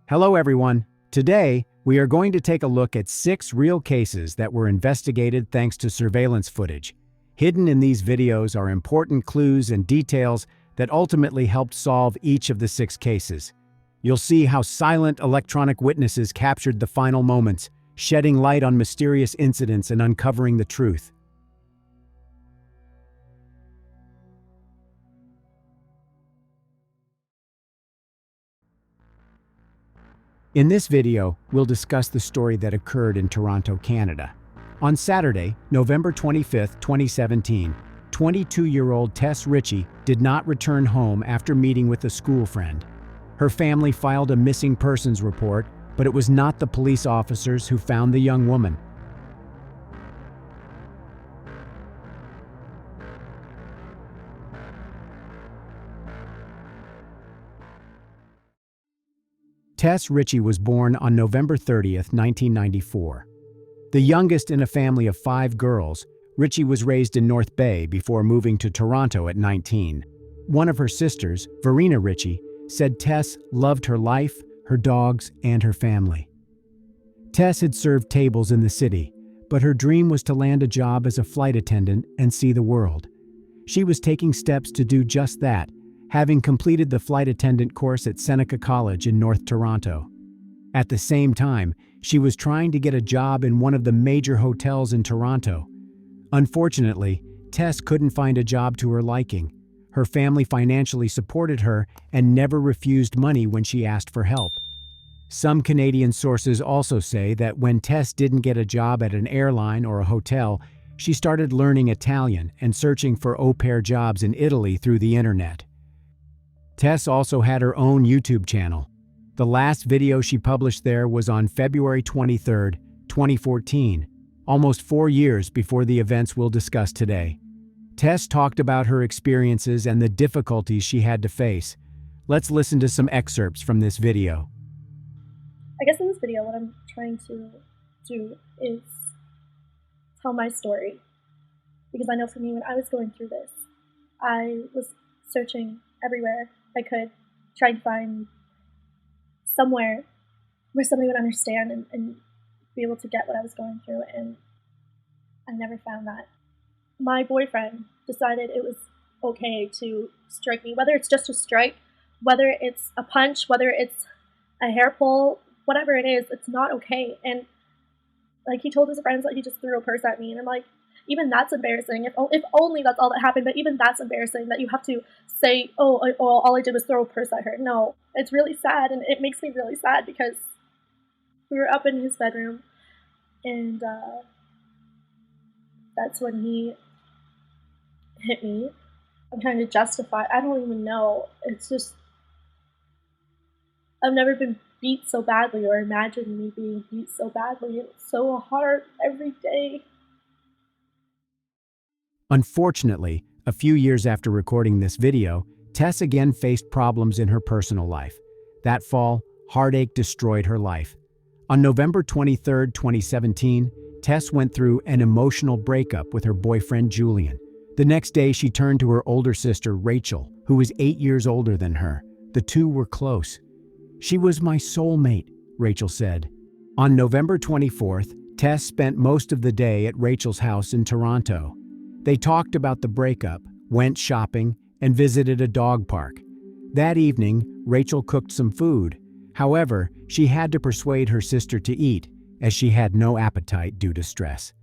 Hello everyone. Today, we are going to take a look at 6 real cases that were investigated thanks to surveillance footage. Hidden in these videos are important clues and details that ultimately helped solve each of the 6 cases. You'll see how silent electronic witnesses captured the final moments, shedding light on mysterious incidents and uncovering the truth. In this video, we'll discuss the story that occurred in Toronto, Canada. On Saturday, November 25, 2017, 22-year-old Tess Richey did not return home after meeting with a school friend. Her family filed a missing persons report, but it was not the police officers who found the young woman. Tess Richey was born on November 30, 1994. The youngest in a family of 5 girls, Richey was raised in North Bay before moving to Toronto at 19. One of her sisters, Verena Richey, said Tess loved her life, her dogs, and her family. Tess had served tables in the city, but her dream was to land a job as a flight attendant and see the world. She was taking steps to do just that, having completed the flight attendant course at Seneca College in North Toronto. At the same time, she was trying to get a job in one of the major hotels in Toronto. Unfortunately, Tess couldn't find a job to her liking. Her family financially supported her and never refused money when she asked for help. Some Canadian sources also say that when Tess didn't get a job at an airline or a hotel, she started learning Italian and searching for au pair jobs in Italy through the internet. Tess also had her own YouTube channel. The last video she published there was on February 23, 2014, almost 4 years before the events we'll discuss today. Tess talked about her experiences and the difficulties she had to face. Let's listen to some excerpts from this video. I guess in this video what I'm trying to do is tell my story. Because I know for me, when I was going through this, I was searching everywhere I could, try to find somewhere where somebody would understand and be able to get what I was going through, and I never found that. My boyfriend decided it was okay to strike me, whether it's just a strike, whether it's a punch, whether it's a hair pull, whatever it is, it's not okay. And like, he told his friends that he just threw a purse at me, and I'm like, even that's embarrassing. If only that's all that happened, but even that's embarrassing that you have to say, oh, all I did was throw a purse at her. No, it's really sad, and it makes me really sad because we were up in his bedroom, and that's when he hit me. I'm trying to justify. I don't even know. It's just, I've never been beat so badly or imagined me being beat so badly. It's so hard every day. Unfortunately, a few years after recording this video, Tess again faced problems in her personal life. That fall, heartache destroyed her life. On November 23, 2017, Tess went through an emotional breakup with her boyfriend Julian. The next day, she turned to her older sister Rachel, who was 8 years older than her. The two were close. "She was my soulmate," Rachel said. On November 24th, Tess spent most of the day at Rachel's house in Toronto. They talked about the breakup, went shopping, and visited a dog park. That evening, Rachel cooked some food. However, she had to persuade her sister to eat, as she had no appetite due to stress.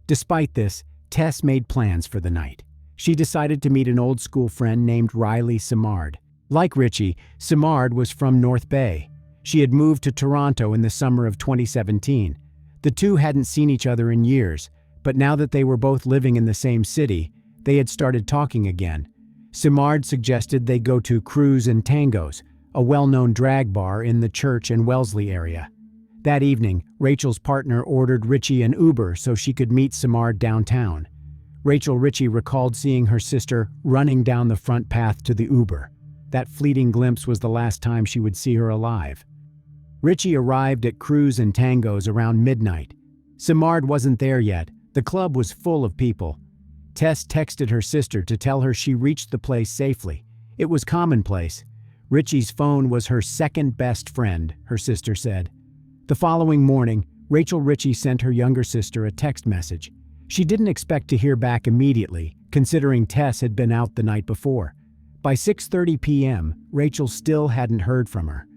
Despite this, Tess made plans for the night. She decided to meet an old school friend named Riley Simard. Like Richey, Simard was from North Bay. She had moved to Toronto in the summer of 2017. The two hadn't seen each other in years, but now that they were both living in the same city, they had started talking again. Simard suggested they go to Cruise and Tangos, a well-known drag bar in the Church and Wellesley area. That evening, Rachel's partner ordered Richey an Uber so she could meet Simard downtown. Rachel Richey recalled seeing her sister running down the front path to the Uber. That fleeting glimpse was the last time she would see her alive. Richey arrived at Cruise and Tangos around midnight. Simard wasn't there yet. The club was full of people. Tess texted her sister to tell her she reached the place safely. It was commonplace. Richey's phone was her second best friend, her sister said. The following morning, Rachel Richey sent her younger sister a text message. She didn't expect to hear back immediately, considering Tess had been out the night before. By 6:30 p.m., Rachel still hadn't heard from her.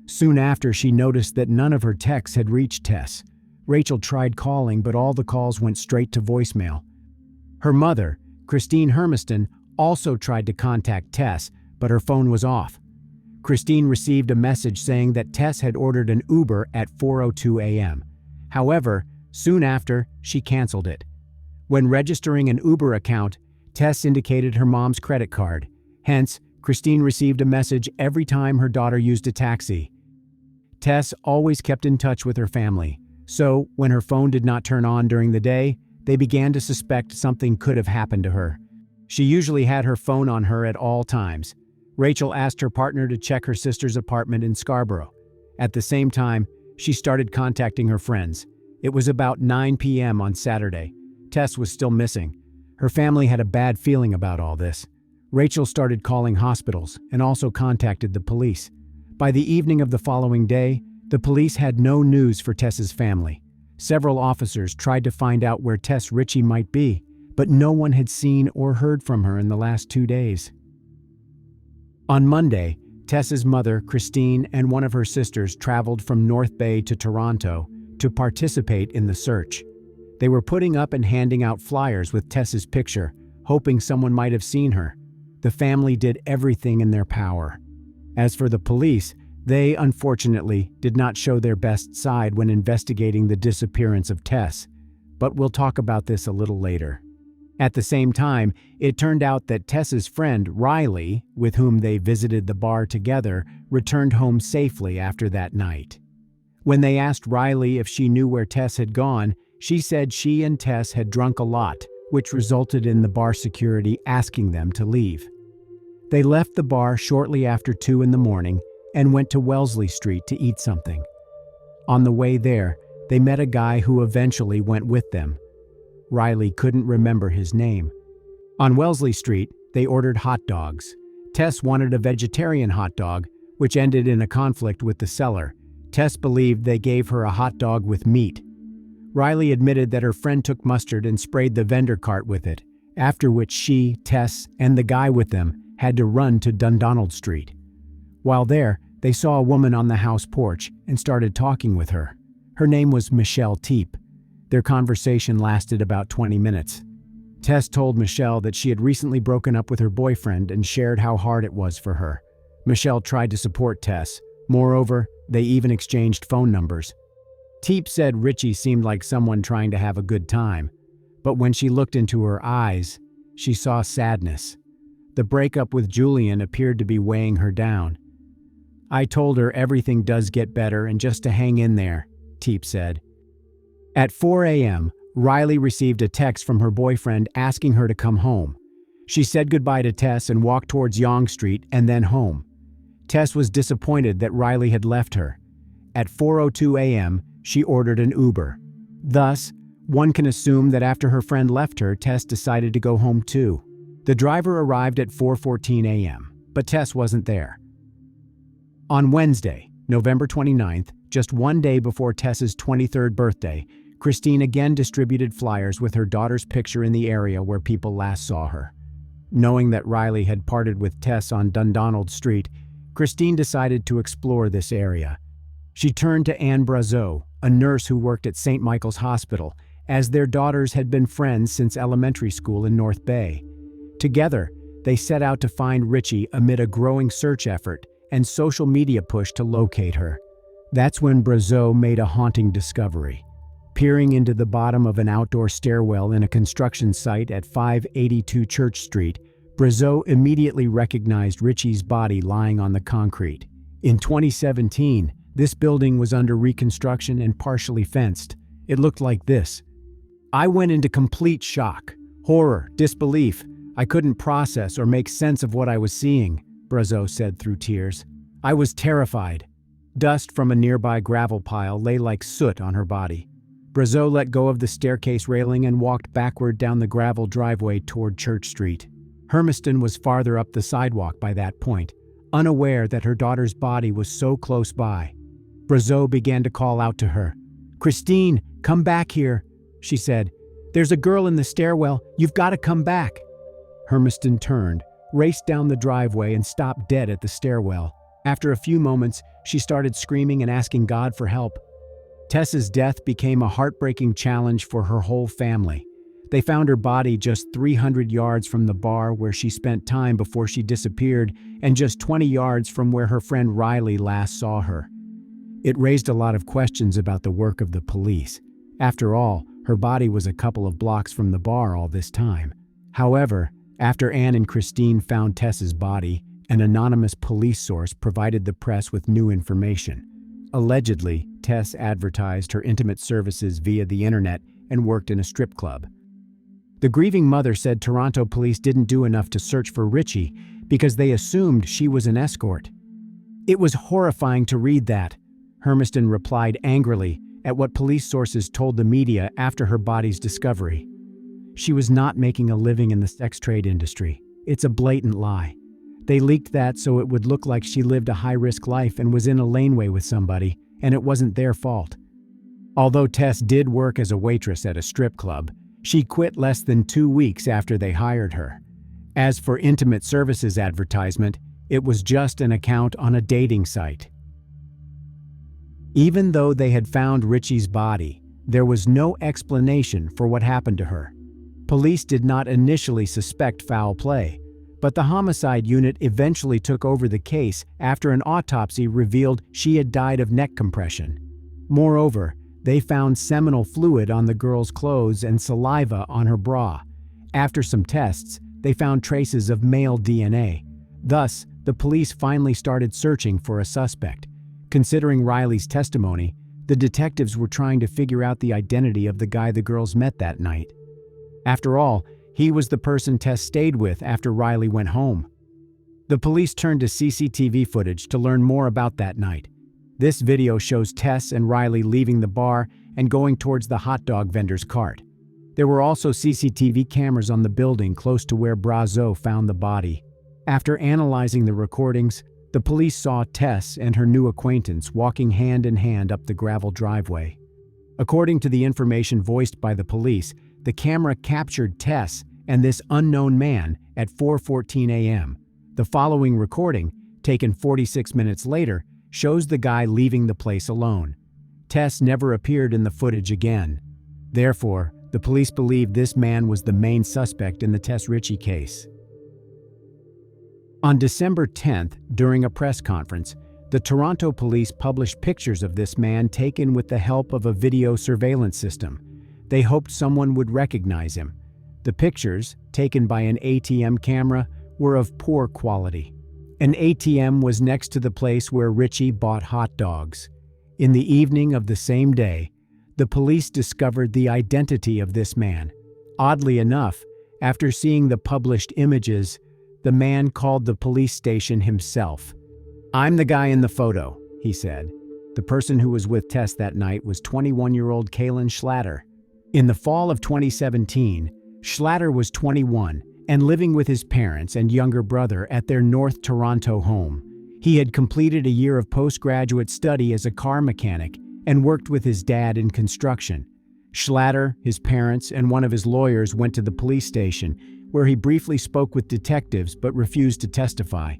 Soon after, she noticed that none of her texts had reached Tess. Rachel tried calling, but all the calls went straight to voicemail. Her mother, Christine Hermiston, also tried to contact Tess, but her phone was off. Christine received a message saying that Tess had ordered an Uber at 4:02 a.m. However, soon after, she canceled it. When registering an Uber account, Tess indicated her mom's credit card. Hence, Christine received a message every time her daughter used a taxi. Tess always kept in touch with her family, so when her phone did not turn on during the day, they began to suspect something could have happened to her. She usually had her phone on her at all times. Rachel asked her partner to check her sister's apartment in Scarborough. At the same time, she started contacting her friends. It was about 9 p.m. on Saturday. Tess was still missing. Her family had a bad feeling about all this. Rachel started calling hospitals and also contacted the police. By the evening of the following day, the police had no news for Tess's family. Several officers tried to find out where Tess Richey might be, but no one had seen or heard from her in the last 2 days. On Monday, Tess's mother, Christine, and one of her sisters traveled from North Bay to Toronto to participate in the search. They were putting up and handing out flyers with Tess's picture, hoping someone might have seen her. The family did everything in their power. As for the police, they, unfortunately, did not show their best side when investigating the disappearance of Tess, but we'll talk about this a little later. At the same time, it turned out that Tess's friend, Riley, with whom they visited the bar together, returned home safely after that night. When they asked Riley if she knew where Tess had gone, she said she and Tess had drunk a lot, which resulted in the bar security asking them to leave. They left the bar shortly after 2 in the morning and went to Wellesley Street to eat something. On the way there, they met a guy who eventually went with them. Riley couldn't remember his name. On Wellesley Street, they ordered hot dogs. Tess wanted a vegetarian hot dog, which ended in a conflict with the seller. Tess believed they gave her a hot dog with meat. Riley admitted that her friend took mustard and sprayed the vendor cart with it, after which she, Tess, and the guy with them had to run to Dundonald Street. While there, they saw a woman on the house porch and started talking with her. Her name was Michelle Teep. Their conversation lasted about 20 minutes. Tess told Michelle that she had recently broken up with her boyfriend and shared how hard it was for her. Michelle tried to support Tess. Moreover, they even exchanged phone numbers. Teep said Richey seemed like someone trying to have a good time, but when she looked into her eyes, she saw sadness. The breakup with Julian appeared to be weighing her down. "I told her everything does get better and just to hang in there," Teep said. At 4 a.m., Riley received a text from her boyfriend asking her to come home. She said goodbye to Tess and walked towards Yonge Street and then home. Tess was disappointed that Riley had left her. At 4:02 a.m., she ordered an Uber. Thus, one can assume that after her friend left her, Tess decided to go home too. The driver arrived at 4:14 a.m., but Tess wasn't there. On Wednesday, November 29th, just one day before Tess's 23rd birthday, Christine again distributed flyers with her daughter's picture in the area where people last saw her. Knowing that Riley had parted with Tess on Dundonald Street, Christine decided to explore this area. She turned to Anne Brazeau, a nurse who worked at St. Michael's Hospital, as their daughters had been friends since elementary school in North Bay. Together, they set out to find Richey amid a growing search effort and social media push to locate her. That's when Brazeau made a haunting discovery. Peering into the bottom of an outdoor stairwell in a construction site at 582 Church Street, Brazeau immediately recognized Richey's body lying on the concrete. In 2017, this building was under reconstruction and partially fenced. It looked like this. "I went into complete shock, horror, disbelief. I couldn't process or make sense of what I was seeing," Brazeau said through tears. "I was terrified." Dust from a nearby gravel pile lay like soot on her body. Brazeau let go of the staircase railing and walked backward down the gravel driveway toward Church Street. Hermiston was farther up the sidewalk by that point. unaware that her daughter's body was so close by. Brazeau began to call out to her. "Christine, come back here," she said. "There's a girl in the stairwell. You've got to come back." Hermiston turned, raced down the driveway, and stopped dead at the stairwell. After a few moments, she started screaming and asking God for help. Tess's death became a heartbreaking challenge for her whole family. They found her body just 300 yards from the bar where she spent time before she disappeared, and just 20 yards from where her friend Riley last saw her. It raised a lot of questions about the work of the police. After all, her body was a couple of blocks from the bar all this time. However, after Anne and Christine found Tess's body, an anonymous police source provided the press with new information. Allegedly, Tess advertised her intimate services via the internet and worked in a strip club. The grieving mother said Toronto police didn't do enough to search for Richey because they assumed she was an escort. "It was horrifying to read that," Hermiston replied angrily at what police sources told the media after her body's discovery. "She was not making a living in the sex trade industry. It's a blatant lie. They leaked that so it would look like she lived a high-risk life and was in a laneway with somebody, and it wasn't their fault." Although Tess did work as a waitress at a strip club, she quit less than 2 weeks after they hired her. As for intimate services advertisement, it was just an account on a dating site. Even though they had found Richey's body, there was no explanation for what happened to her. Police did not initially suspect foul play, but the homicide unit eventually took over the case after an autopsy revealed she had died of neck compression. Moreover, they found seminal fluid on the girl's clothes and saliva on her bra. After some tests, they found traces of male DNA. Thus, the police finally started searching for a suspect. Considering Riley's testimony, the detectives were trying to figure out the identity of the guy the girls met that night. After all, he was the person Tess stayed with after Riley went home. The police turned to CCTV footage to learn more about that night. This video shows Tess and Riley leaving the bar and going towards the hot dog vendor's cart. There were also CCTV cameras on the building close to where Brazeau found the body. After analyzing the recordings, the police saw Tess and her new acquaintance walking hand in hand up the gravel driveway. According to the information voiced by the police, the camera captured Tess and this unknown man at 4:14 a.m. The following recording, taken 46 minutes later, shows the guy leaving the place alone. Tess never appeared in the footage again. Therefore, the police believe this man was the main suspect in the Tess Richey case. On December 10th, during a press conference, the Toronto police published pictures of this man taken with the help of a video surveillance system. They hoped someone would recognize him. The pictures, taken by an ATM camera, were of poor quality. An ATM was next to the place where Richey bought hot dogs. In the evening of the same day, the police discovered the identity of this man. Oddly enough, after seeing the published images, the man called the police station himself. "I'm the guy in the photo," he said. The person who was with Tess that night was 21-year-old Kaylin Schlatter. In the fall of 2017, Schlatter was 21 and living with his parents and younger brother at their North Toronto home. He had completed a year of postgraduate study as a car mechanic and worked with his dad in construction. Schlatter, his parents, and one of his lawyers went to the police station, where he briefly spoke with detectives but refused to testify.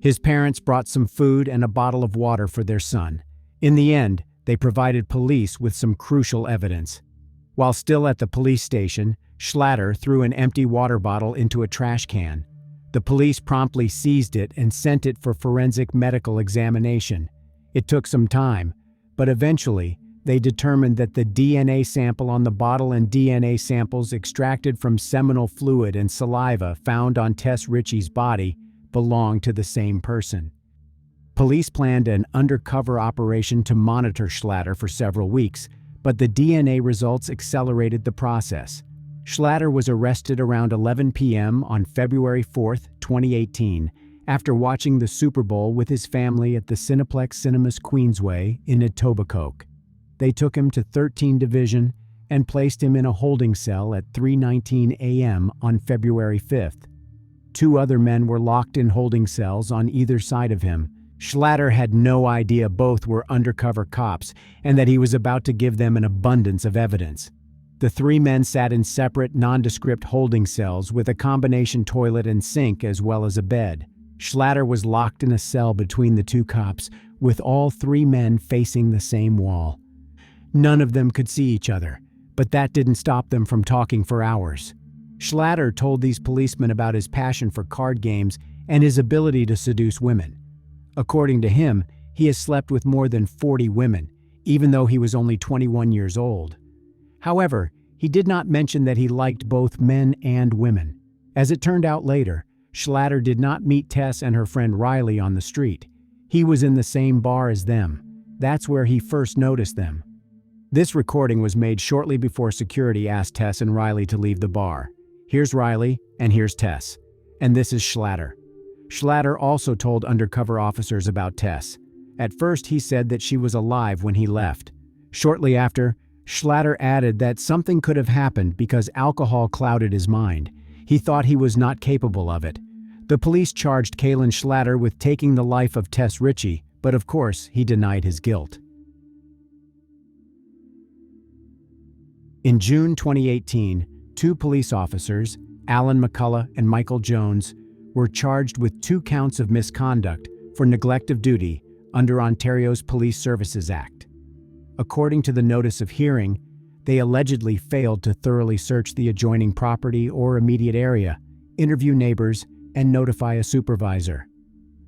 His parents brought some food and a bottle of water for their son. In the end, they provided police with some crucial evidence. While still at the police station, Schlatter threw an empty water bottle into a trash can. The police promptly seized it and sent it for forensic medical examination. It took some time, but eventually, they determined that the DNA sample on the bottle and DNA samples extracted from seminal fluid and saliva found on Tess Richey's body belonged to the same person. Police planned an undercover operation to monitor Schlatter for several weeks, but the DNA results accelerated the process. Schlatter was arrested around 11 p.m. on February 4, 2018, after watching the Super Bowl with his family at the Cineplex Cinemas Queensway in Etobicoke. They took him to 13 Division and placed him in a holding cell at 3:19 a.m. on February 5th. 2 other men were locked in holding cells on either side of him. Schlatter had no idea both were undercover cops and that he was about to give them an abundance of evidence. The 3 men sat in separate, nondescript holding cells with a combination toilet and sink as well as a bed. Schlatter was locked in a cell between the 2 cops, with all 3 men facing the same wall. None of them could see each other, but that didn't stop them from talking for hours. Schlatter told these policemen about his passion for card games and his ability to seduce women. According to him, he has slept with more than 40 women, even though he was only 21 years old. However, he did not mention that he liked both men and women. As it turned out later, Schlatter did not meet Tess and her friend Riley on the street. He was in the same bar as them. That's where he first noticed them. This recording was made shortly before security asked Tess and Riley to leave the bar. Here's Riley, and here's Tess. And this is Schlatter. Schlatter also told undercover officers about Tess. At first, he said that she was alive when he left. Shortly after, Schlatter added that something could have happened because alcohol clouded his mind. He thought he was not capable of it. The police charged Kalen Schlatter with taking the life of Tess Richey, but of course, he denied his guilt. In June 2018, 2 police officers, Alan McCullough and Michael Jones, were charged with 2 counts of misconduct for neglect of duty under Ontario's Police Services Act. According to the notice of hearing, they allegedly failed to thoroughly search the adjoining property or immediate area, interview neighbors, and notify a supervisor.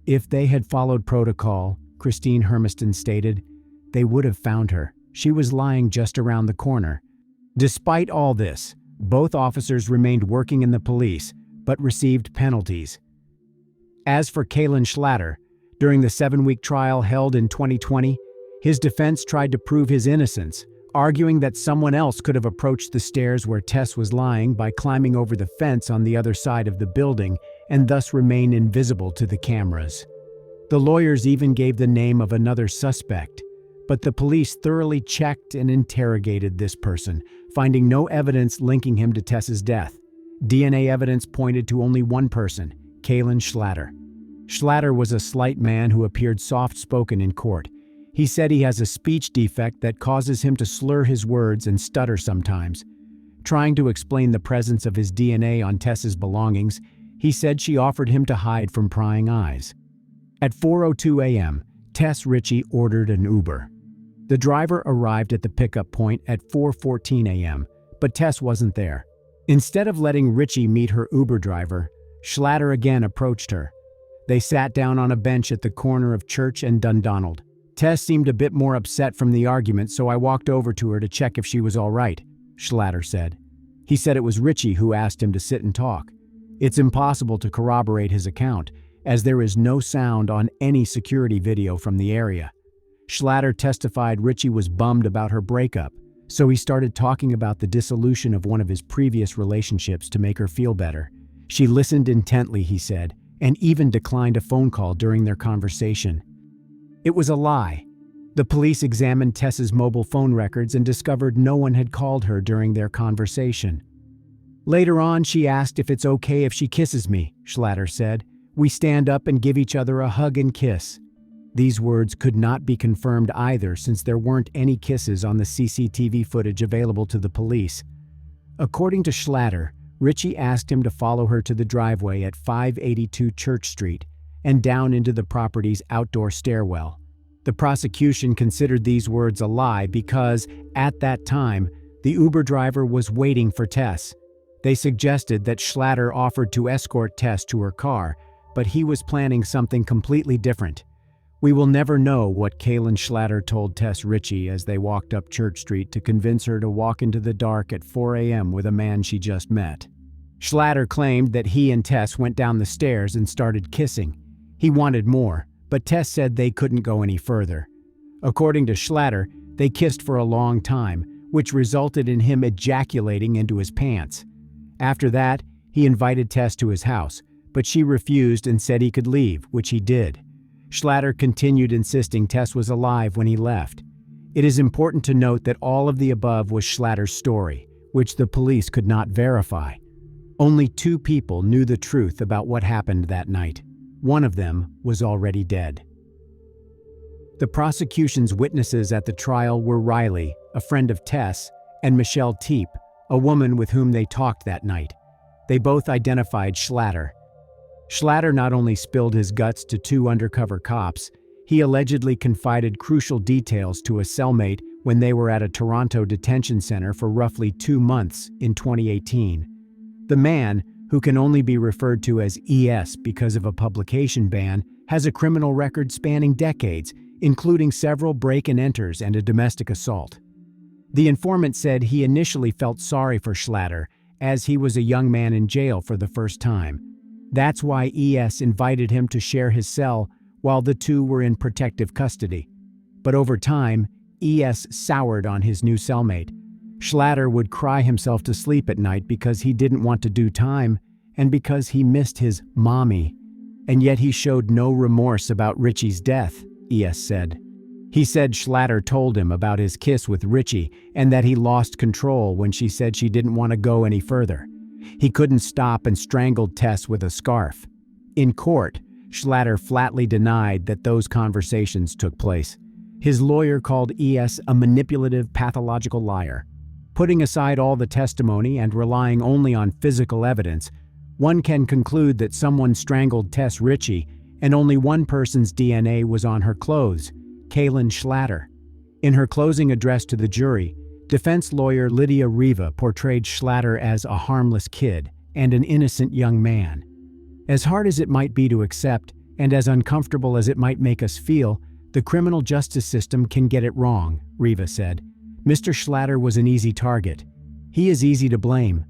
If they had followed protocol, Christine Hermiston stated, they would have found her. She was lying just around the corner. Despite all this, both officers remained working in the police, but received penalties. As for Kalen Schlatter, during the 7-week trial held in 2020, his defense tried to prove his innocence, arguing that someone else could have approached the stairs where Tess was lying by climbing over the fence on the other side of the building and thus remain invisible to the cameras. The lawyers even gave the name of another suspect, but the police thoroughly checked and interrogated this person, finding no evidence linking him to Tess's death. DNA evidence pointed to only one person, Kalen Schlatter. Schlatter was a slight man who appeared soft-spoken in court. He said he has a speech defect that causes him to slur his words and stutter sometimes. Trying to explain the presence of his DNA on Tess's belongings, he said she offered him to hide from prying eyes. At 4:02 a.m., Tess Richey ordered an Uber. The driver arrived at the pickup point at 4:14 a.m., but Tess wasn't there. Instead of letting Richey meet her Uber driver, Schlatter again approached her. They sat down on a bench at the corner of Church and Dundonald. Tess seemed a bit more upset from the argument, so I walked over to her to check if she was all right, Schlatter said. He said it was Richey who asked him to sit and talk. It's impossible to corroborate his account, as there is no sound on any security video from the area. Schlatter testified Richey was bummed about her breakup, so he started talking about the dissolution of one of his previous relationships to make her feel better. She listened intently, he said, and even declined a phone call during their conversation. It was a lie. The police examined Tess's mobile phone records and discovered no one had called her during their conversation. Later on, she asked if it's okay if she kisses me, Schlatter said. We stand up and give each other a hug and kiss. These words could not be confirmed either, since there weren't any kisses on the CCTV footage available to the police. According to Schlatter, Richey asked him to follow her to the driveway at 582 Church Street and down into the property's outdoor stairwell. The prosecution considered these words a lie because, at that time, the Uber driver was waiting for Tess. They suggested that Schlatter offered to escort Tess to her car, but he was planning something completely different. We will never know what Kalen Schlatter told Tess Richey as they walked up Church Street to convince her to walk into the dark at 4 a.m. with a man she just met. Schlatter claimed that he and Tess went down the stairs and started kissing. He wanted more, but Tess said they couldn't go any further. According to Schlatter, they kissed for a long time, which resulted in him ejaculating into his pants. After that, he invited Tess to his house, but she refused and said he could leave, which he did. Schlatter continued insisting Tess was alive when he left. It is important to note that all of the above was Schlatter's story, which the police could not verify. Only 2 people knew the truth about what happened that night. One of them was already dead. The prosecution's witnesses at the trial were Riley, a friend of Tess, and Michelle Teep, a woman with whom they talked that night. They both identified Schlatter. Schlatter not only spilled his guts to 2 undercover cops, he allegedly confided crucial details to a cellmate when they were at a Toronto detention center for roughly 2 months in 2018. The man, who can only be referred to as ES because of a publication ban, has a criminal record spanning decades, including several break-and-enters and a domestic assault. The informant said he initially felt sorry for Schlatter, as he was a young man in jail for the first time. That's why ES invited him to share his cell while the 2 were in protective custody. But over time, ES soured on his new cellmate. Schlatter would cry himself to sleep at night because he didn't want to do time and because he missed his mommy. And yet he showed no remorse about Richey's death, ES said. He said Schlatter told him about his kiss with Richey and that he lost control when she said she didn't want to go any further. He couldn't stop and strangled Tess with a scarf. In court, Schlatter flatly denied that those conversations took place. His lawyer called ES a manipulative, pathological liar. Putting aside all the testimony and relying only on physical evidence, one can conclude that someone strangled Tess Richey and only one person's DNA was on her clothes, Kaylin Schlatter. In her closing address to the jury, defense lawyer Lydia Riva portrayed Schlatter as a harmless kid and an innocent young man. As hard as it might be to accept, and as uncomfortable as it might make us feel, the criminal justice system can get it wrong, Riva said. Mr. Schlatter was an easy target. He is easy to blame.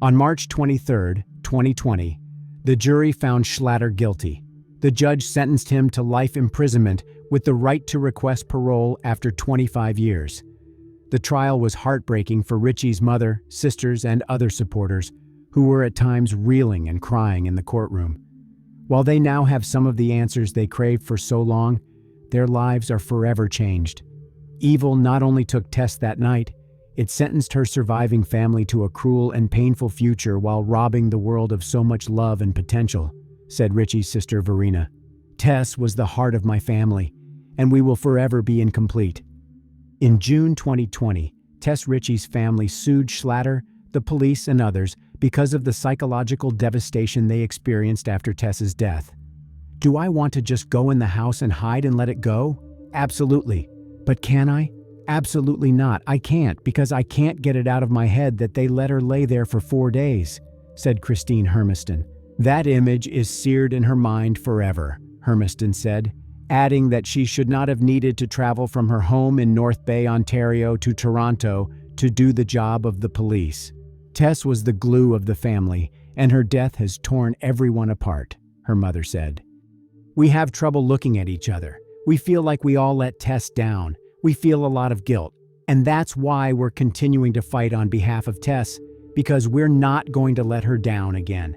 On March 23, 2020, the jury found Schlatter guilty. The judge sentenced him to life imprisonment with the right to request parole after 25 years. The trial was heartbreaking for Richey's mother, sisters, and other supporters, who were at times reeling and crying in the courtroom. While they now have some of the answers they craved for so long, their lives are forever changed. Evil not only took Tess that night, it sentenced her surviving family to a cruel and painful future while robbing the world of so much love and potential, said Richey's sister Verena. Tess was the heart of my family, and we will forever be incomplete. In June 2020, Tess Richey's family sued Schlatter, the police, and others because of the psychological devastation they experienced after Tess's death. Do I want to just go in the house and hide and let it go? Absolutely. But can I? Absolutely not. I can't, because I can't get it out of my head that they let her lay there for 4 days, said Christine Hermiston. That image is seared in her mind forever, Hermiston said, adding that she should not have needed to travel from her home in North Bay, Ontario to Toronto to do the job of the police. Tess was the glue of the family, and her death has torn everyone apart, her mother said. We have trouble looking at each other. We feel like we all let Tess down. We feel a lot of guilt. And that's why we're continuing to fight on behalf of Tess, because we're not going to let her down again.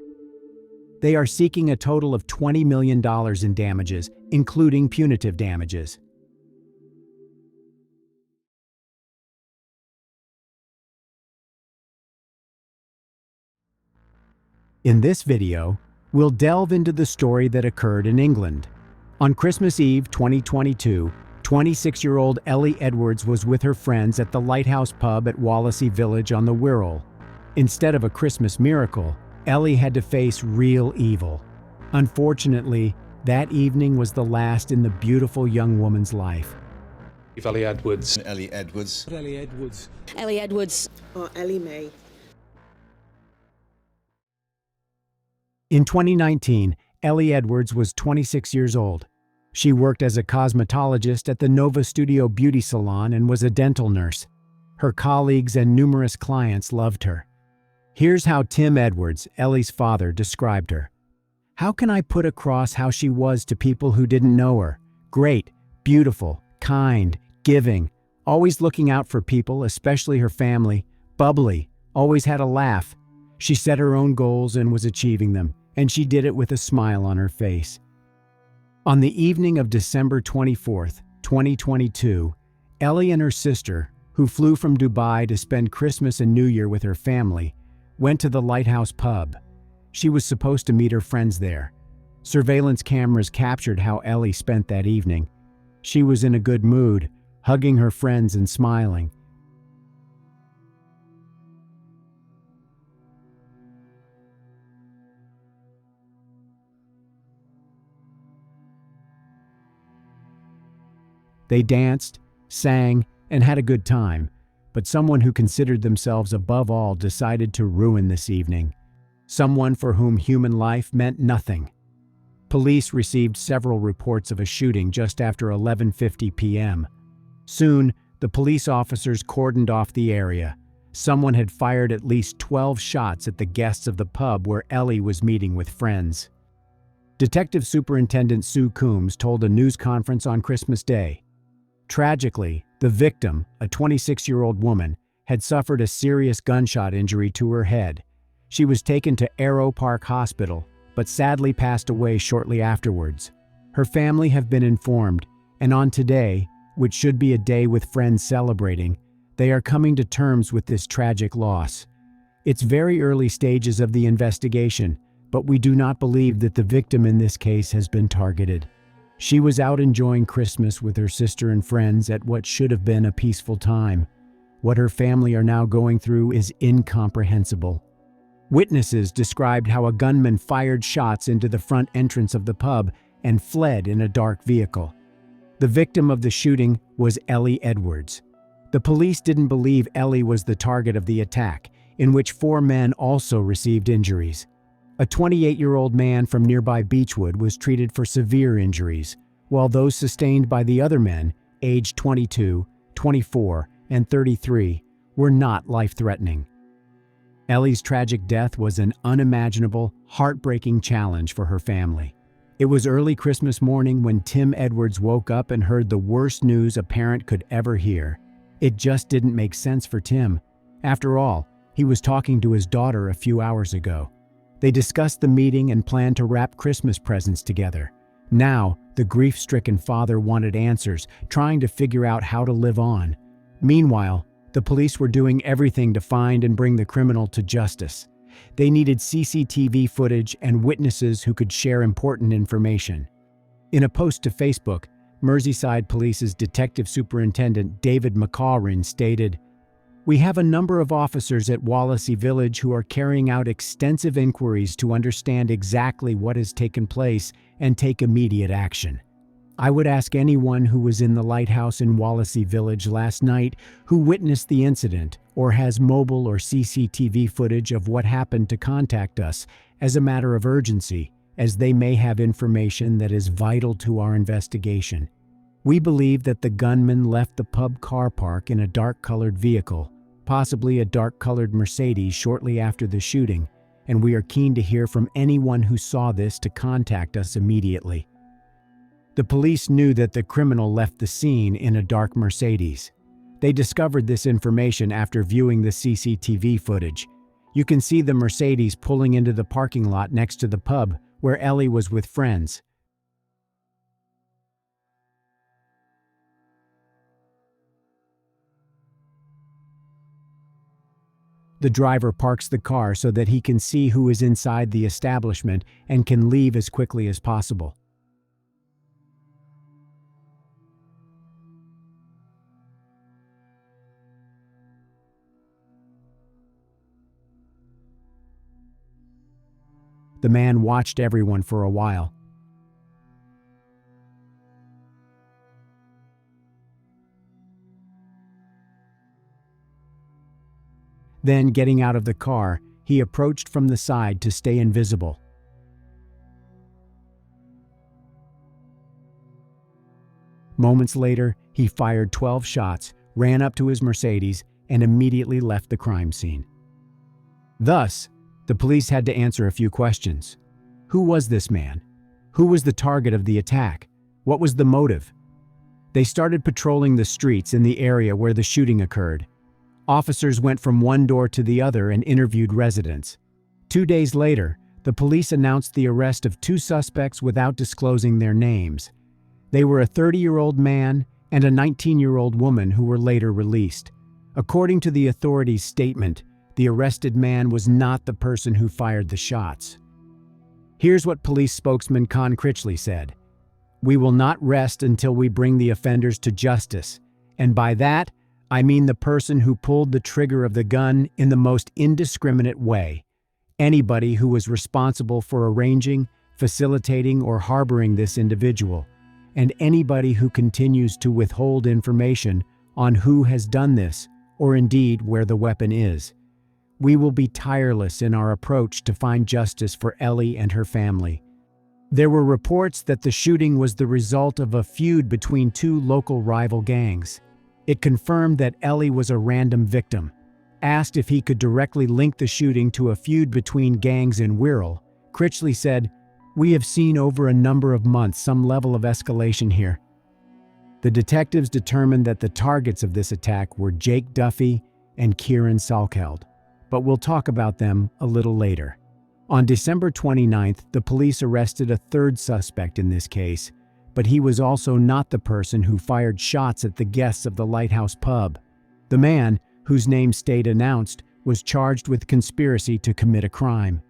They are seeking a total of $20 million in damages, including punitive damages. In this video, we'll delve into the story that occurred in England. On Christmas Eve 2022, 26-year-old Elle Edwards was with her friends at the Lighthouse pub at Wallasey Village on the Wirral. Instead of a Christmas miracle, Elle had to face real evil. Unfortunately, that evening was the last in the beautiful young woman's life. Elle Edwards. Elle Edwards. Elle Edwards. Elle Edwards. Or Ellie Mae. In 2019, Elle Edwards was 26 years old. She worked as a cosmetologist at the Nova Studio Beauty Salon and was a dental nurse. Her colleagues and numerous clients loved her. Here's how Tim Edwards, Ellie's father, described her. How can I put across how she was to people who didn't know her? Great, beautiful, kind, giving, always looking out for people, especially her family, bubbly, always had a laugh. She set her own goals and was achieving them, and she did it with a smile on her face. On the evening of December 24th, 2022, Ellie and her sister, who flew from Dubai to spend Christmas and New Year with her family, went to the Lighthouse pub. She was supposed to meet her friends there. Surveillance cameras captured how Elle spent that evening. She was in a good mood, hugging her friends and smiling. They danced, sang, and had a good time, but someone who considered themselves above all decided to ruin this evening. Someone for whom human life meant nothing. Police received several reports of a shooting just after 11:50 p.m. Soon, the police officers cordoned off the area. Someone had fired at least 12 shots at the guests of the pub where Elle was meeting with friends. Detective Superintendent Sue Coombs told a news conference on Christmas Day. Tragically, the victim, a 26-year-old woman, had suffered a serious gunshot injury to her head. She was taken to Arrow Park Hospital, but sadly passed away shortly afterwards. Her family have been informed, and on today, which should be a day with friends celebrating, they are coming to terms with this tragic loss. It's very early stages of the investigation, but we do not believe that the victim in this case has been targeted. She was out enjoying Christmas with her sister and friends at what should have been a peaceful time. What her family are now going through is incomprehensible. Witnesses described how a gunman fired shots into the front entrance of the pub and fled in a dark vehicle. The victim of the shooting was Elle Edwards. The police didn't believe Elle was the target of the attack, in which 4 men also received injuries. A 28-year-old man from nearby Beechwood was treated for severe injuries, while those sustained by the other men, aged 22, 24, and 33, were not life-threatening. Elle's tragic death was an unimaginable, heartbreaking challenge for her family. It was early Christmas morning when Tim Edwards woke up and heard the worst news a parent could ever hear. It just didn't make sense for Tim. After all, he was talking to his daughter a few hours ago. They discussed the meeting and planned to wrap Christmas presents together. Now, the grief-stricken father wanted answers, trying to figure out how to live on. Meanwhile, the police were doing everything to find and bring the criminal to justice. They needed CCTV footage and witnesses who could share important information. In a post to Facebook, Merseyside Police's Detective Superintendent David McCaughrean stated, "We have a number of officers at Wallasey Village who are carrying out extensive inquiries to understand exactly what has taken place and take immediate action. I would ask anyone who was in the lighthouse in Wallasey Village last night who witnessed the incident or has mobile or CCTV footage of what happened to contact us as a matter of urgency, as they may have information that is vital to our investigation. We believe that the gunman left the pub car park in a dark-colored vehicle, possibly a dark-colored Mercedes, shortly after the shooting, and we are keen to hear from anyone who saw this to contact us immediately." The police knew that the criminal left the scene in a dark Mercedes. They discovered this information after viewing the CCTV footage. You can see the Mercedes pulling into the parking lot next to the pub where Elle was with friends. The driver parks the car so that he can see who is inside the establishment and can leave as quickly as possible. The man watched everyone for a while. Then, getting out of the car, he approached from the side to stay invisible. Moments later, he fired 12 shots, ran up to his Mercedes, and immediately left the crime scene. Thus, the police had to answer a few questions. Who was this man? Who was the target of the attack? What was the motive? They started patrolling the streets in the area where the shooting occurred. Officers went from one door to the other and interviewed residents. 2 days later, the police announced the arrest of 2 suspects without disclosing their names. They were a 30-year-old man and a 19-year-old woman who were later released. According to the authorities' statement, the arrested man was not the person who fired the shots. Here's what police spokesman Con Critchley said: "We will not rest until we bring the offenders to justice, and by that, I mean the person who pulled the trigger of the gun in the most indiscriminate way. Anybody who was responsible for arranging, facilitating, or harboring this individual, and anybody who continues to withhold information on who has done this, or indeed where the weapon is. We will be tireless in our approach to find justice for Elle and her family." There were reports that the shooting was the result of a feud between two local rival gangs. It confirmed that Elle was a random victim. Asked if he could directly link the shooting to a feud between gangs in Wirral, Critchley said, "We have seen over a number of months some level of escalation here." The detectives determined that the targets of this attack were Jake Duffy and Kieran Salkeld, but we'll talk about them a little later. On December 29th, the police arrested a third suspect in this case, but he was also not the person who fired shots at the guests of the Lighthouse pub. The man, whose name stayed announced, was charged with conspiracy to commit a crime.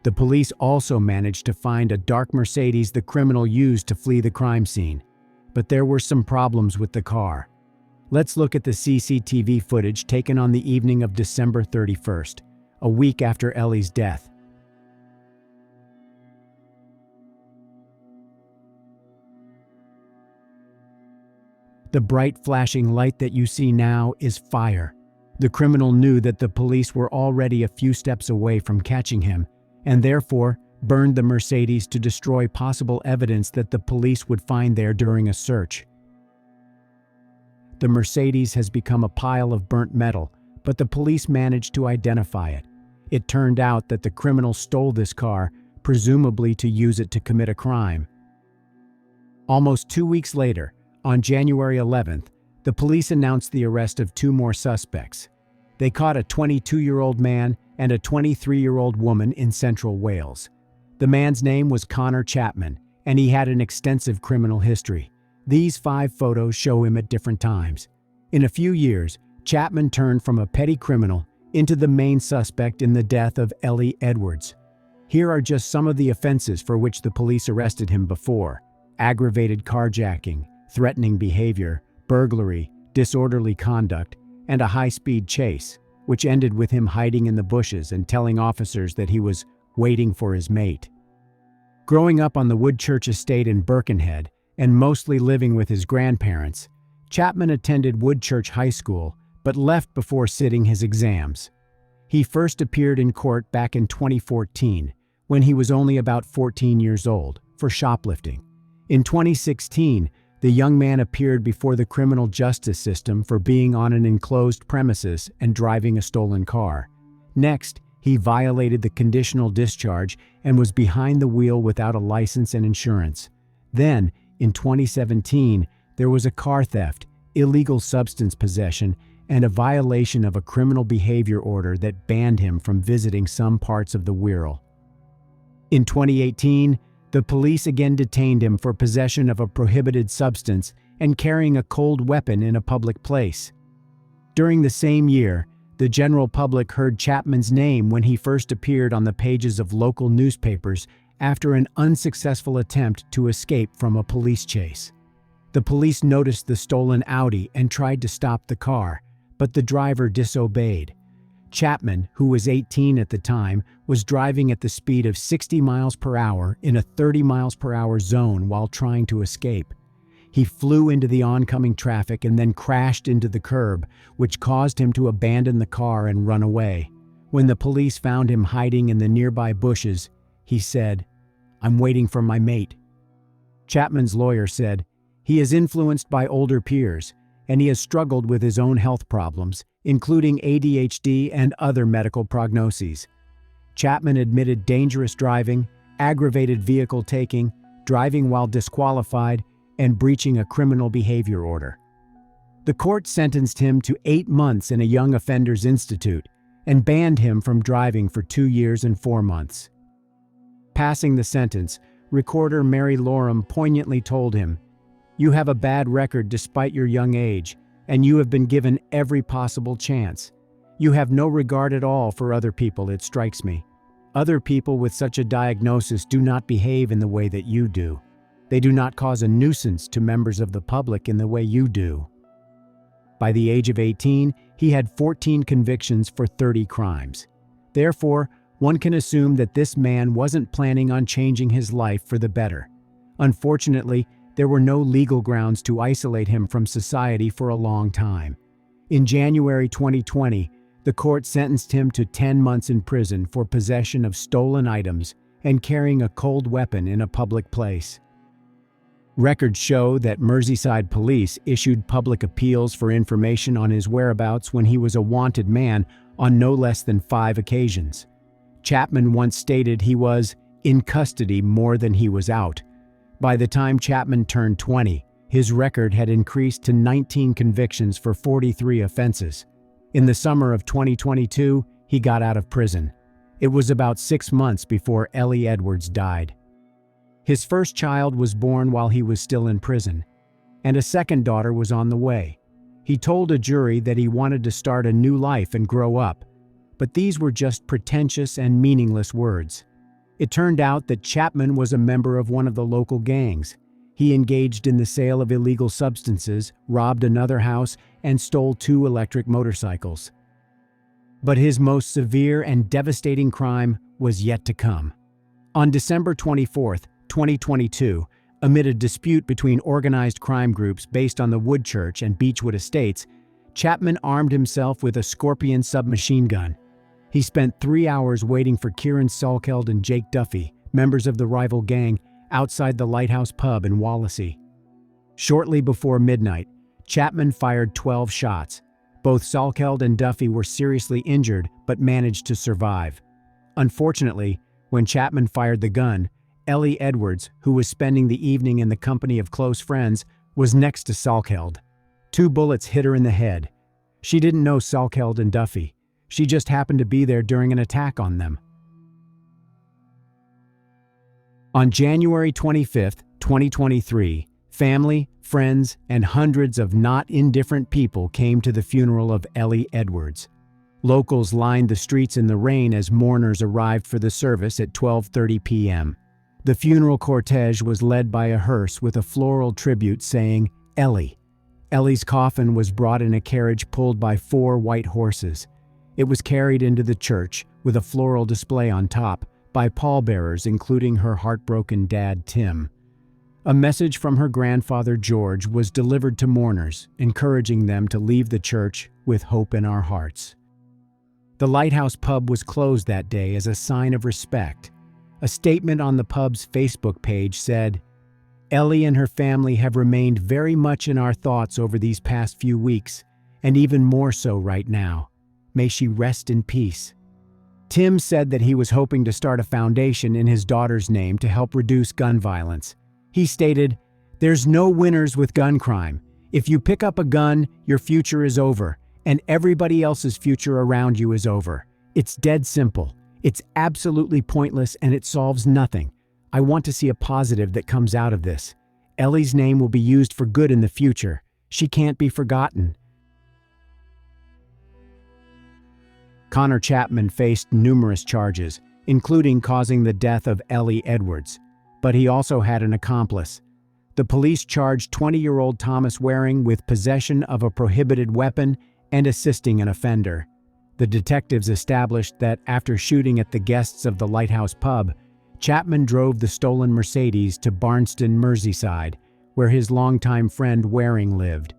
The police also managed to find a dark Mercedes the criminal used to flee the crime scene, but there were some problems with the car. Let's look at the CCTV footage taken on the evening of December 31st, a week after Elle's death. The bright flashing light that you see now is fire. The criminal knew that the police were already a few steps away from catching him, and therefore burned the Mercedes to destroy possible evidence that the police would find there during a search. The Mercedes has become a pile of burnt metal, but the police managed to identify it. It turned out that the criminal stole this car, presumably to use it to commit a crime. Almost 2 weeks later, on January 11th, the police announced the arrest of two more suspects. They caught a 22-year-old man and a 23-year-old woman in Central Wales. The man's name was Connor Chapman, and he had an extensive criminal history. These 5 photos show him at different times. In a few years, Chapman turned from a petty criminal into the main suspect in the death of Elle Edwards. Here are just some of the offenses for which the police arrested him before: aggravated carjacking, threatening behavior, burglary, disorderly conduct, and a high-speed chase, which ended with him hiding in the bushes and telling officers that he was waiting for his mate. Growing up on the Woodchurch estate in Birkenhead and mostly living with his grandparents, Chapman attended Woodchurch High School but left before sitting his exams. He first appeared in court back in 2014, when he was only about 14 years old, for shoplifting. In 2016, the young man appeared before the criminal justice system for being on an enclosed premises and driving a stolen car. Next, he violated the conditional discharge and was behind the wheel without a license and insurance. Then, in 2017, there was a car theft, illegal substance possession, and a violation of a criminal behavior order that banned him from visiting some parts of the Wirral. In 2018, the police again detained him for possession of a prohibited substance and carrying a cold weapon in a public place. During the same year, the general public heard Chapman's name when he first appeared on the pages of local newspapers after an unsuccessful attempt to escape from a police chase. The police noticed the stolen Audi and tried to stop the car, but the driver disobeyed. Chapman, who was 18 at the time, was driving at the speed of 60 miles per hour in a 30 miles per hour zone while trying to escape. He flew into the oncoming traffic and then crashed into the curb, which caused him to abandon the car and run away. When the police found him hiding in the nearby bushes, he said, "I'm waiting for my mate." Chapman's lawyer said, "He is influenced by older peers, and he has struggled with his own health problems, including ADHD and other medical prognoses." Chapman admitted dangerous driving, aggravated vehicle taking, driving while disqualified, and breaching a criminal behavior order. The court sentenced him to 8 months in a Young Offenders Institute and banned him from driving for 2 years and 4 months. Passing the sentence, recorder Mary Loram poignantly told him, "You have a bad record despite your young age, and you have been given every possible chance. You have no regard at all for other people, it strikes me. Other people with such a diagnosis do not behave in the way that you do. They do not cause a nuisance to members of the public in the way you do. By the age of 18, he had 14 convictions for 30 crimes. Therefore, one can assume that this man wasn't planning on changing his life for the better. Unfortunately, there were no legal grounds to isolate him from society for a long time. In January 2020, the court sentenced him to 10 months in prison for possession of stolen items and carrying a cold weapon in a public place. Records show that Merseyside police issued public appeals for information on his whereabouts when he was a wanted man on no less than 5 occasions. Chapman once stated he was in custody more than he was out. By the time Chapman turned 20, his record had increased to 19 convictions for 43 offenses. In the summer of 2022, he got out of prison. It was about 6 months before Elle Edwards died. His first child was born while he was still in prison, and a second daughter was on the way. He told a jury that he wanted to start a new life and grow up, but these were just pretentious and meaningless words. It turned out that Chapman was a member of one of the local gangs. He engaged in the sale of illegal substances, robbed another house, and stole 2 electric motorcycles. But his most severe and devastating crime was yet to come. On December 24, 2022, amid a dispute between organized crime groups based on the Woodchurch and Beechwood estates, Chapman armed himself with a Scorpion submachine gun. He spent 3 hours waiting for Kieran Salkeld and Jake Duffy, members of the rival gang, outside the Lighthouse pub in Wallasey. Shortly before midnight, Chapman fired 12 shots. Both Salkeld and Duffy were seriously injured but managed to survive. Unfortunately, when Chapman fired the gun, Elle Edwards, who was spending the evening in the company of close friends, was next to Salkeld. 2 bullets hit her in the head. She didn't know Salkeld and Duffy. She just happened to be there during an attack on them. On January 25, 2023, family, friends, and hundreds of not indifferent people came to the funeral of Elle Edwards. Locals lined the streets in the rain as mourners arrived for the service at 12:30 p.m. The funeral cortege was led by a hearse with a floral tribute saying, "Ellie." Ellie's coffin was brought in a carriage pulled by 4 white horses. It was carried into the church, with a floral display on top, by pallbearers including her heartbroken dad, Tim. A message from her grandfather, George, was delivered to mourners, encouraging them to leave the church with hope in our hearts. The Lighthouse pub was closed that day as a sign of respect. A statement on the pub's Facebook page said, "Ellie and her family have remained very much in our thoughts over these past few weeks, and even more so right now. May she rest in peace." Tim said that he was hoping to start a foundation in his daughter's name to help reduce gun violence. He stated, "There's no winners with gun crime. If you pick up a gun, your future is over, and everybody else's future around you is over. It's dead simple. It's absolutely pointless and it solves nothing. I want to see a positive that comes out of this. Ellie's name will be used for good in the future. She can't be forgotten." Connor Chapman faced numerous charges, including causing the death of Elle Edwards, but he also had an accomplice. The police charged 20-year-old Thomas Waring with possession of a prohibited weapon and assisting an offender. The detectives established that after shooting at the guests of the Lighthouse pub, Chapman drove the stolen Mercedes to Barnston, Merseyside, where his longtime friend Waring lived.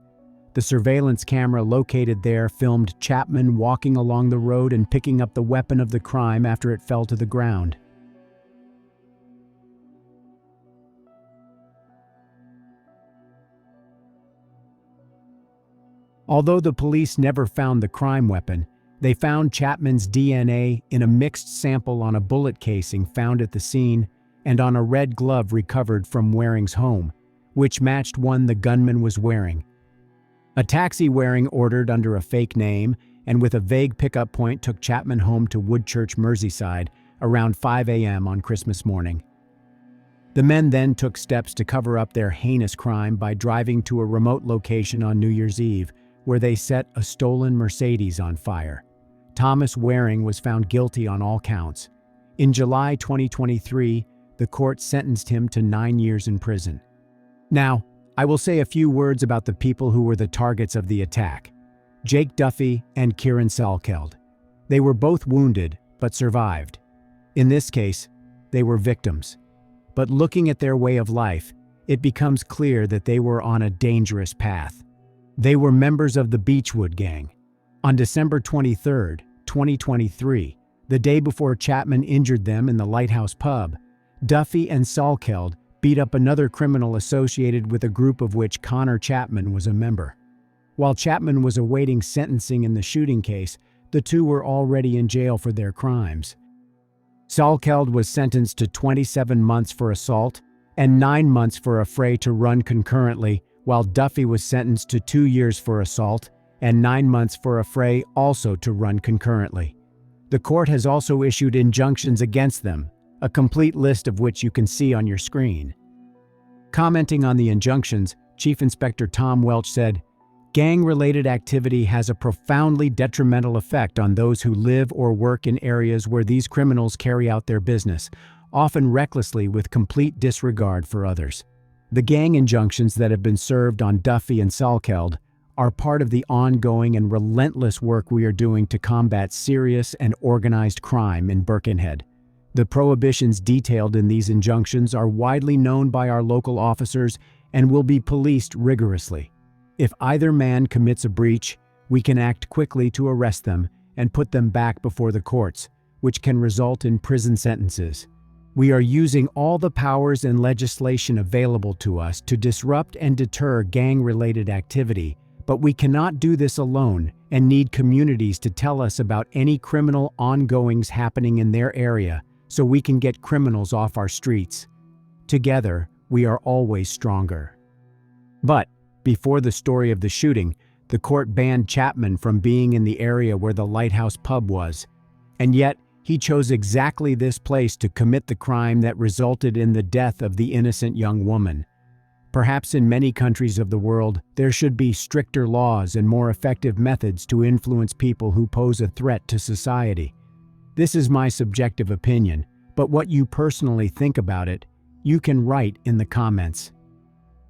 The surveillance camera located there filmed Chapman walking along the road and picking up the weapon of the crime after it fell to the ground. Although the police never found the crime weapon, they found Chapman's DNA in a mixed sample on a bullet casing found at the scene and on a red glove recovered from Waring's home, which matched one the gunman was wearing. A taxi Waring ordered under a fake name and with a vague pickup point took Chapman home to Woodchurch, Merseyside, around 5 a.m. on Christmas morning. The men then took steps to cover up their heinous crime by driving to a remote location on New Year's Eve, where they set a stolen Mercedes on fire. Thomas Waring was found guilty on all counts. In July 2023, the court sentenced him to 9 years in prison. Now, I will say a few words about the people who were the targets of the attack: Jake Duffy and Kieran Salkeld. They were both wounded, but survived. In this case, they were victims. But looking at their way of life, it becomes clear that they were on a dangerous path. They were members of the Beechwood Gang. On December 23, 2023, the day before Chapman injured them in the Lighthouse pub, Duffy and Salkeld beat up another criminal associated with a group of which Connor Chapman was a member. While Chapman was awaiting sentencing in the shooting case, the two were already in jail for their crimes. Salkeld was sentenced to 27 months for assault and 9 months for affray to run concurrently, while Duffy was sentenced to 2 years for assault and 9 months for affray also to run concurrently. The court has also issued injunctions against them, a complete list of which you can see on your screen. Commenting on the injunctions, Chief Inspector Tom Welch said, "Gang-related activity has a profoundly detrimental effect on those who live or work in areas where these criminals carry out their business, often recklessly with complete disregard for others." The gang injunctions that have been served on Duffy and Salkeld are part of the ongoing and relentless work we are doing to combat serious and organized crime in Birkenhead. The prohibitions detailed in these injunctions are widely known by our local officers and will be policed rigorously. If either man commits a breach, we can act quickly to arrest them and put them back before the courts, which can result in prison sentences. We are using all the powers and legislation available to us to disrupt and deter gang-related activity, but we cannot do this alone and need communities to tell us about any criminal ongoings happening in their area so we can get criminals off our streets. Together, we are always stronger. But before the story of the shooting, the court banned Chapman from being in the area where the Lighthouse pub was, and yet he chose exactly this place to commit the crime that resulted in the death of the innocent young woman. Perhaps in many countries of the world, there should be stricter laws and more effective methods to influence people who pose a threat to society. This is my subjective opinion, but what you personally think about it, you can write in the comments.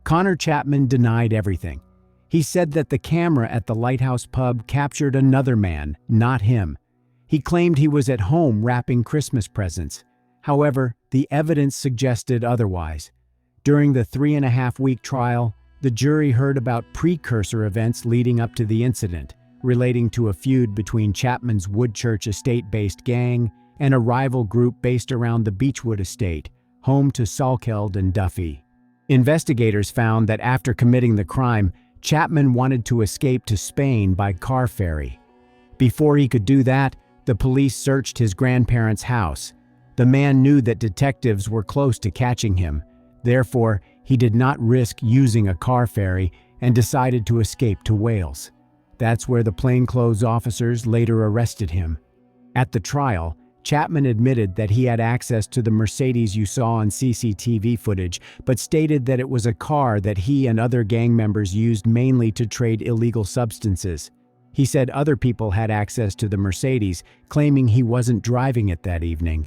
Connor Chapman denied everything. He said that the camera at the Lighthouse pub captured another man, not him. He claimed he was at home wrapping Christmas presents. However, the evidence suggested otherwise. During the 3.5-week trial, the jury heard about precursor events leading up to the incident, relating to a feud between Chapman's Woodchurch estate-based gang and a rival group based around the Beechwood estate, home to Salkeld and Duffy. Investigators found that after committing the crime, Chapman wanted to escape to Spain by car ferry. Before he could do that, the police searched his grandparents' house. The man knew that detectives were close to catching him. Therefore, he did not risk using a car ferry and decided to escape to Wales. That's where the plainclothes officers later arrested him. At the trial, Chapman admitted that he had access to the Mercedes you saw on CCTV footage, but stated that it was a car that he and other gang members used mainly to trade illegal substances. He said other people had access to the Mercedes, claiming he wasn't driving it that evening.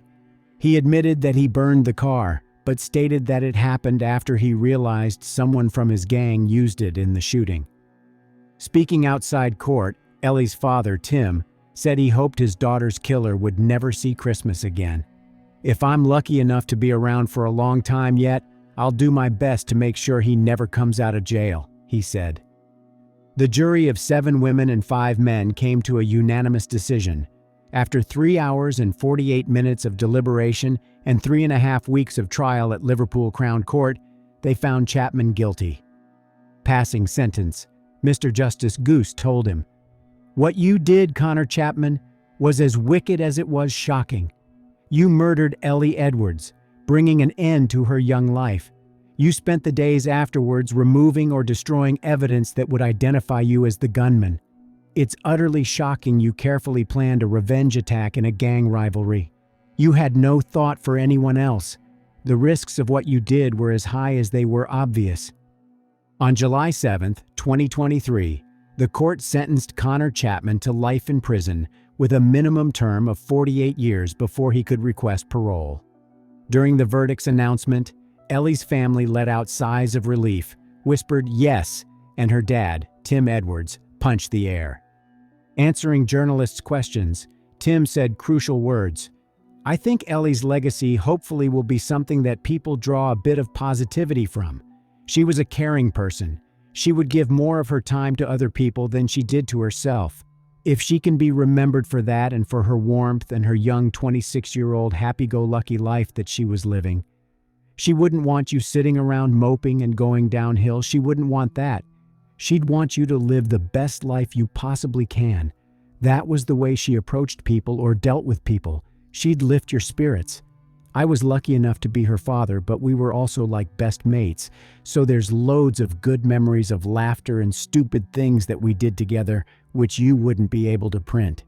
He admitted that he burned the car, but stated that it happened after he realized someone from his gang used it in the shooting. Speaking outside court, Ellie's father, Tim, said he hoped his daughter's killer would never see Christmas again. "If I'm lucky enough to be around for a long time yet, I'll do my best to make sure he never comes out of jail," he said. The jury of 7 women and 5 men came to a unanimous decision. After 3 hours and 48 minutes of deliberation and 3.5 weeks of trial at Liverpool Crown Court, they found Chapman guilty. Passing sentence, Mr. Justice Goose told him, "What you did, Connor Chapman, was as wicked as it was shocking. You murdered Elle Edwards, bringing an end to her young life. You spent the days afterwards removing or destroying evidence that would identify you as the gunman. It's utterly shocking you carefully planned a revenge attack in a gang rivalry. You had no thought for anyone else. The risks of what you did were as high as they were obvious." On July 7, 2023, the court sentenced Connor Chapman to life in prison with a minimum term of 48 years before he could request parole. During the verdict's announcement, Elle's family let out sighs of relief, whispered yes, and her dad, Tim Edwards, punched the air. Answering journalists' questions, Tim said crucial words, "I think Elle's legacy hopefully will be something that people draw a bit of positivity from. She was a caring person. She would give more of her time to other people than she did to herself. If she can be remembered for that and for her warmth and her young 26-year-old happy-go-lucky life that she was living. She wouldn't want you sitting around moping and going downhill. She wouldn't want that. She'd want you to live the best life you possibly can. That was the way she approached people or dealt with people. She'd lift your spirits. I was lucky enough to be her father, but we were also like best mates, so there's loads of good memories of laughter and stupid things that we did together, which you wouldn't be able to print."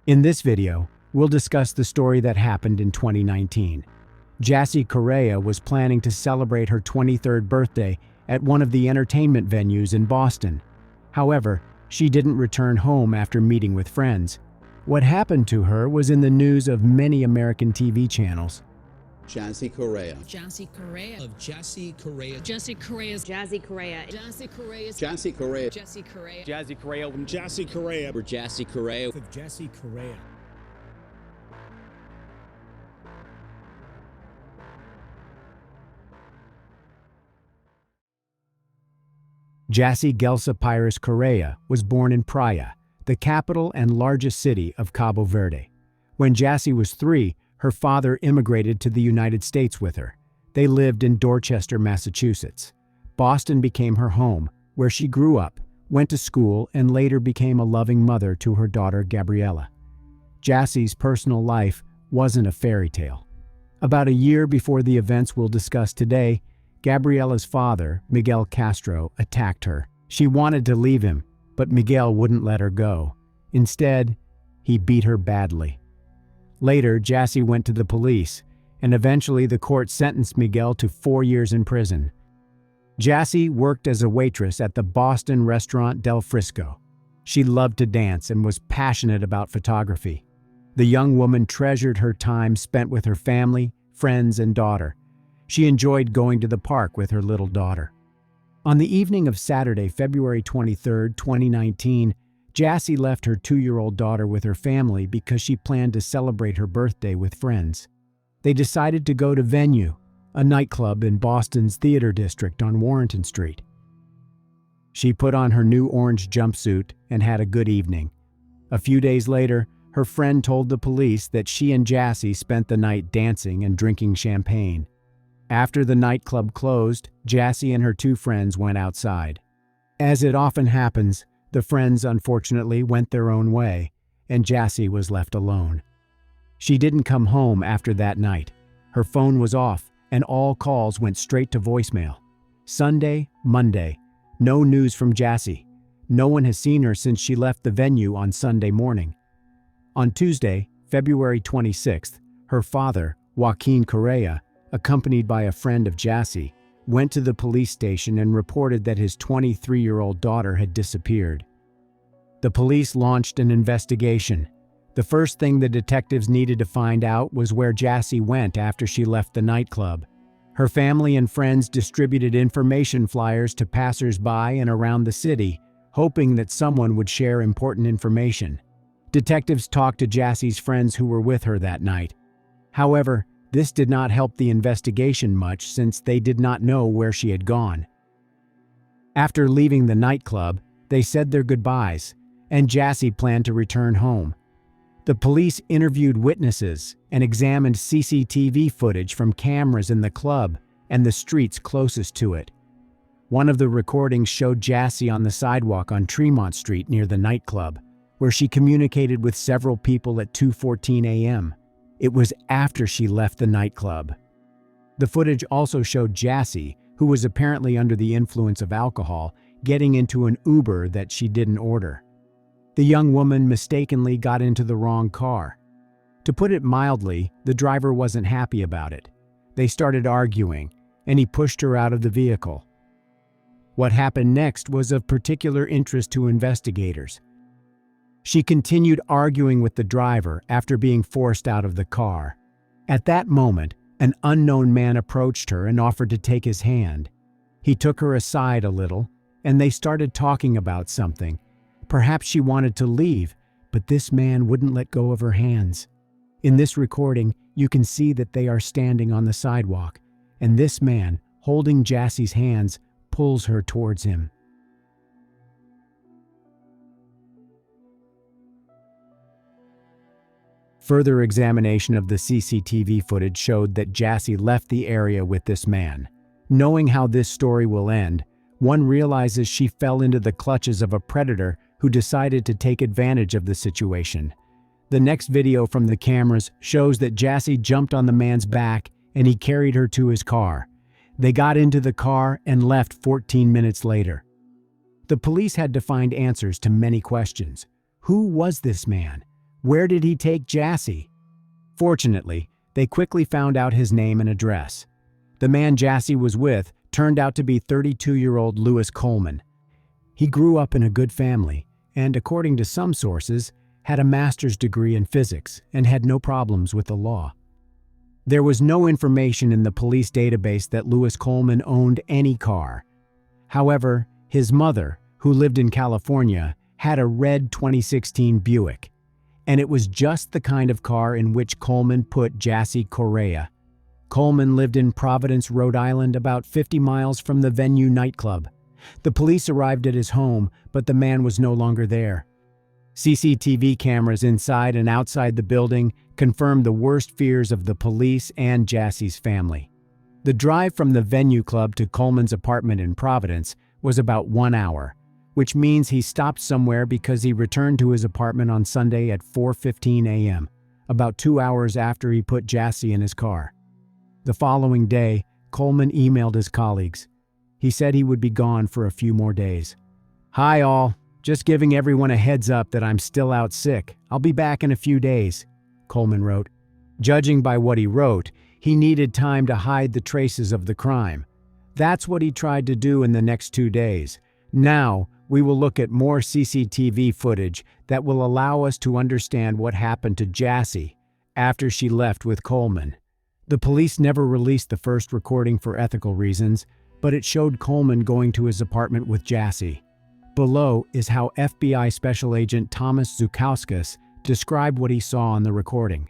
In this video, we'll discuss the story that happened in 2019. Jassy Correia was planning to celebrate her 23rd birthday at one of the entertainment venues in Boston. However, she didn't return home after meeting with friends. What happened to her was in the news of many American TV channels. Jassy Correia. Jassy Correia. Of Jassy Correia. Jassy Correia's. Jassy Correia. Jassy Correia's. Jassy Correia. Jassy Correia. Jassy Correia. From Jassy Correia. For Jassy Correia. Of Jassy Correia. Jassy Gelsa Pires Correia was born in Praia, the capital and largest city of Cabo Verde. When Jassy was 3, her father immigrated to the United States with her. They lived in Dorchester, Massachusetts. Boston became her home, where she grew up, went to school, and later became a loving mother to her daughter Gabriella. Jassy's personal life wasn't a fairy tale. About a year before the events we'll discuss today, Gabriella's father, Miguel Castro, attacked her. She wanted to leave him, but Miguel wouldn't let her go. Instead, he beat her badly. Later, Jassy went to the police, and eventually the court sentenced Miguel to 4 years in prison. Jassy worked as a waitress at the Boston restaurant Del Frisco. She loved to dance and was passionate about photography. The young woman treasured her time spent with her family, friends, and daughter. She enjoyed going to the park with her little daughter. On the evening of Saturday, February 23, 2019, Jassy left her 2-year-old daughter with her family because she planned to celebrate her birthday with friends. They decided to go to Venue, a nightclub in Boston's Theater District on Warrenton Street. She put on her new orange jumpsuit and had a good evening. A few days later, her friend told the police that she and Jassy spent the night dancing and drinking champagne. After the nightclub closed, Jassy and her 2 friends went outside. As it often happens, the friends unfortunately went their own way, and Jassy was left alone. She didn't come home after that night. Her phone was off, and all calls went straight to voicemail. Sunday, Monday, no news from Jassy. No one has seen her since she left the venue on Sunday morning. On Tuesday, February 26th, her father, Joaquin Correia, accompanied by a friend of Jassy, went to the police station and reported that his 23-year-old daughter had disappeared. The police launched an investigation. The first thing the detectives needed to find out was where Jassy went after she left the nightclub. Her family and friends distributed information flyers to passers-by and around the city, hoping that someone would share important information. Detectives talked to Jassy's friends who were with her that night. However, this did not help the investigation much since they did not know where she had gone. After leaving the nightclub, they said their goodbyes, and Jassy planned to return home. The police interviewed witnesses and examined CCTV footage from cameras in the club and the streets closest to it. One of the recordings showed Jassy on the sidewalk on Tremont Street near the nightclub, where she communicated with several people at 2:14 a.m. It was after she left the nightclub. The footage also showed Jassy, who was apparently under the influence of alcohol, getting into an Uber that she didn't order. The young woman mistakenly got into the wrong car. To put it mildly, the driver wasn't happy about it. They started arguing, and he pushed her out of the vehicle. What happened next was of particular interest to investigators. She continued arguing with the driver after being forced out of the car. At that moment, an unknown man approached her and offered to take his hand. He took her aside a little, and they started talking about something. Perhaps she wanted to leave, but this man wouldn't let go of her hands. In this recording, you can see that they are standing on the sidewalk, and this man, holding Jassy's hands, pulls her towards him. Further examination of the CCTV footage showed that Jassy left the area with this man. Knowing how this story will end, one realizes she fell into the clutches of a predator who decided to take advantage of the situation. The next video from the cameras shows that Jassy jumped on the man's back and he carried her to his car. They got into the car and left 14 minutes later. The police had to find answers to many questions. Who was this man? Where did he take Jassy? Fortunately, they quickly found out his name and address. The man Jassy was with turned out to be 32-year-old Lewis Coleman. He grew up in a good family and, according to some sources, had a master's degree in physics and had no problems with the law. There was no information in the police database that Lewis Coleman owned any car. However, his mother, who lived in California, had a red 2016 Buick, and it was just the kind of car in which Coleman put Jassy Correia. Coleman lived in Providence, Rhode Island, about 50 miles from the Venue nightclub. The police arrived at his home, but the man was no longer there. CCTV cameras inside and outside the building confirmed the worst fears of the police and Jassy's family. The drive from the Venue Club to Coleman's apartment in Providence was about 1 hour, which means he stopped somewhere because he returned to his apartment on Sunday at 4:15 a.m., about 2 hours after he put Jassy in his car. The following day, Coleman emailed his colleagues. He said he would be gone for a few more days. "Hi all, just giving everyone a heads up that I'm still out sick. I'll be back in a few days," Coleman wrote. Judging by what he wrote, he needed time to hide the traces of the crime. That's what he tried to do in the next 2 days. Now, we will look at more CCTV footage that will allow us to understand what happened to Jassy after she left with Coleman. The police never released the first recording for ethical reasons, but it showed Coleman going to his apartment with Jassy. Below is how FBI Special Agent Thomas Zukauskas described what he saw on the recording.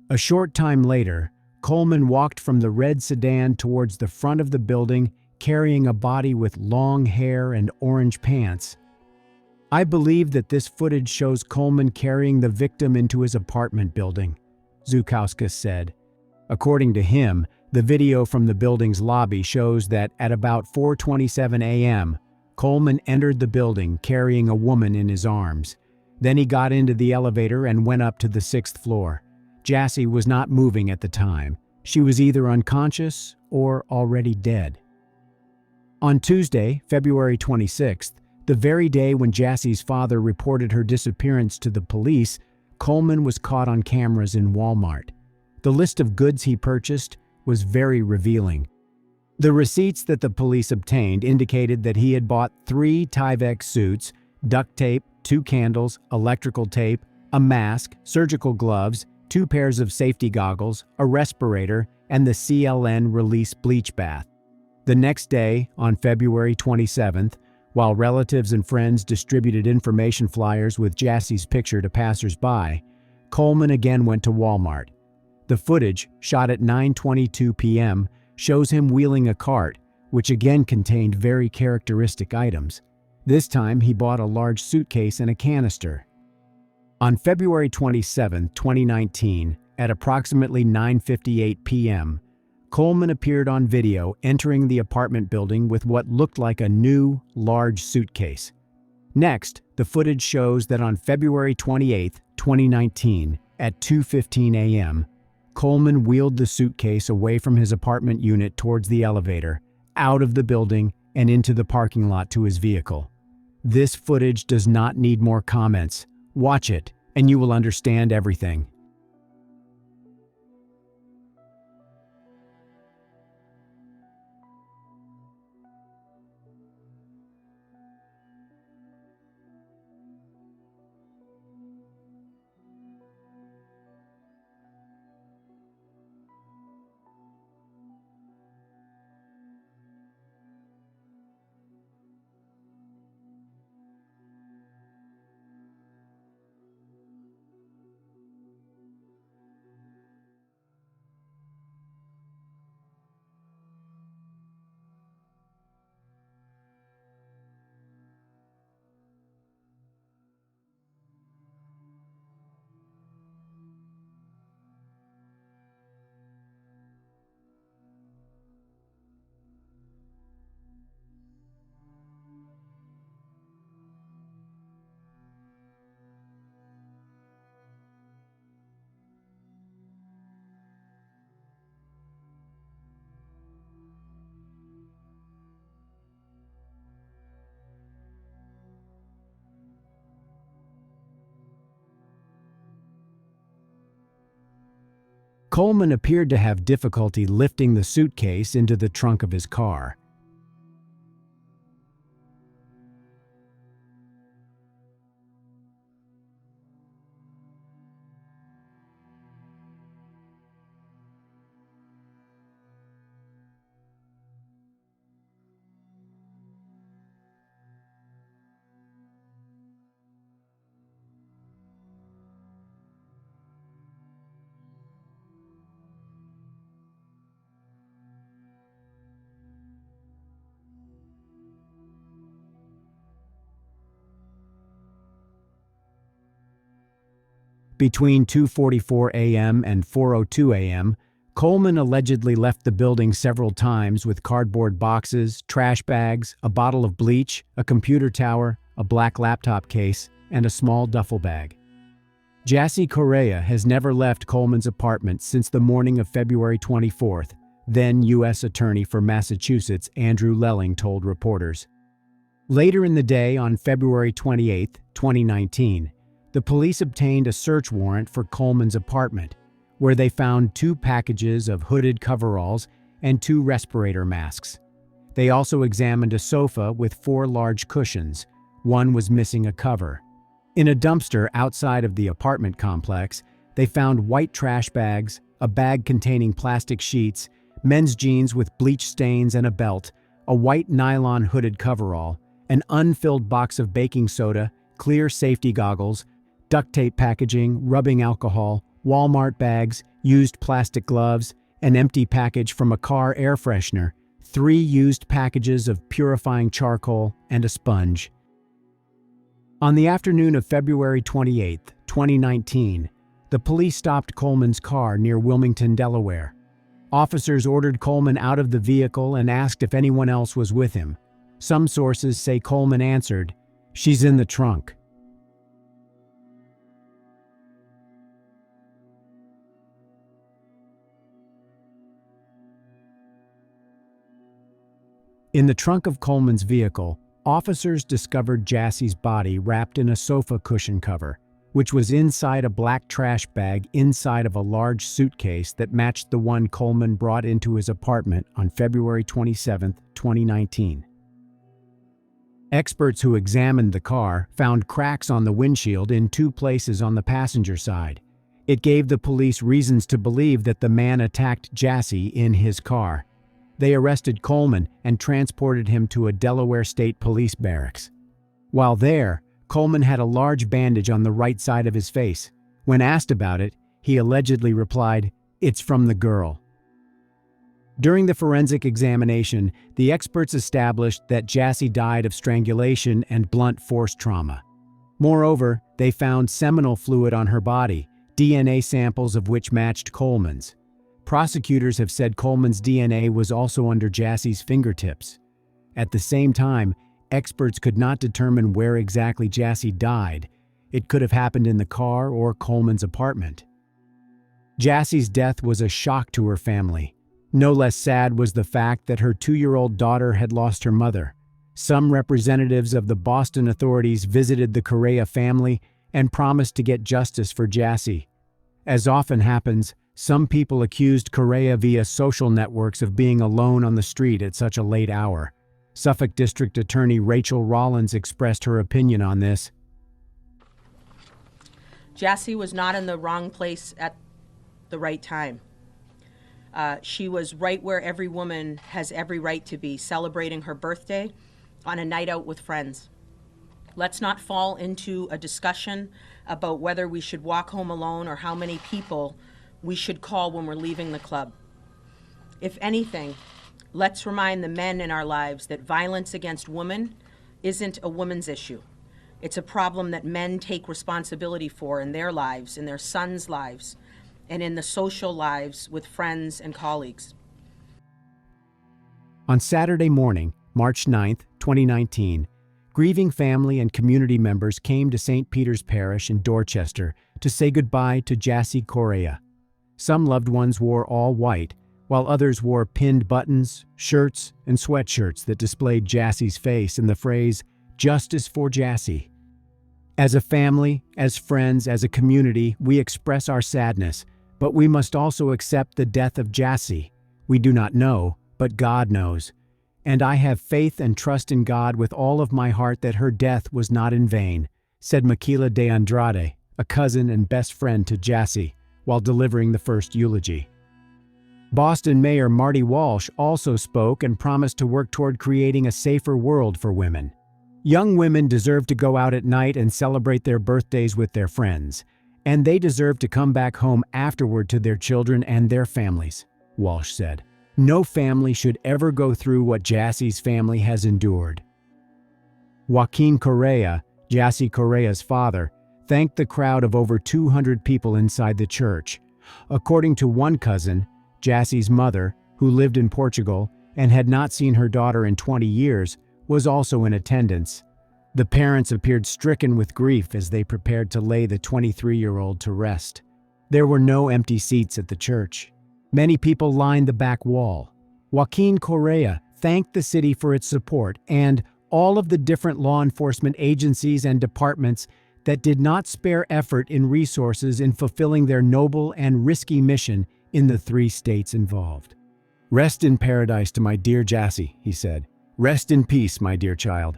A short time later, Coleman walked from the red sedan towards the front of the building carrying a body with long hair and orange pants. "I believe that this footage shows Coleman carrying the victim into his apartment building," Zukauskas said. According to him, the video from the building's lobby shows that at about 4:27 a.m., Coleman entered the building carrying a woman in his arms. Then he got into the elevator and went up to the 6th floor. Jassy was not moving at the time. She was either unconscious or already dead. On Tuesday, February 26th, the very day when Jassy's father reported her disappearance to the police, Coleman was caught on cameras in Walmart. The list of goods he purchased was very revealing. The receipts that the police obtained indicated that he had bought 3 Tyvek suits, duct tape, 2 candles, electrical tape, a mask, surgical gloves, 2 pairs of safety goggles, a respirator, and the CLN Release bleach bath. The next day, on February 27th, while relatives and friends distributed information flyers with Jassy's picture to passers-by, Coleman again went to Walmart. The footage, shot at 9:22 p.m., shows him wheeling a cart, which again contained very characteristic items. This time, he bought a large suitcase and a canister. On February 27, 2019, at approximately 9:58 p.m., Coleman appeared on video entering the apartment building with what looked like a new, large suitcase. Next, the footage shows that on February 28, 2019, at 2:15 a.m., Coleman wheeled the suitcase away from his apartment unit towards the elevator, out of the building, and into the parking lot to his vehicle. This footage does not need more comments. Watch it, and you will understand everything. Coleman appeared to have difficulty lifting the suitcase into the trunk of his car. Between 2:44 a.m. and 4:02 a.m., Coleman allegedly left the building several times with cardboard boxes, trash bags, a bottle of bleach, a computer tower, a black laptop case, and a small duffel bag. Jassy Correia has never left Coleman's apartment since the morning of February 24th, then U.S. Attorney for Massachusetts Andrew Lelling told reporters. Later in the day, on February 28, 2019, the police obtained a search warrant for Coleman's apartment, where they found 2 packages of hooded coveralls and 2 respirator masks. They also examined a sofa with 4 large cushions. One was missing a cover. In a dumpster outside of the apartment complex, they found white trash bags, a bag containing plastic sheets, men's jeans with bleach stains and a belt, a white nylon hooded coverall, an unfilled box of baking soda, clear safety goggles, duct tape packaging, rubbing alcohol, Walmart bags, used plastic gloves, an empty package from a car air freshener, 3 used packages of purifying charcoal, and a sponge. On the afternoon of February 28, 2019, the police stopped Coleman's car near Wilmington, Delaware. Officers ordered Coleman out of the vehicle and asked if anyone else was with him. Some sources say Coleman answered, "She's in the trunk." In the trunk of Coleman's vehicle, officers discovered Jassy's body wrapped in a sofa cushion cover, which was inside a black trash bag inside of a large suitcase that matched the one Coleman brought into his apartment on February 27, 2019. Experts who examined the car found cracks on the windshield in 2 places on the passenger side. It gave the police reasons to believe that the man attacked Jassy in his car. They arrested Coleman and transported him to a Delaware State Police barracks. While there, Coleman had a large bandage on the right side of his face. When asked about it, he allegedly replied, "It's from the girl." During the forensic examination, the experts established that Jassy died of strangulation and blunt force trauma. Moreover, they found seminal fluid on her body, DNA samples of which matched Coleman's. Prosecutors have said Coleman's DNA was also under Jassy's fingertips. At the same time, experts could not determine where exactly Jassy died. It could have happened in the car or Coleman's apartment. Jassy's death was a shock to her family. No less sad was the fact that her 2-year-old daughter had lost her mother. Some representatives of the Boston authorities visited the Correia family and promised to get justice for Jassy. As often happens, some people accused Correia via social networks of being alone on the street at such a late hour. Suffolk District Attorney Rachel Rollins expressed her opinion on this. Jassy was not in the wrong place at the right time. She was right where every woman has every right to be, celebrating her birthday on a night out with friends. Let's not fall into a discussion about whether we should walk home alone or how many people we should call when we're leaving the club. If anything, let's remind the men in our lives that violence against women isn't a woman's issue. It's a problem that men take responsibility for in their lives, in their sons' lives, and in the social lives with friends and colleagues. On Saturday morning, March 9, 2019, grieving family and community members came to St. Peter's Parish in Dorchester to say goodbye to Jassy Correia. Some loved ones wore all white, while others wore pinned buttons, shirts, and sweatshirts that displayed Jassy's face and the phrase, "Justice for Jassy." As a family, as friends, as a community, we express our sadness. But we must also accept the death of Jassy. We do not know, but God knows. And I have faith and trust in God with all of my heart that her death was not in vain, said Michaela de Andrade, a cousin and best friend to Jassy, while delivering the first eulogy. Boston Mayor Marty Walsh also spoke and promised to work toward creating a safer world for women. Young women deserve to go out at night and celebrate their birthdays with their friends, and they deserve to come back home afterward to their children and their families, Walsh said. No family should ever go through what Jassy's family has endured. Joaquin Correia, Jassy Correia's father, thanked the crowd of over 200 people inside the church. According to one cousin, Jassy's mother, who lived in Portugal and had not seen her daughter in 20 years, was also in attendance. The parents appeared stricken with grief as they prepared to lay the 23-year-old to rest. There were no empty seats at the church. Many people lined the back wall. Joaquin Correia thanked the city for its support and all of the different law enforcement agencies and departments that did not spare effort in resources in fulfilling their noble and risky mission in the 3 states involved. "Rest in paradise to my dear Jassy," he said. "Rest in peace, my dear child."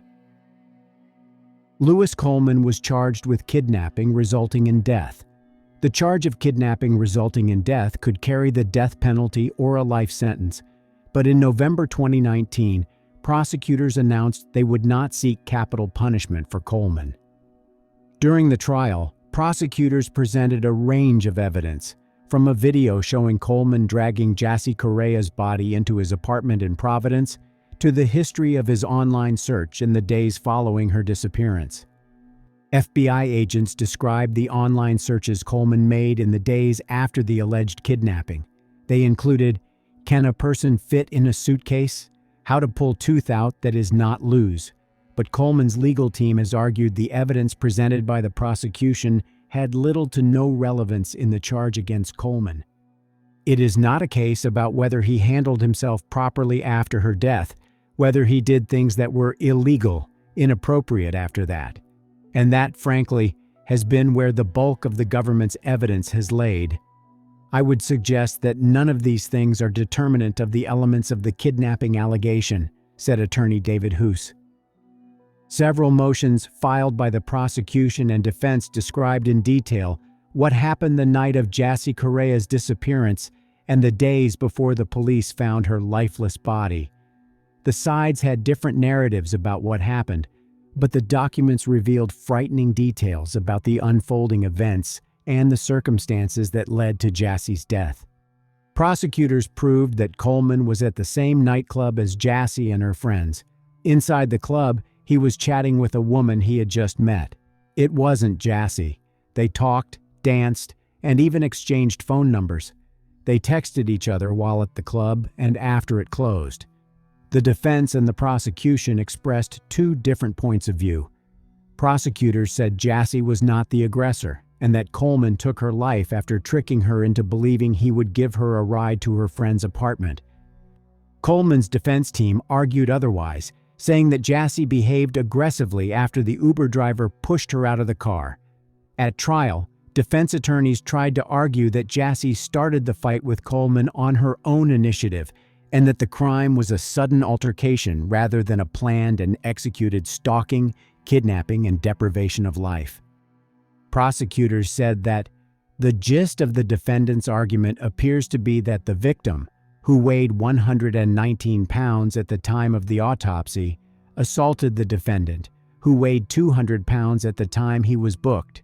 Lewis Coleman was charged with kidnapping resulting in death. The charge of kidnapping resulting in death could carry the death penalty or a life sentence, but in November 2019, prosecutors announced they would not seek capital punishment for Coleman. During the trial, prosecutors presented a range of evidence, from a video showing Coleman dragging Jassy Correia's body into his apartment in Providence to the history of his online search in the days following her disappearance. FBI agents described the online searches Coleman made in the days after the alleged kidnapping. They included, "Can a person fit in a suitcase?" "How to pull tooth out that is not loose." But Coleman's legal team has argued the evidence presented by the prosecution had little to no relevance in the charge against Coleman. It is not a case about whether he handled himself properly after her death, whether he did things that were illegal, inappropriate after that. And that, frankly, has been where the bulk of the government's evidence has laid. I would suggest that none of these things are determinant of the elements of the kidnapping allegation, said attorney David Hoos. Several motions filed by the prosecution and defense described in detail what happened the night of Jassy Correia's disappearance and the days before the police found her lifeless body. The sides had different narratives about what happened, but the documents revealed frightening details about the unfolding events and the circumstances that led to Jassy's death. Prosecutors proved that Coleman was at the same nightclub as Jassy and her friends. Inside the club, he was chatting with a woman he had just met. It wasn't Jassy. They talked, danced, and even exchanged phone numbers. They texted each other while at the club and after it closed. The defense and the prosecution expressed 2 different points of view. Prosecutors said Jassy was not the aggressor and that Coleman took her life after tricking her into believing he would give her a ride to her friend's apartment. Coleman's defense team argued otherwise, saying that Jassy behaved aggressively after the Uber driver pushed her out of the car. At trial, defense attorneys tried to argue that Jassy started the fight with Coleman on her own initiative and that the crime was a sudden altercation rather than a planned and executed stalking, kidnapping, and deprivation of life. Prosecutors said that the gist of the defendant's argument appears to be that the victim, who weighed 119 pounds at the time of the autopsy, assaulted the defendant, who weighed 200 pounds at the time he was booked.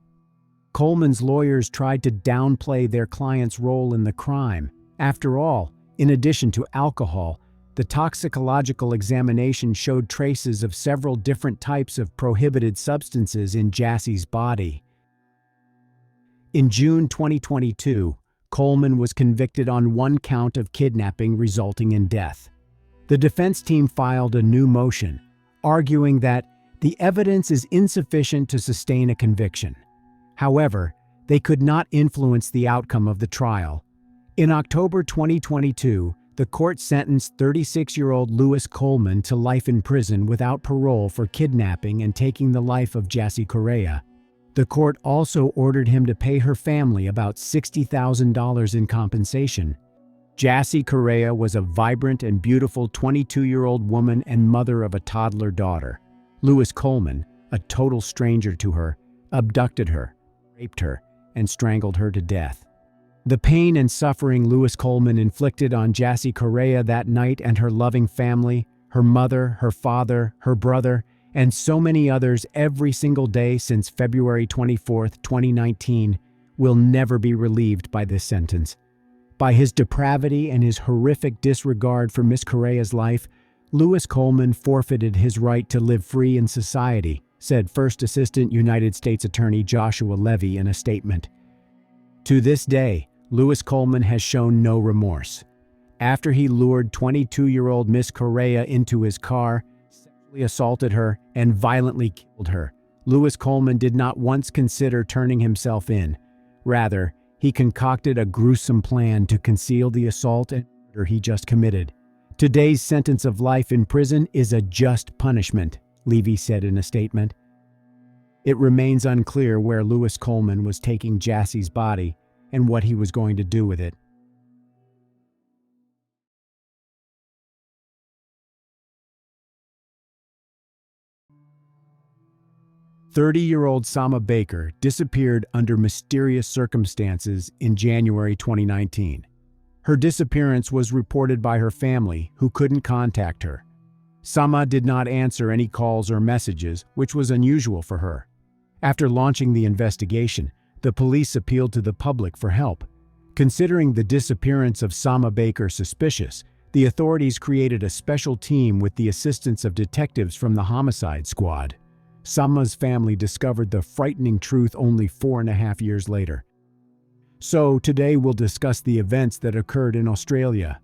Coleman's lawyers tried to downplay their client's role in the crime. After all, in addition to alcohol, the toxicological examination showed traces of several different types of prohibited substances in Jassy's body. In June 2022, Coleman was convicted on 1 count of kidnapping resulting in death. The defense team filed a new motion, arguing that the evidence is insufficient to sustain a conviction. However, they could not influence the outcome of the trial. In October 2022, the court sentenced 36-year-old Lewis Coleman to life in prison without parole for kidnapping and taking the life of Jassy Correia. The court also ordered him to pay her family about $60,000 in compensation. Jassy Correia was a vibrant and beautiful 22-year-old woman and mother of a toddler daughter. Louis Coleman, a total stranger to her, abducted her, raped her, and strangled her to death. The pain and suffering Louis Coleman inflicted on Jassy Correia that night and her loving family, her mother, her father, her brother, and so many others every single day since February 24, 2019, will never be relieved by this sentence. By his depravity and his horrific disregard for Miss Correia's life, Louis Coleman forfeited his right to live free in society, said First Assistant United States Attorney Joshua Levy in a statement. To this day, Louis Coleman has shown no remorse. After he lured 22-year-old Miss Correia into his car, sexually assaulted her, and violently killed her, Louis Coleman did not once consider turning himself in. Rather, he concocted a gruesome plan to conceal the assault and murder he just committed. Today's sentence of life in prison is a just punishment, Levy said in a statement. It remains unclear where Louis Coleman was taking Jassy's body and what he was going to do with it. "30-year-old Samah Baker disappeared under mysterious circumstances in January 2019. Her disappearance was reported by her family, who couldn't contact her. Samah did not answer any calls or messages, which was unusual for her. After launching the investigation, the police appealed to the public for help. Considering the disappearance of Samah Baker suspicious, the authorities created a special team with the assistance of detectives from the homicide squad. Samah's family discovered the frightening truth only 4.5 years later. So today we'll discuss the events that occurred in Australia.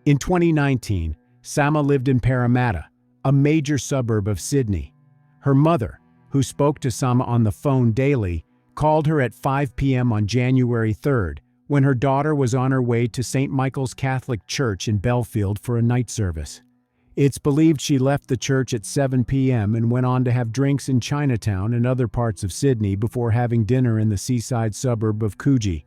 In 2019, Samah lived in Parramatta, a major suburb of Sydney. Her mother, who spoke to Samah on the phone daily, called her at 5 p.m. on January 3rd, when her daughter was on her way to St. Michael's Catholic Church in Belfield for a night service. It's believed she left the church at 7 p.m. and went on to have drinks in Chinatown and other parts of Sydney before having dinner in the seaside suburb of Coogee.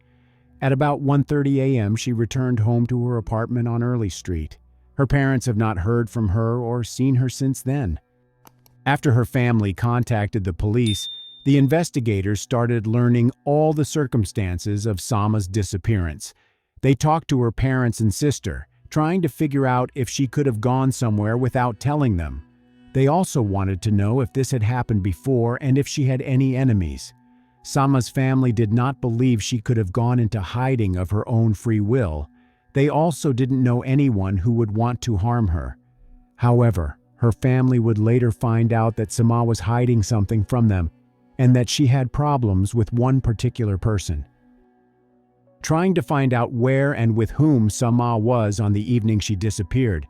At about 1:30 a.m., she returned home to her apartment on Early Street. Her parents have not heard from her or seen her since then. After her family contacted the police, the investigators started learning all the circumstances of Samah's disappearance. They talked to her parents and sister, trying to figure out if she could have gone somewhere without telling them. They also wanted to know if this had happened before and if she had any enemies. Samah's family did not believe she could have gone into hiding of her own free will. They also didn't know anyone who would want to harm her. However, her family would later find out that Samah was hiding something from them and that she had problems with one particular person. Trying to find out where and with whom Samah was on the evening she disappeared,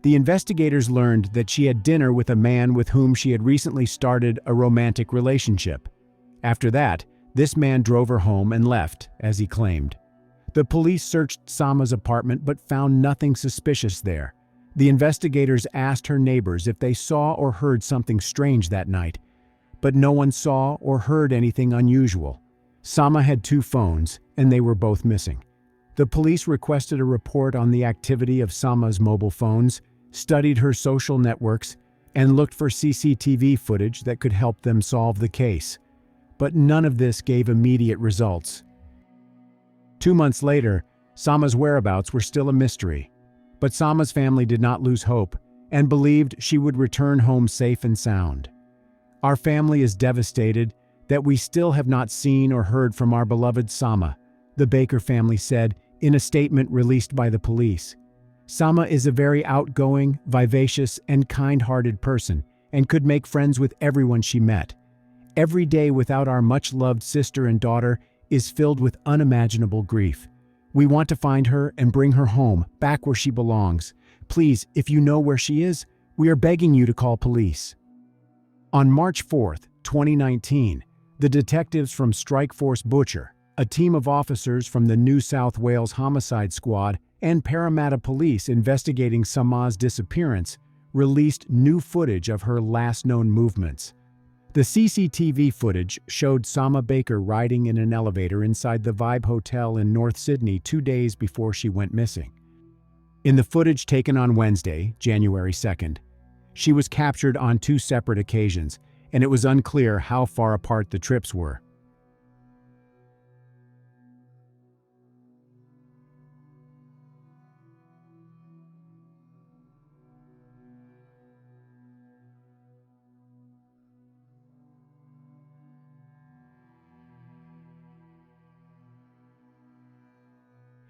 the investigators learned that she had dinner with a man with whom she had recently started a romantic relationship. After that, this man drove her home and left, as he claimed. The police searched Samah's apartment but found nothing suspicious there. The investigators asked her neighbors if they saw or heard something strange that night, but no one saw or heard anything unusual. Samah had 2 phones, and they were both missing. The police requested a report on the activity of Samah's mobile phones, studied her social networks, and looked for CCTV footage that could help them solve the case. But none of this gave immediate results. 2 months later, Samah's whereabouts were still a mystery, but Samah's family did not lose hope and believed she would return home safe and sound. "Our family is devastated that we still have not seen or heard from our beloved Samah," the Baker family said in a statement released by the police. "Samah is a very outgoing, vivacious, and kind-hearted person and could make friends with everyone she met. Every day without our much-loved sister and daughter is filled with unimaginable grief. We want to find her and bring her home, back where she belongs. Please, if you know where she is, we are begging you to call police." On March 4th, 2019, the detectives from Strike Force Butcher, a team of officers from the New South Wales Homicide Squad and Parramatta Police investigating Samah's disappearance, released new footage of her last known movements. The CCTV footage showed Samah Baker riding in an elevator inside the Vibe Hotel in North Sydney 2 days before she went missing. In the footage taken on Wednesday, January 2nd, she was captured on 2 separate occasions, and it was unclear how far apart the trips were.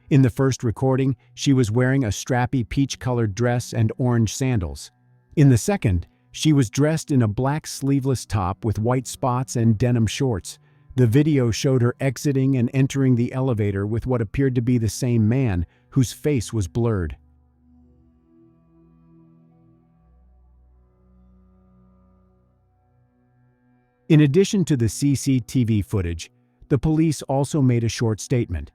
In the first recording, she was wearing a strappy peach-colored dress and orange sandals. In the second, she was dressed in a black sleeveless top with white spots and denim shorts. The video showed her exiting and entering the elevator with what appeared to be the same man, whose face was blurred. In addition to the CCTV footage, the police also made a short statement.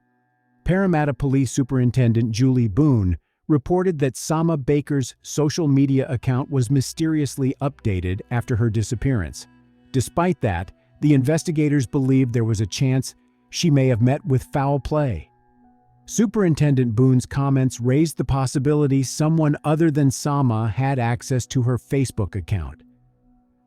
Parramatta Police Superintendent Julie Boone reported that Samah Baker's social media account was mysteriously updated after her disappearance. Despite that, the investigators believed there was a chance she may have met with foul play. Superintendent Boone's comments raised the possibility someone other than Samah had access to her Facebook account.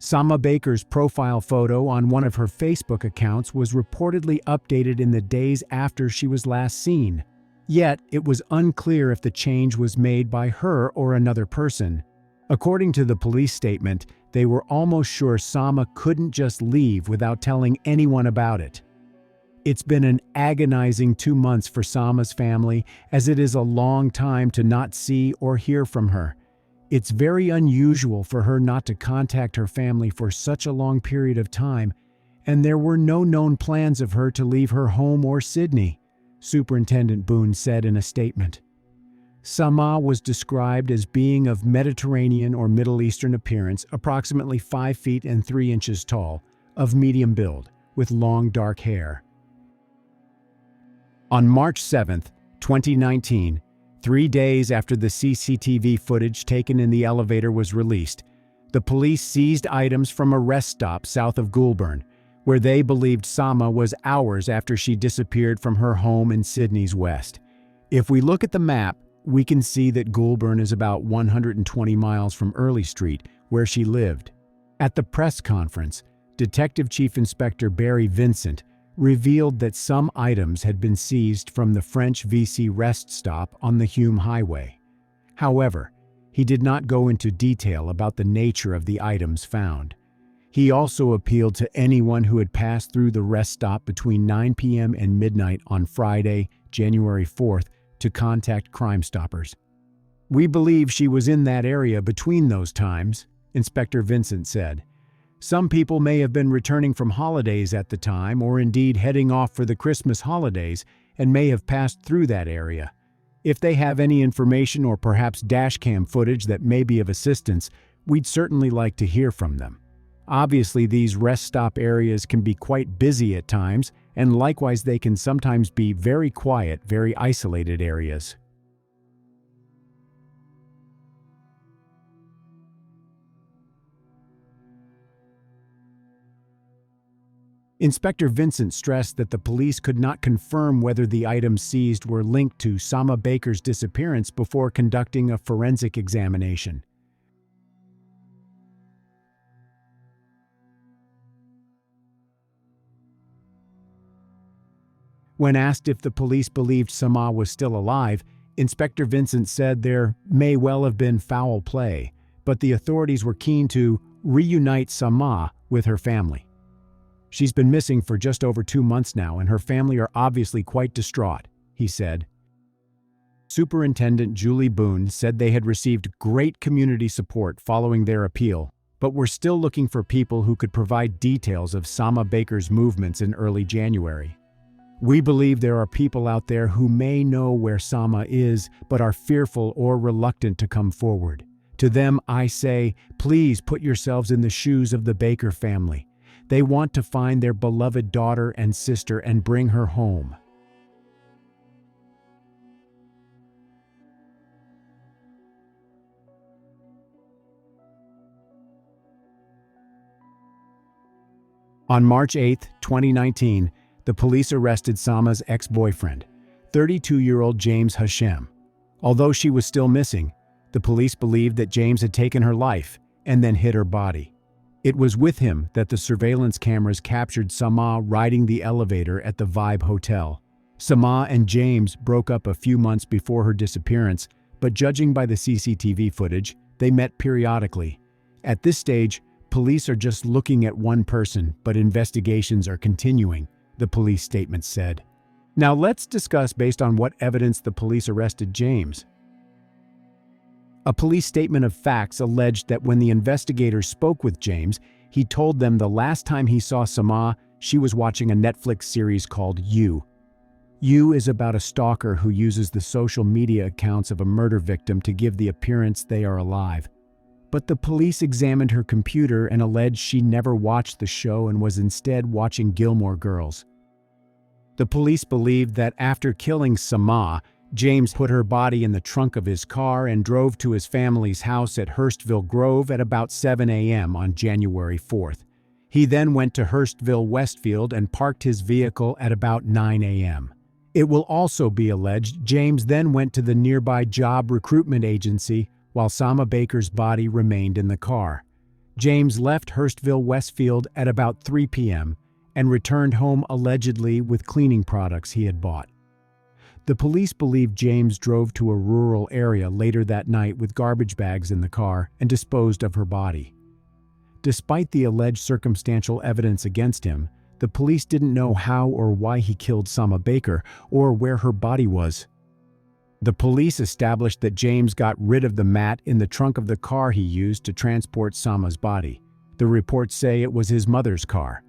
Samah Baker's profile photo on one of her Facebook accounts was reportedly updated in the days after she was last seen. Yet, it was unclear if the change was made by her or another person. According to the police statement, they were almost sure Samah couldn't just leave without telling anyone about it. It's been an agonizing 2 months for Samah's family, as it is a long time to not see or hear from her. It's very unusual for her not to contact her family for such a long period of time, and there were no known plans of her to leave her home or Sydney, Superintendent Boone said in a statement. Samah was described as being of Mediterranean or Middle Eastern appearance, approximately 5 feet and 3 inches tall, of medium build, with long dark hair. On March 7, 2019, 3 days after the CCTV footage taken in the elevator was released, the police seized items from a rest stop south of Goulburn, where they believed Samah was hours after she disappeared from her home in Sydney's west. If we look at the map, we can see that Goulburn is about 120 miles from Early Street, where she lived. At the press conference, Detective Chief Inspector Barry Vincent revealed that some items had been seized from the French VC rest stop on the Hume Highway. However, he did not go into detail about the nature of the items found. He also appealed to anyone who had passed through the rest stop between 9 p.m. and midnight on Friday, January 4th, to contact Crime Stoppers. "We believe she was in that area between those times," Inspector Vincent said. "Some people may have been returning from holidays at the time, or indeed heading off for the Christmas holidays, and may have passed through that area. If they have any information or perhaps dashcam footage that may be of assistance, we'd certainly like to hear from them. Obviously, these rest stop areas can be quite busy at times, and likewise they can sometimes be very quiet, very isolated areas." Inspector Vincent stressed that the police could not confirm whether the items seized were linked to Samah Baker's disappearance before conducting a forensic examination. When asked if the police believed Samah was still alive, Inspector Vincent said there may well have been foul play, but the authorities were keen to reunite Samah with her family. "She's been missing for just over 2 months now, and her family are obviously quite distraught," he said. Superintendent Julie Boone said they had received great community support following their appeal, but were still looking for people who could provide details of Samah Baker's movements in early January. "We believe there are people out there who may know where Samah is, but are fearful or reluctant to come forward. To them, I say, please put yourselves in the shoes of the Baker family. They want to find their beloved daughter and sister and bring her home." On March 8, 2019, the police arrested Samah's ex-boyfriend, 32-year-old James Hashem. Although she was still missing, the police believed that James had taken her life and then hid her body. It was with him that the surveillance cameras captured Samah riding the elevator at the Vibe Hotel. Samah and James broke up a few months before her disappearance, but judging by the CCTV footage, they met periodically. At this stage, police are just looking at one person, but investigations are continuing, the police statement said. Now let's discuss based on what evidence the police arrested James. A police statement of facts alleged that when the investigators spoke with James, he told them the last time he saw Samah, she was watching a Netflix series called You. You is about a stalker who uses the social media accounts of a murder victim to give the appearance they are alive. But the police examined her computer and alleged she never watched the show and was instead watching Gilmore Girls. The police believed that after killing Samah, James put her body in the trunk of his car and drove to his family's house at Hurstville Grove at about 7 a.m. on January 4th. He then went to Hurstville Westfield and parked his vehicle at about 9 a.m. It will also be alleged James then went to the nearby job recruitment agency while Samah Baker's body remained in the car. James left Hurstville Westfield at about 3 p.m. and returned home allegedly with cleaning products he had bought. The police believe James drove to a rural area later that night with garbage bags in the car and disposed of her body. Despite the alleged circumstantial evidence against him, the police didn't know how or why he killed Samah Baker or where her body was. The police established that James got rid of the mat in the trunk of the car he used to transport Samah's body. The reports say it was his mother's car.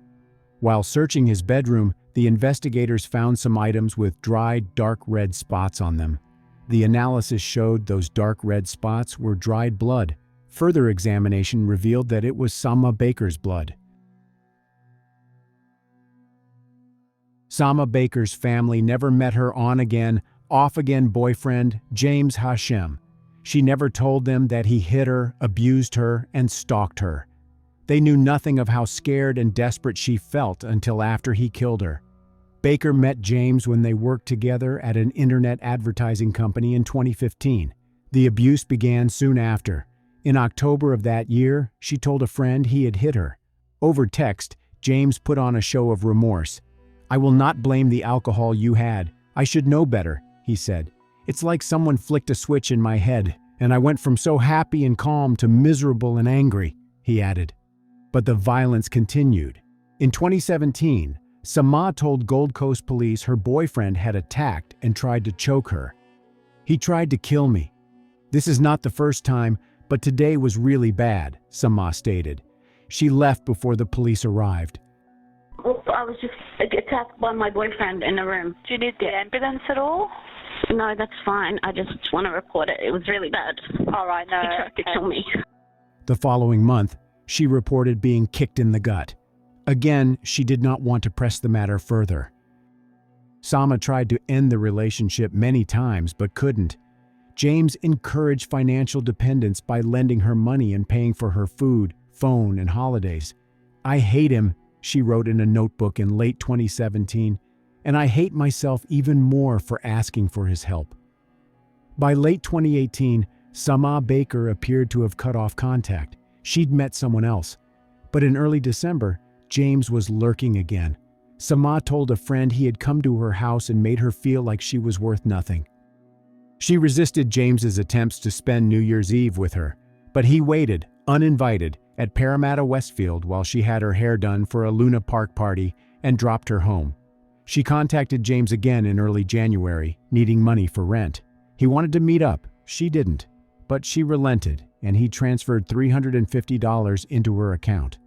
While searching his bedroom, the investigators found some items with dried, dark red spots on them. The analysis showed those dark red spots were dried blood. Further examination revealed that it was Samah Baker's blood. Samah Baker's family never met her on-again, off-again boyfriend, James Hashem. She never told them that he hit her, abused her, and stalked her. They knew nothing of how scared and desperate she felt until after he killed her. Baker met James when they worked together at an internet advertising company in 2015. The abuse began soon after. In October of that year, she told a friend he had hit her. Over text, James put on a show of remorse. "I will not blame the alcohol you had. I should know better," he said. "It's like someone flicked a switch in my head, and I went from so happy and calm to miserable and angry," he added. But the violence continued. In 2017, Samah told Gold Coast police her boyfriend had attacked and tried to choke her. "He tried to kill me. This is not the first time, but today was really bad," Samah stated. She left before the police arrived. I was just attacked by my boyfriend in a room. Do you need the ambulance at all? No, that's fine. I just want to report it. It was really bad. All right, no. He tried to kill me. The following month, she reported being kicked in the gut. Again, she did not want to press the matter further. Samah tried to end the relationship many times but couldn't. James encouraged financial dependence by lending her money and paying for her food, phone, and holidays. "I hate him," she wrote in a notebook in late 2017, "and I hate myself even more for asking for his help." By late 2018, Samah Baker appeared to have cut off contact. She'd met someone else. But in early December, James was lurking again. Samah told a friend he had come to her house and made her feel like she was worth nothing. She resisted James's attempts to spend New Year's Eve with her, but he waited, uninvited, at Parramatta Westfield while she had her hair done for a Luna Park party and dropped her home. She contacted James again in early January, needing money for rent. He wanted to meet up. She didn't, but she relented, and he transferred $350 into her account.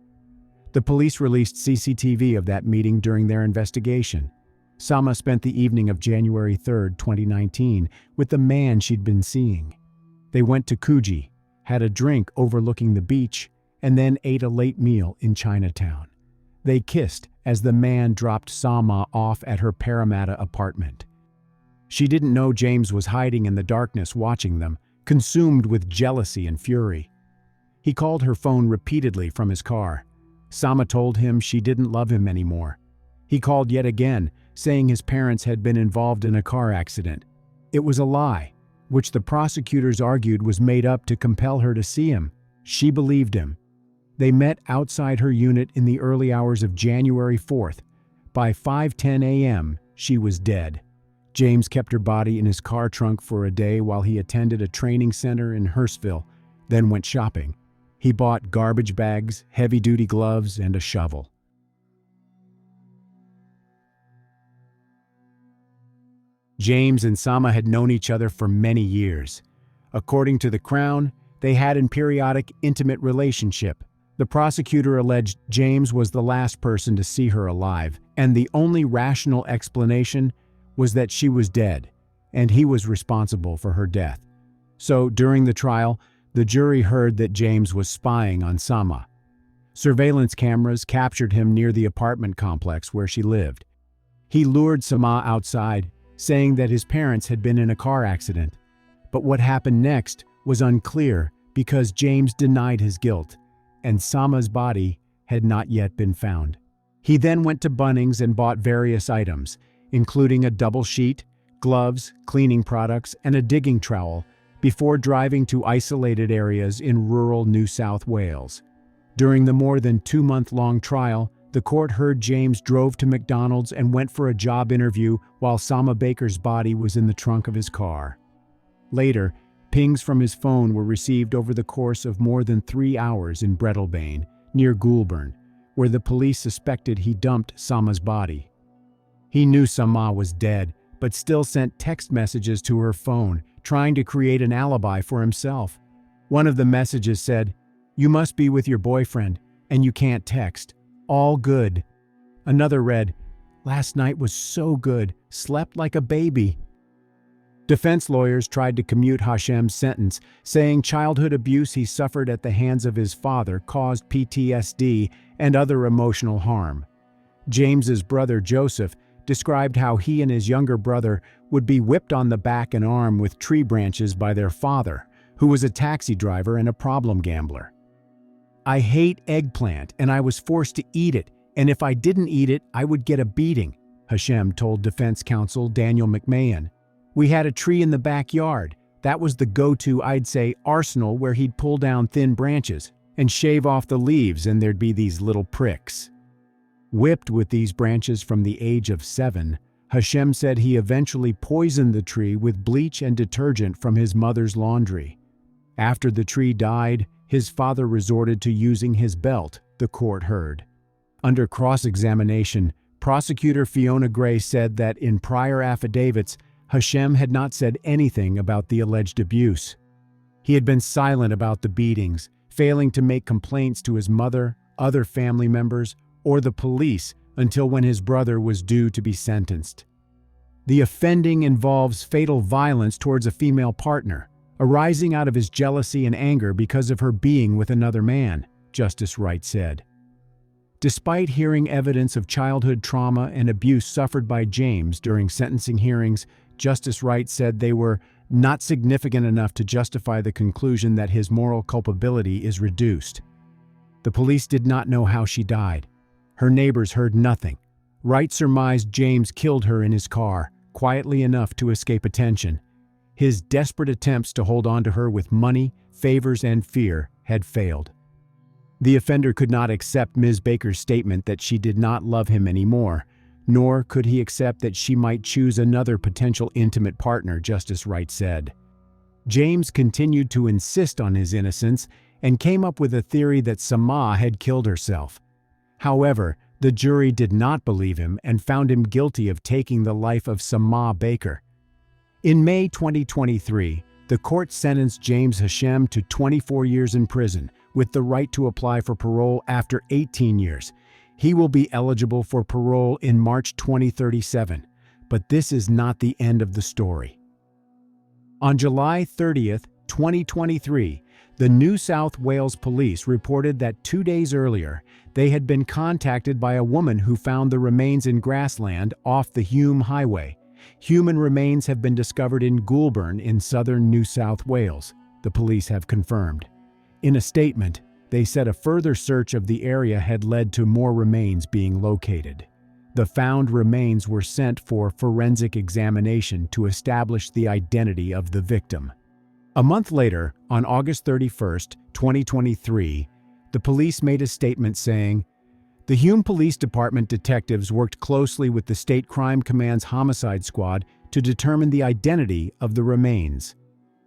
The police released CCTV of that meeting during their investigation. Samah spent the evening of January 3, 2019, with the man she'd been seeing. They went to Coogee, had a drink overlooking the beach, and then ate a late meal in Chinatown. They kissed as the man dropped Samah off at her Parramatta apartment. She didn't know James was hiding in the darkness watching them, consumed with jealousy and fury. He called her phone repeatedly from his car. Samah told him she didn't love him anymore. He called yet again, saying his parents had been involved in a car accident. It was a lie, which the prosecutors argued was made up to compel her to see him. She believed him. They met outside her unit in the early hours of January 4th. By 5:10 a.m., she was dead. James kept her body in his car trunk for a day while he attended a training center in Hurstville, then went shopping. He bought garbage bags, heavy-duty gloves, and a shovel. James and Samah had known each other for many years. According to the Crown, they had a periodic intimate relationship. The prosecutor alleged James was the last person to see her alive, and the only rational explanation was that she was dead, and he was responsible for her death. So, during the trial, the jury heard that James was spying on Samah. Surveillance cameras captured him near the apartment complex where she lived. He lured Samah outside, saying that his parents had been in a car accident. But what happened next was unclear because James denied his guilt, and Samah's body had not yet been found. He then went to Bunnings and bought various items, including a double sheet, gloves, cleaning products, and a digging trowel, before driving to isolated areas in rural New South Wales. During the more than 2-month-long trial, the court heard James drove to McDonald's and went for a job interview while Samah Baker's body was in the trunk of his car. Later, pings from his phone were received over the course of more than 3 hours in Breadalbane, near Goulburn, where the police suspected he dumped Samah's body. He knew Samah was dead, but still sent text messages to her phone, trying to create an alibi for himself. One of the messages said, "You must be with your boyfriend, and you can't text. All good." Another read, "Last night was so good, slept like a baby." Defense lawyers tried to commute Hashem's sentence, saying childhood abuse he suffered at the hands of his father caused PTSD and other emotional harm. James's brother Joseph described how he and his younger brother would be whipped on the back and arm with tree branches by their father, who was a taxi driver and a problem gambler. "I hate eggplant, and I was forced to eat it, and if I didn't eat it, I would get a beating," Hashem told defense counsel Daniel McMahon. "We had a tree in the backyard. That was the go-to, I'd say, arsenal where he'd pull down thin branches and shave off the leaves, and there'd be these little pricks." Whipped with these branches from the age of 7, Hashem said he eventually poisoned the tree with bleach and detergent from his mother's laundry. After the tree died, his father resorted to using his belt, the court heard. Under cross-examination, prosecutor Fiona Gray said that in prior affidavits, Hashem had not said anything about the alleged abuse. He had been silent about the beatings, failing to make complaints to his mother, other family members, or the police until when his brother was due to be sentenced. The offending involves fatal violence towards a female partner, arising out of his jealousy and anger because of her being with another man, Justice Wright said. Despite hearing evidence of childhood trauma and abuse suffered by James during sentencing hearings, Justice Wright said they were not significant enough to justify the conclusion that his moral culpability is reduced. The police did not know how she died. Her neighbors heard nothing. Wright surmised James killed her in his car, quietly enough to escape attention. His desperate attempts to hold on to her with money, favors, and fear had failed. The offender could not accept Ms. Baker's statement that she did not love him anymore, nor could he accept that she might choose another potential intimate partner, Justice Wright said. James continued to insist on his innocence and came up with a theory that Samah had killed herself. However, the jury did not believe him and found him guilty of taking the life of Samah Baker. In May 2023, the court sentenced James Hashem to 24 years in prison, with the right to apply for parole after 18 years. He will be eligible for parole in March 2037, but this is not the end of the story. On July 30th, 2023, the New South Wales Police reported that 2 days earlier, they had been contacted by a woman who found the remains in grassland off the Hume Highway. Human remains have been discovered in Goulburn in southern New South Wales, the police have confirmed. In a statement, They said a further search of the area had led to more remains being located. The found remains were sent for forensic examination to establish the identity of the victim. A month later, on August 31st, 2023, the police made a statement saying, "The Hume Police Department detectives worked closely with the State Crime Command's homicide squad to determine the identity of the remains.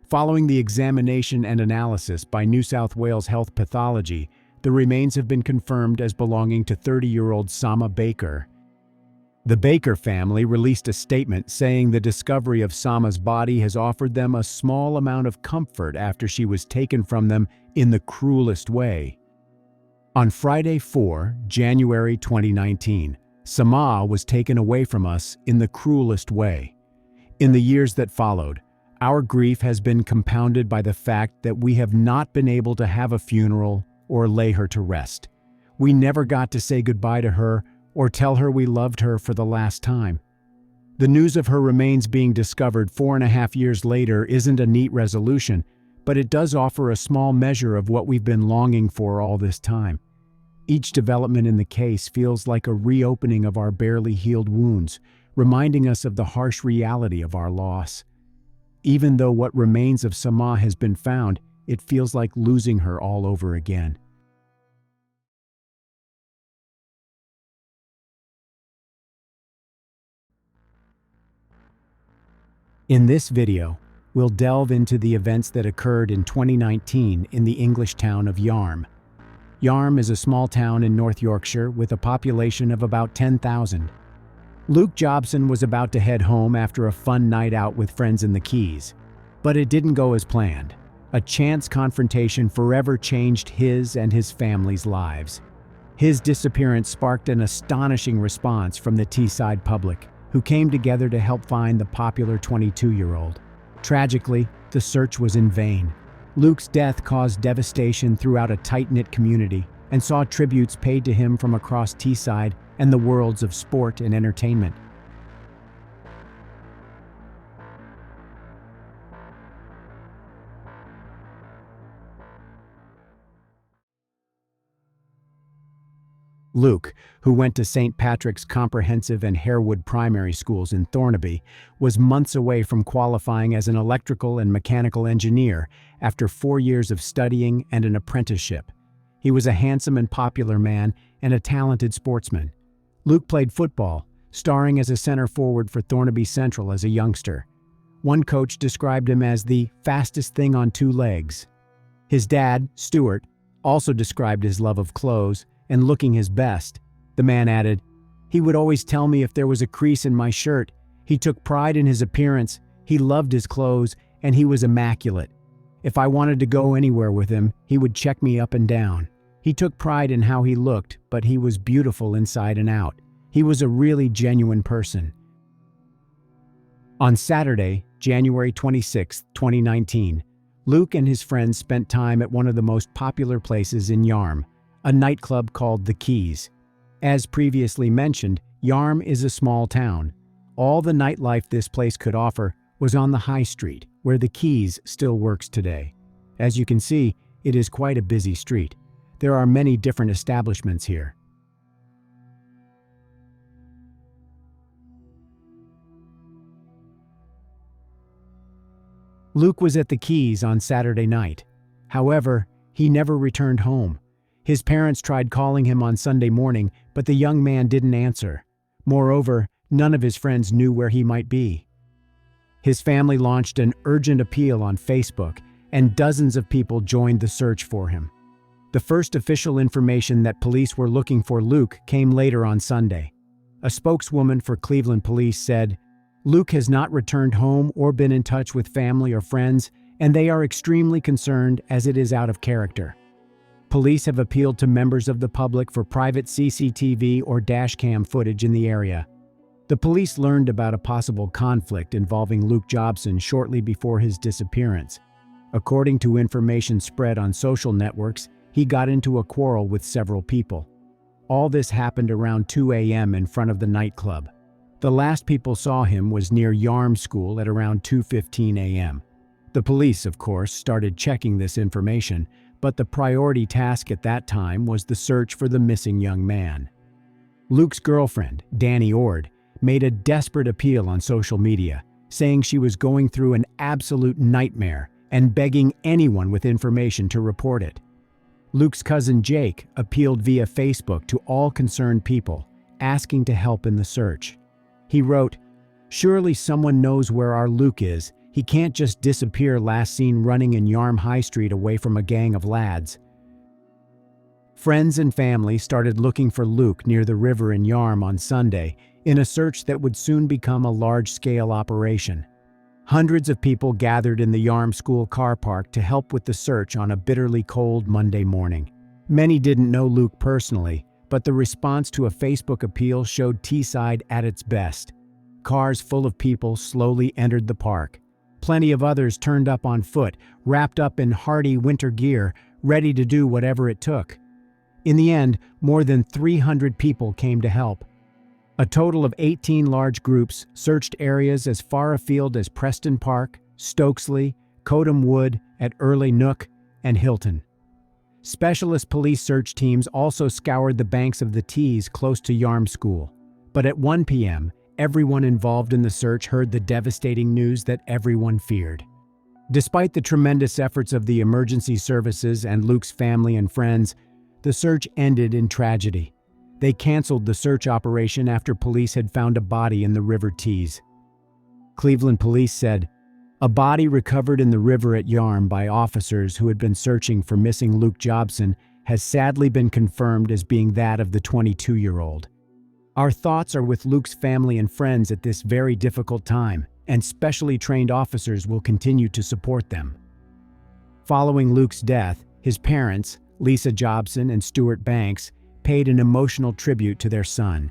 Following the examination and analysis by New South Wales Health Pathology, the remains have been confirmed as belonging to 30-year-old Samah Baker." The Baker family released a statement saying the discovery of Samah's body has offered them a small amount of comfort after she was taken from them in the cruelest way. On Friday, January 2019, Samah was taken away from us in the cruelest way. In the years that followed, our grief has been compounded by the fact that we have not been able to have a funeral or lay her to rest. We never got to say goodbye to her or tell her we loved her for the last time. The news of her remains being discovered 4.5 years later isn't a neat resolution, but it does offer a small measure of what we've been longing for all this time. Each development in the case feels like a reopening of our barely healed wounds, reminding us of the harsh reality of our loss. Even though what remains of Samah has been found, it feels like losing her all over again. In this video, we'll delve into the events that occurred in 2019 in the English town of Yarm. Yarm is a small town in North Yorkshire with a population of about 10,000. Luke Jobson was about to head home after a fun night out with friends in the Keys. But it didn't go as planned. A chance confrontation forever changed his and his family's lives. His disappearance sparked an astonishing response from the Teesside public, who came together to help find the popular 22-year-old. Tragically, the search was in vain. Luke's death caused devastation throughout a tight-knit community and saw tributes paid to him from across Teesside and the worlds of sport and entertainment. Luke, who went to St. Patrick's Comprehensive and Harewood primary schools in Thornaby, was months away from qualifying as an electrical and mechanical engineer after 4 years of studying and an apprenticeship. He was a handsome and popular man and a talented sportsman. Luke played football, starring as a center forward for Thornaby Central as a youngster. One coach described him as the fastest thing on two legs. His dad, Stuart, also described his love of clothes and looking his best. The man added, "He would always tell me if there was a crease in my shirt. He took pride in his appearance, he loved his clothes, and he was immaculate. If I wanted to go anywhere with him, he would check me up and down. He took pride in how he looked, but he was beautiful inside and out. He was a really genuine person." On Saturday, January 26, 2019, Luke and his friends spent time at one of the most popular places in Yarm, a nightclub called The Keys. As previously mentioned, Yarm is a small town. All the nightlife this place could offer was on the high street, where The Keys still works today. As you can see, it is quite a busy street. There are many different establishments here. Luke was at The Keys on Saturday night. However, he never returned home. His parents tried calling him on Sunday morning, but the young man didn't answer. Moreover, none of his friends knew where he might be. His family launched an urgent appeal on Facebook, and dozens of people joined the search for him. The first official information that police were looking for Luke came later on Sunday. A spokeswoman for Cleveland Police said, "Luke has not returned home or been in touch with family or friends, and they are extremely concerned as it is out of character." Police have appealed to members of the public for private CCTV or dashcam footage in the area. The police learned about a possible conflict involving Luke Jobson shortly before his disappearance. According to information spread on social networks, he got into a quarrel with several people. All this happened around 2 a.m. in front of the nightclub. The last people saw him was near Yarm School at around 2:15 a.m. The police, of course, started checking this information, but the priority task at that time was the search for the missing young man. Luke's girlfriend, Danny Ord, made a desperate appeal on social media, saying she was going through an absolute nightmare and begging anyone with information to report it. Luke's cousin Jake appealed via Facebook to all concerned people, asking to help in the search. He wrote, "Surely someone knows where our Luke is. He can't just disappear last seen running in Yarm High Street away from a gang of lads." Friends and family started looking for Luke near the river in Yarm on Sunday in a search that would soon become a large-scale operation. Hundreds of people gathered in the Yarm School car park to help with the search on a bitterly cold Monday morning. Many didn't know Luke personally, but the response to a Facebook appeal showed Teesside at its best. Cars full of people slowly entered the park. Plenty of others turned up on foot, wrapped up in hardy winter gear, ready to do whatever it took. In the end, more than 300 people came to help. A total of 18 large groups searched areas as far afield as Preston Park, Stokesley, Cotham Wood, at Early Nook, and Hilton. Specialist police search teams also scoured the banks of the Tees close to Yarm School. But at 1 p.m., everyone involved in the search heard the devastating news that everyone feared. Despite the tremendous efforts of the emergency services and Luke's family and friends, the search ended in tragedy. They canceled the search operation after police had found a body in the River Tees. Cleveland police said, "A body recovered in the river at Yarm by officers who had been searching for missing Luke Jobson has sadly been confirmed as being that of the 22-year-old. Our thoughts are with Luke's family and friends at this very difficult time, and specially trained officers will continue to support them." Following Luke's death, his parents, Lisa Jobson and Stuart Banks, paid an emotional tribute to their son.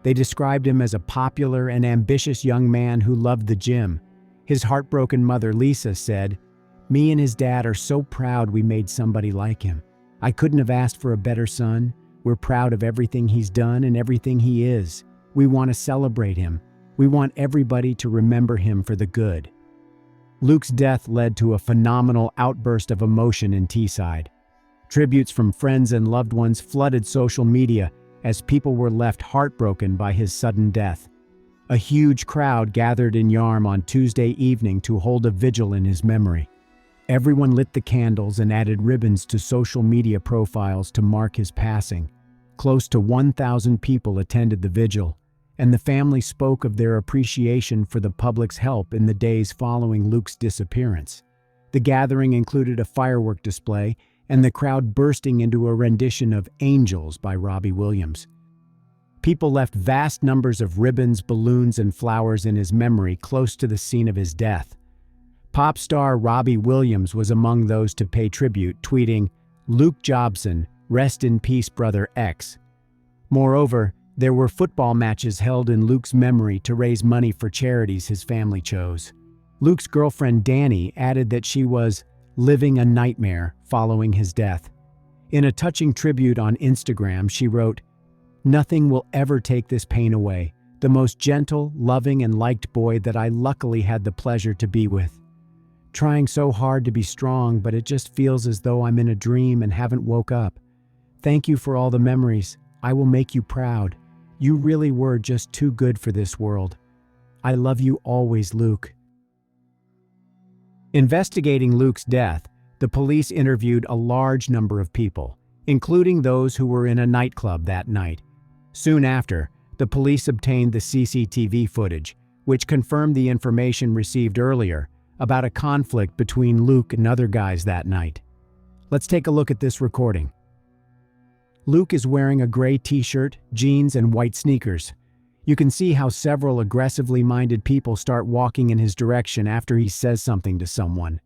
They described him as a popular and ambitious young man who loved the gym. His heartbroken mother, Lisa, said, "Me and his dad are so proud we made somebody like him. I couldn't have asked for a better son. We're proud of everything he's done and everything he is. We want to celebrate him. We want everybody to remember him for the good." Luke's death led to a phenomenal outburst of emotion in Teesside. Tributes from friends and loved ones flooded social media as people were left heartbroken by his sudden death. A huge crowd gathered in Yarm on Tuesday evening to hold a vigil in his memory. Everyone lit the candles and added ribbons to social media profiles to mark his passing. Close to 1,000 people attended the vigil, and the family spoke of their appreciation for the public's help in the days following Luke's disappearance. The gathering included a firework display and the crowd bursting into a rendition of Angels by Robbie Williams. People left vast numbers of ribbons, balloons, and flowers in his memory close to the scene of his death. Pop star Robbie Williams was among those to pay tribute, tweeting, "Luke Jobson, rest in peace, Brother X." Moreover, there were football matches held in Luke's memory to raise money for charities his family chose. Luke's girlfriend Danny added that she was living a nightmare following his death. In a touching tribute on Instagram, she wrote, "Nothing will ever take this pain away. The most gentle, loving, and liked boy that I luckily had the pleasure to be with. Trying so hard to be strong, but it just feels as though I'm in a dream and haven't woke up. Thank you for all the memories. I will make you proud. You really were just too good for this world. I love you always, Luke." Investigating Luke's death, the police interviewed a large number of people, including those who were in a nightclub that night. Soon after, the police obtained the CCTV footage, which confirmed the information received earlier about a conflict between Luke and other guys that night. Let's take a look at this recording. Luke is wearing a gray t-shirt, jeans, and white sneakers. You can see how several aggressively minded people start walking in his direction after he says something to someone.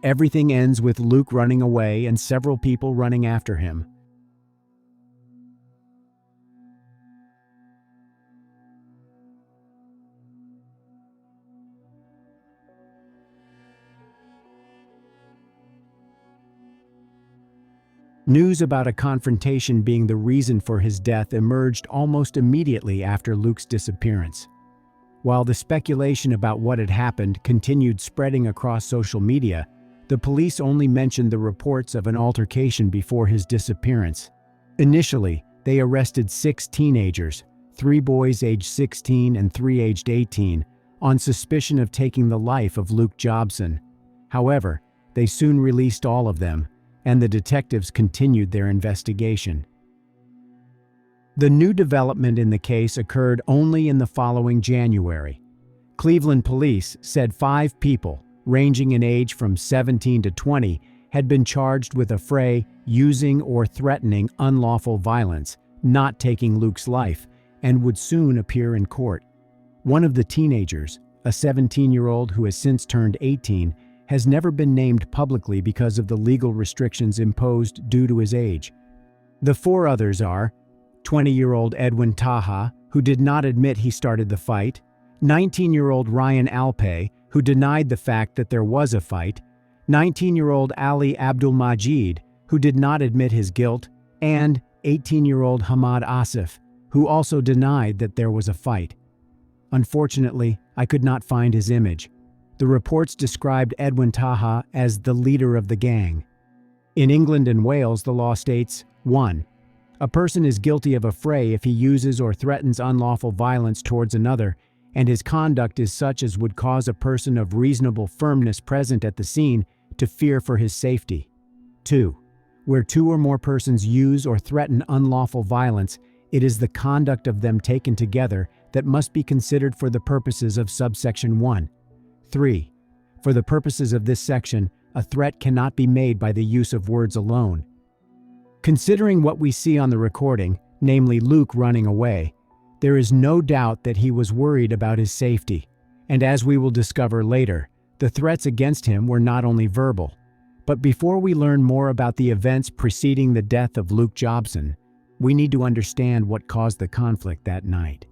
Everything ends with Luke running away and several people running after him. News about a confrontation being the reason for his death emerged almost immediately after Luke's disappearance. While the speculation about what had happened continued spreading across social media, the police only mentioned the reports of an altercation before his disappearance. Initially, they arrested 6 teenagers, 3 boys aged 16 and 3 aged 18, on suspicion of taking the life of Luke Jobson. However, they soon released all of them, and the detectives continued their investigation. The new development in the case occurred only in the following January. Cleveland police said 5 people, ranging in age from 17 to 20, had been charged with affray using or threatening unlawful violence, not taking Luke's life, and would soon appear in court. One of the teenagers, a 17-year-old who has since turned 18, has never been named publicly because of the legal restrictions imposed due to his age. The 4 others are 20-year-old Edwin Taha, who did not admit he started the fight, 19-year-old Ryan Alpay, who denied the fact that there was a fight, 19-year-old Ali Abdul-Majid, who did not admit his guilt, and 18-year-old Hamad Asif, who also denied that there was a fight. Unfortunately, I could not find his image. The reports described Edwin Taha as the leader of the gang. In England and Wales, the law states, 1. A person is guilty of affray if he uses or threatens unlawful violence towards another, and his conduct is such as would cause a person of reasonable firmness present at the scene to fear for his safety. 2. Where 2 or more persons use or threaten unlawful violence, it is the conduct of them taken together that must be considered for the purposes of subsection 1. 3. For the purposes of this section, a threat cannot be made by the use of words alone. Considering what we see on the recording, namely Luke running away, there is no doubt that he was worried about his safety, and as we will discover later, the threats against him were not only verbal. But before we learn more about the events preceding the death of Luke Jobson, we need to understand what caused the conflict that night.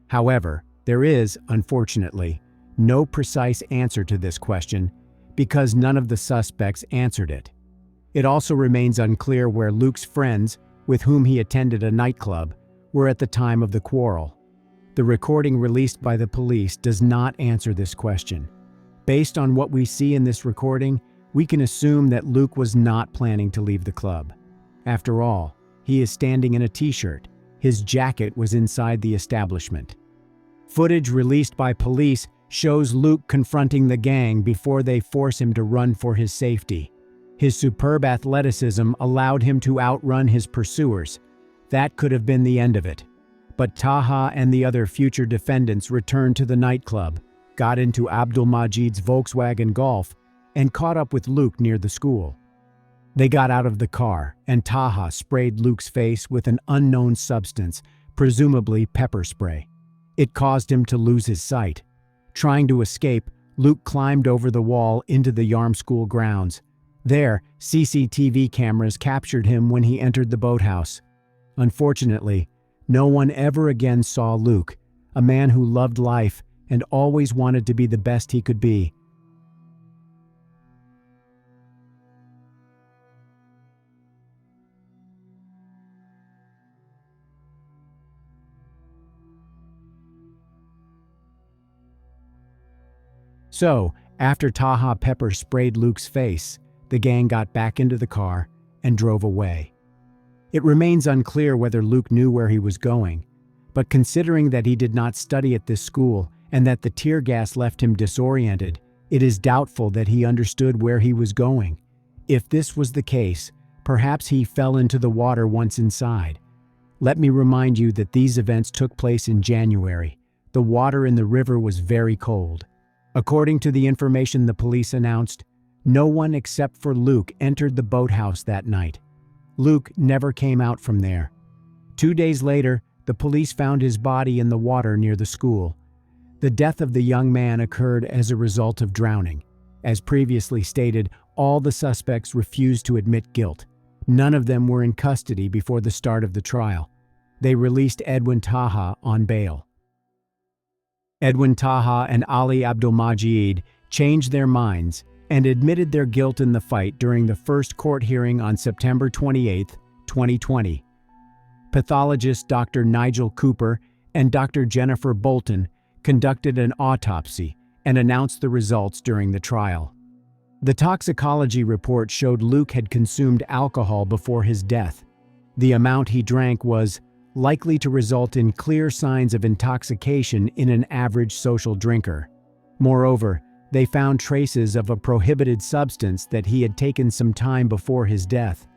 However, there is, unfortunately, no precise answer to this question because none of the suspects answered it. It also remains unclear where Luke's friends, with whom he attended a nightclub, were at the time of the quarrel. The recording released by the police does not answer this question. Based on what we see in this recording, we can assume that Luke was not planning to leave the club. After all, he is standing in a t-shirt. His jacket was inside the establishment. Footage released by police shows Luke confronting the gang before they force him to run for his safety. His superb athleticism allowed him to outrun his pursuers. That could have been the end of it. But Taha and the other future defendants returned to the nightclub, got into Abdul-Majid's Volkswagen Golf, and caught up with Luke near the school. They got out of the car, and Taha sprayed Luke's face with an unknown substance, presumably pepper spray. It caused him to lose his sight. Trying to escape, Luke climbed over the wall into the Yarm School grounds. There, CCTV cameras captured him when he entered the boathouse. Unfortunately, no one ever again saw Luke, a man who loved life and always wanted to be the best he could be. So, after Taha pepper sprayed Luke's face, the gang got back into the car and drove away. It remains unclear whether Luke knew where he was going, but considering that he did not study at this school and that the tear gas left him disoriented, it is doubtful that he understood where he was going. If this was the case, perhaps he fell into the water once inside. Let me remind you that these events took place in January. The water in the river was very cold. According to the information the police announced, no one except for Luke entered the boathouse that night. Luke never came out from there. 2 days later, the police found his body in the water near the school. The death of the young man occurred as a result of drowning. As previously stated, all the suspects refused to admit guilt. None of them were in custody before the start of the trial. They released Edwin Taha on bail. Edwin Taha and Ali Abdul-Majid changed their minds and admitted their guilt in the fight during the first court hearing on September 28, 2020. Pathologist Dr. Nigel Cooper and Dr. Jennifer Bolton conducted an autopsy, and announced the results during the trial. The toxicology report showed Luke had consumed alcohol before his death. The amount he drank was likely to result in clear signs of intoxication in an average social drinker. Moreover, they found traces of a prohibited substance that he had taken some time before his death.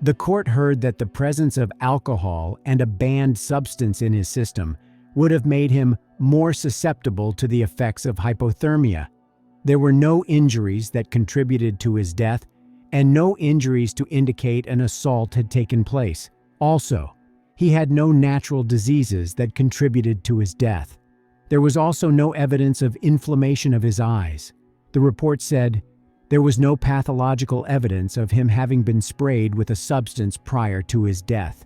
The court heard that the presence of alcohol and a banned substance in his system would have made him more susceptible to the effects of hypothermia. There were no injuries that contributed to his death, and no injuries to indicate an assault had taken place. Also, he had no natural diseases that contributed to his death. There was also no evidence of inflammation of his eyes. The report said there was no pathological evidence of him having been sprayed with a substance prior to his death.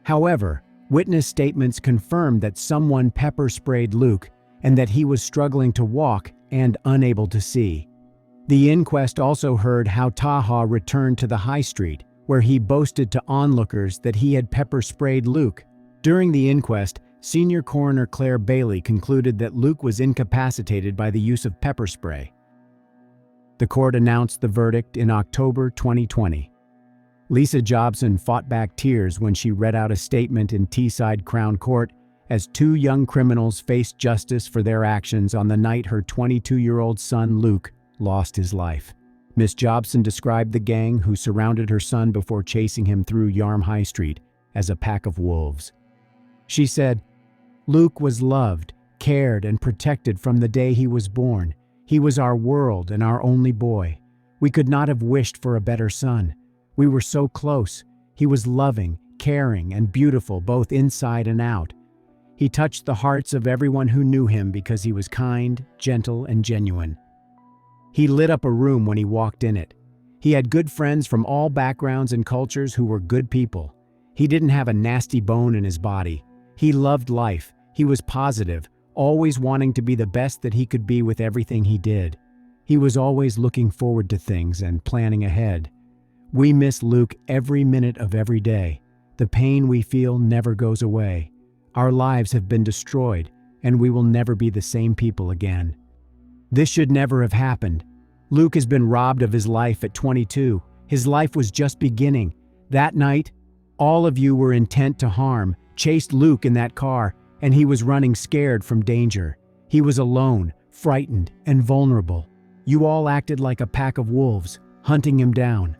However, witness statements confirmed that someone pepper sprayed Luke and that he was struggling to walk and unable to see. The inquest also heard how Taha returned to the high street, where he boasted to onlookers that he had pepper sprayed Luke. During the inquest, Senior Coroner Claire Bailey concluded that Luke was incapacitated by the use of pepper spray. The court announced the verdict in October 2020. Lisa Jobson fought back tears when she read out a statement in Teesside Crown Court as two young criminals faced justice for their actions on the night her 22-year-old son Luke lost his life. Miss Jobson described the gang who surrounded her son before chasing him through Yarm High Street as a pack of wolves. She said, "Luke was loved, cared, and protected from the day he was born. He was our world and our only boy. We could not have wished for a better son. We were so close. He was loving, caring, and beautiful both inside and out. He touched the hearts of everyone who knew him because he was kind, gentle, and genuine. He lit up a room when he walked in it. He had good friends from all backgrounds and cultures who were good people. He didn't have a nasty bone in his body. He loved life. He was positive, always wanting to be the best that he could be with everything he did. He was always looking forward to things and planning ahead. We miss Luke every minute of every day. The pain we feel never goes away. Our lives have been destroyed, and we will never be the same people again. This should never have happened. Luke has been robbed of his life at 22. His life was just beginning. That night, all of you were intent to harm, chased Luke in that car, and he was running scared from danger. He was alone, frightened, and vulnerable. You all acted like a pack of wolves, hunting him down.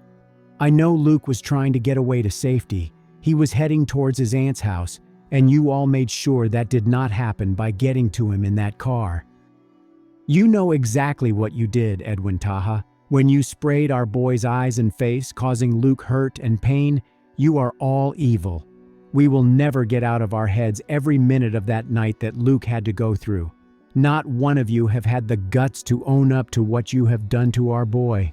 I know Luke was trying to get away to safety. He was heading towards his aunt's house, and you all made sure that did not happen by getting to him in that car. You know exactly what you did, Edwin Taha. When you sprayed our boy's eyes and face, causing Luke hurt and pain, you are all evil. We will never get out of our heads every minute of that night that Luke had to go through. Not one of you have had the guts to own up to what you have done to our boy.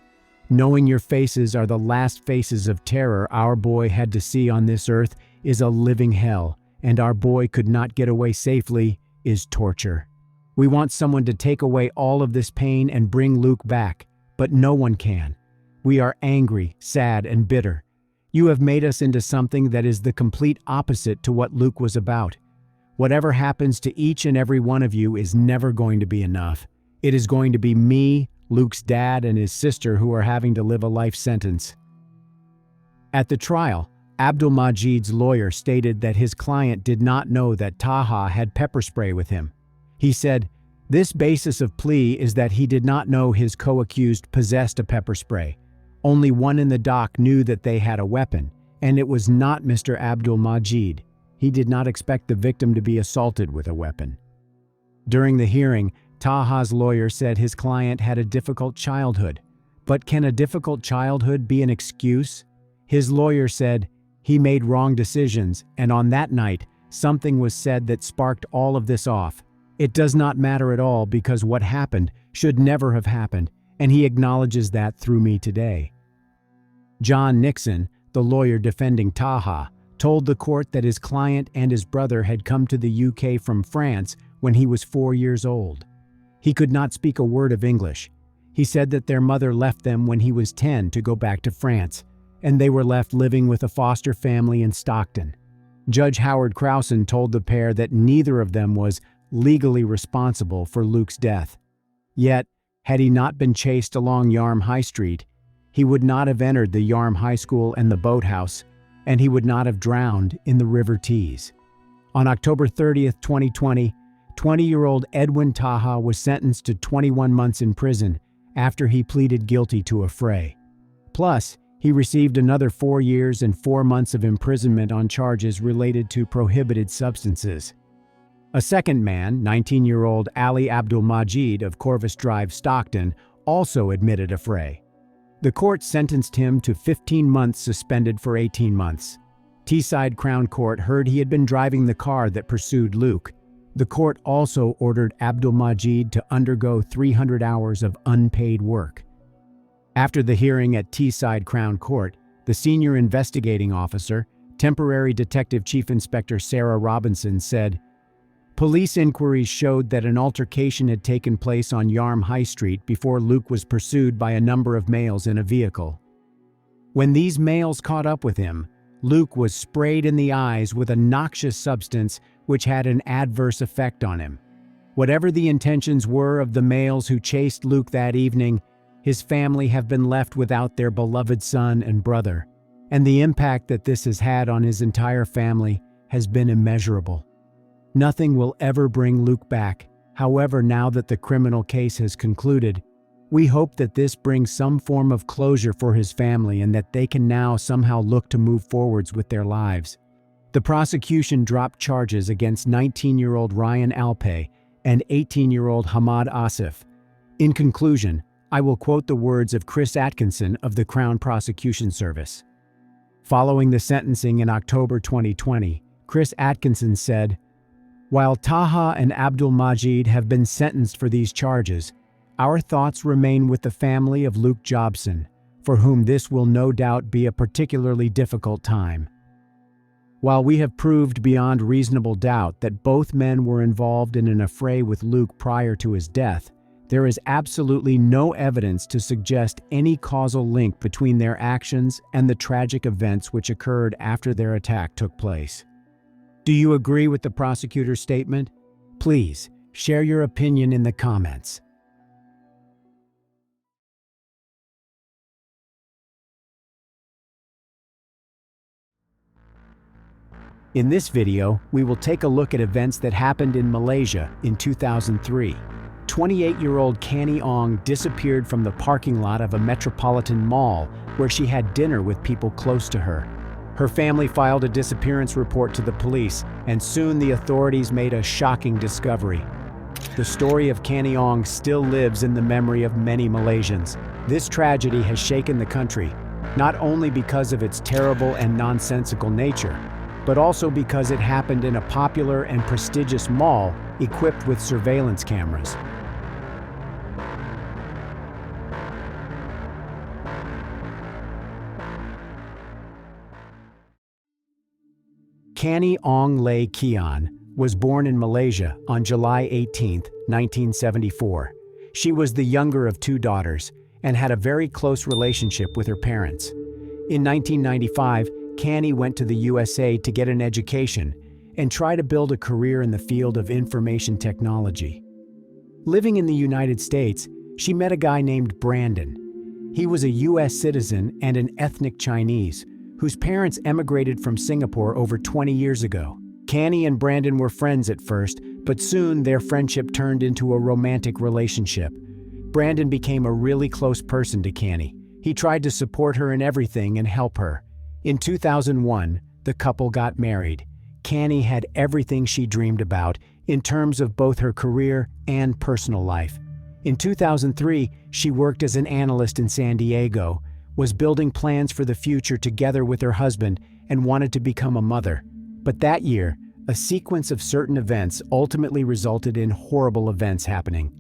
Knowing your faces are the last faces of terror our boy had to see on this earth is a living hell, and our boy could not get away safely is torture. We want someone to take away all of this pain and bring Luke back, but no one can. We are angry, sad, and bitter. You have made us into something that is the complete opposite to what Luke was about. Whatever happens to each and every one of you is never going to be enough. It is going to be me, Luke's dad, and his sister who are having to live a life sentence." At the trial, Abdul Majid's lawyer stated that his client did not know that Taha had pepper spray with him. He said, "This basis of plea is that he did not know his co-accused possessed a pepper spray. Only one in the dock knew that they had a weapon, and it was not Mr. Abdul Majid. He did not expect the victim to be assaulted with a weapon." During the hearing, Taha's lawyer said his client had a difficult childhood. But can a difficult childhood be an excuse? His lawyer said, "He made wrong decisions, and on that night, something was said that sparked all of this off. It does not matter at all because what happened should never have happened, and he acknowledges that through me today." John Nixon, the lawyer defending Taha, told the court that his client and his brother had come to the UK from France when he was 4 years old. He could not speak a word of English. He said that their mother left them when he was 10 to go back to France, and they were left living with a foster family in Stockton. Judge Howard Crowson told the pair that neither of them was legally responsible for Luke's death. Yet, had he not been chased along Yarm High Street, he would not have entered the Yarm High School and the boathouse, and he would not have drowned in the River Tees. On October 30th, 2020, 20-year-old Edwin Taha was sentenced to 21 months in prison after he pleaded guilty to a fray. Plus, he received another 4 years and 4 months of imprisonment on charges related to prohibited substances. A second man, 19-year-old Ali Abdul Majid of Corvus Drive, Stockton, also admitted a fray. The court sentenced him to 15 months suspended for 18 months. Teesside Crown Court heard he had been driving the car that pursued Luke. The court also ordered Abdul Majid to undergo 300 hours of unpaid work. After the hearing at Teesside Crown Court, the senior investigating officer, Temporary Detective Chief Inspector Sarah Robinson, said, "Police inquiries showed that an altercation had taken place on Yarm High Street before Luke was pursued by a number of males in a vehicle. When these males caught up with him, Luke was sprayed in the eyes with a noxious substance which had an adverse effect on him. Whatever the intentions were of the males who chased Luke that evening, his family have been left without their beloved son and brother, and the impact that this has had on his entire family has been immeasurable. Nothing will ever bring Luke back. However, now that the criminal case has concluded, we hope that this brings some form of closure for his family and that they can now somehow look to move forwards with their lives." The prosecution dropped charges against 19-year-old Ryan Alpay and 18-year-old Hamad Asif. In conclusion, I will quote the words of Chris Atkinson of the Crown Prosecution Service. Following the sentencing in October 2020, Chris Atkinson said, "While Taha and Abdul Majid have been sentenced for these charges, our thoughts remain with the family of Luke Jobson, for whom this will no doubt be a particularly difficult time. While we have proved beyond reasonable doubt that both men were involved in an affray with Luke prior to his death, there is absolutely no evidence to suggest any causal link between their actions and the tragic events which occurred after their attack took place." Do you agree with the prosecutor's statement? Please share your opinion in the comments. In this video, we will take a look at events that happened in Malaysia in 2003. 28-year-old Canny Ong disappeared from the parking lot of a metropolitan mall where she had dinner with people close to her. Her family filed a disappearance report to the police, and soon the authorities made a shocking discovery. The story of Canny Ong still lives in the memory of many Malaysians. This tragedy has shaken the country, not only because of its terrible and nonsensical nature, but also because it happened in a popular and prestigious mall equipped with surveillance cameras. Canny Ong Lay Kian was born in Malaysia on July 18, 1974. She was the younger of 2 daughters and had a very close relationship with her parents. In 1995, Canny went to the USA to get an education and try to build a career in the field of information technology. Living in the United States, she met a guy named Brandon. He was a US citizen and an ethnic Chinese, whose parents emigrated from Singapore over 20 years ago. Canny and Brandon were friends at first, but soon their friendship turned into a romantic relationship. Brandon became a really close person to Canny. He tried to support her in everything and help her. In 2001, the couple got married. Canny had everything she dreamed about in terms of both her career and personal life. In 2003, she worked as an analyst in San Diego, was building plans for the future together with her husband, and wanted to become a mother. But that year, a sequence of certain events ultimately resulted in horrible events happening.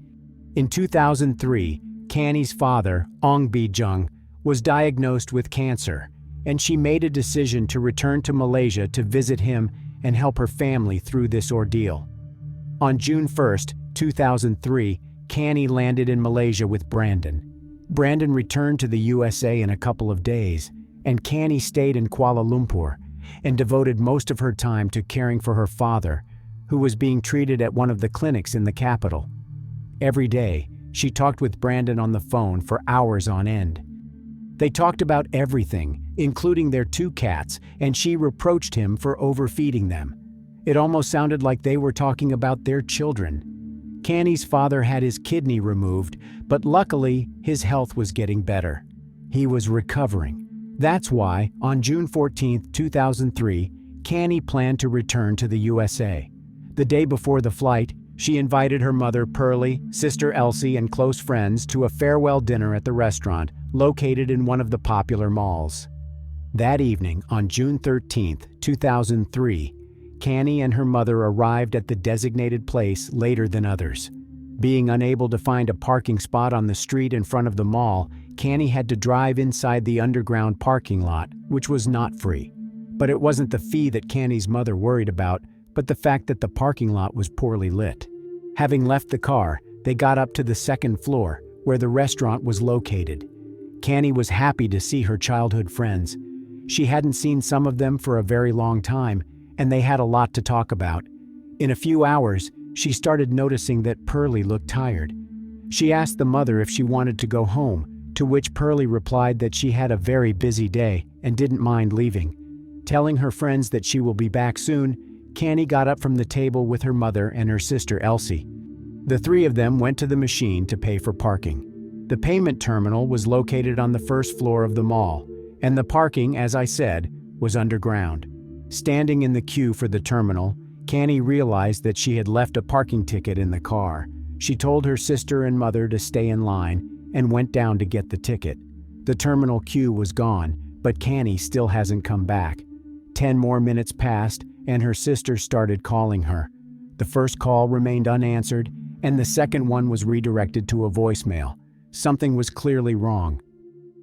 In 2003, Canny's father, Ong Bi-jung, was diagnosed with cancer, and she made a decision to return to Malaysia to visit him and help her family through this ordeal. On June 1, 2003, Canny landed in Malaysia with Brandon. Brandon returned to the USA in a couple of days, and Canny stayed in Kuala Lumpur and devoted most of her time to caring for her father, who was being treated at one of the clinics in the capital. Every day, she talked with Brandon on the phone for hours on end. They talked about everything, including their 2 cats, and she reproached him for overfeeding them. It almost sounded like they were talking about their children. Canny's father had his kidney removed, but luckily, his health was getting better. He was recovering. That's why, on June 14, 2003, Canny planned to return to the USA. The day before the flight, she invited her mother, Pearlie, sister Elsie, and close friends to a farewell dinner at the restaurant located in one of the popular malls. That evening, on June 13, 2003, Canny and her mother arrived at the designated place later than others. Being unable to find a parking spot on the street in front of the mall, Canny had to drive inside the underground parking lot, which was not free. But it wasn't the fee that Canny's mother worried about, but the fact that the parking lot was poorly lit. Having left the car, they got up to the 2nd floor, where the restaurant was located. Canny was happy to see her childhood friends. She hadn't seen some of them for a very long time, and they had a lot to talk about. In a few hours, she started noticing that Pearlie looked tired. She asked the mother if she wanted to go home, to which Pearlie replied that she had a very busy day and didn't mind leaving. Telling her friends that she will be back soon, Canny got up from the table with her mother and her sister Elsie. The 3 of them went to the machine to pay for parking. The payment terminal was located on the 1st floor of the mall, and the parking, as I said, was underground. Standing in the queue for the terminal, Canny realized that she had left a parking ticket in the car. She told her sister and mother to stay in line and went down to get the ticket. The terminal queue was gone, but Canny still hasn't come back. 10 more minutes passed, and her sister started calling her. The first call remained unanswered, and the second one was redirected to a voicemail. Something was clearly wrong.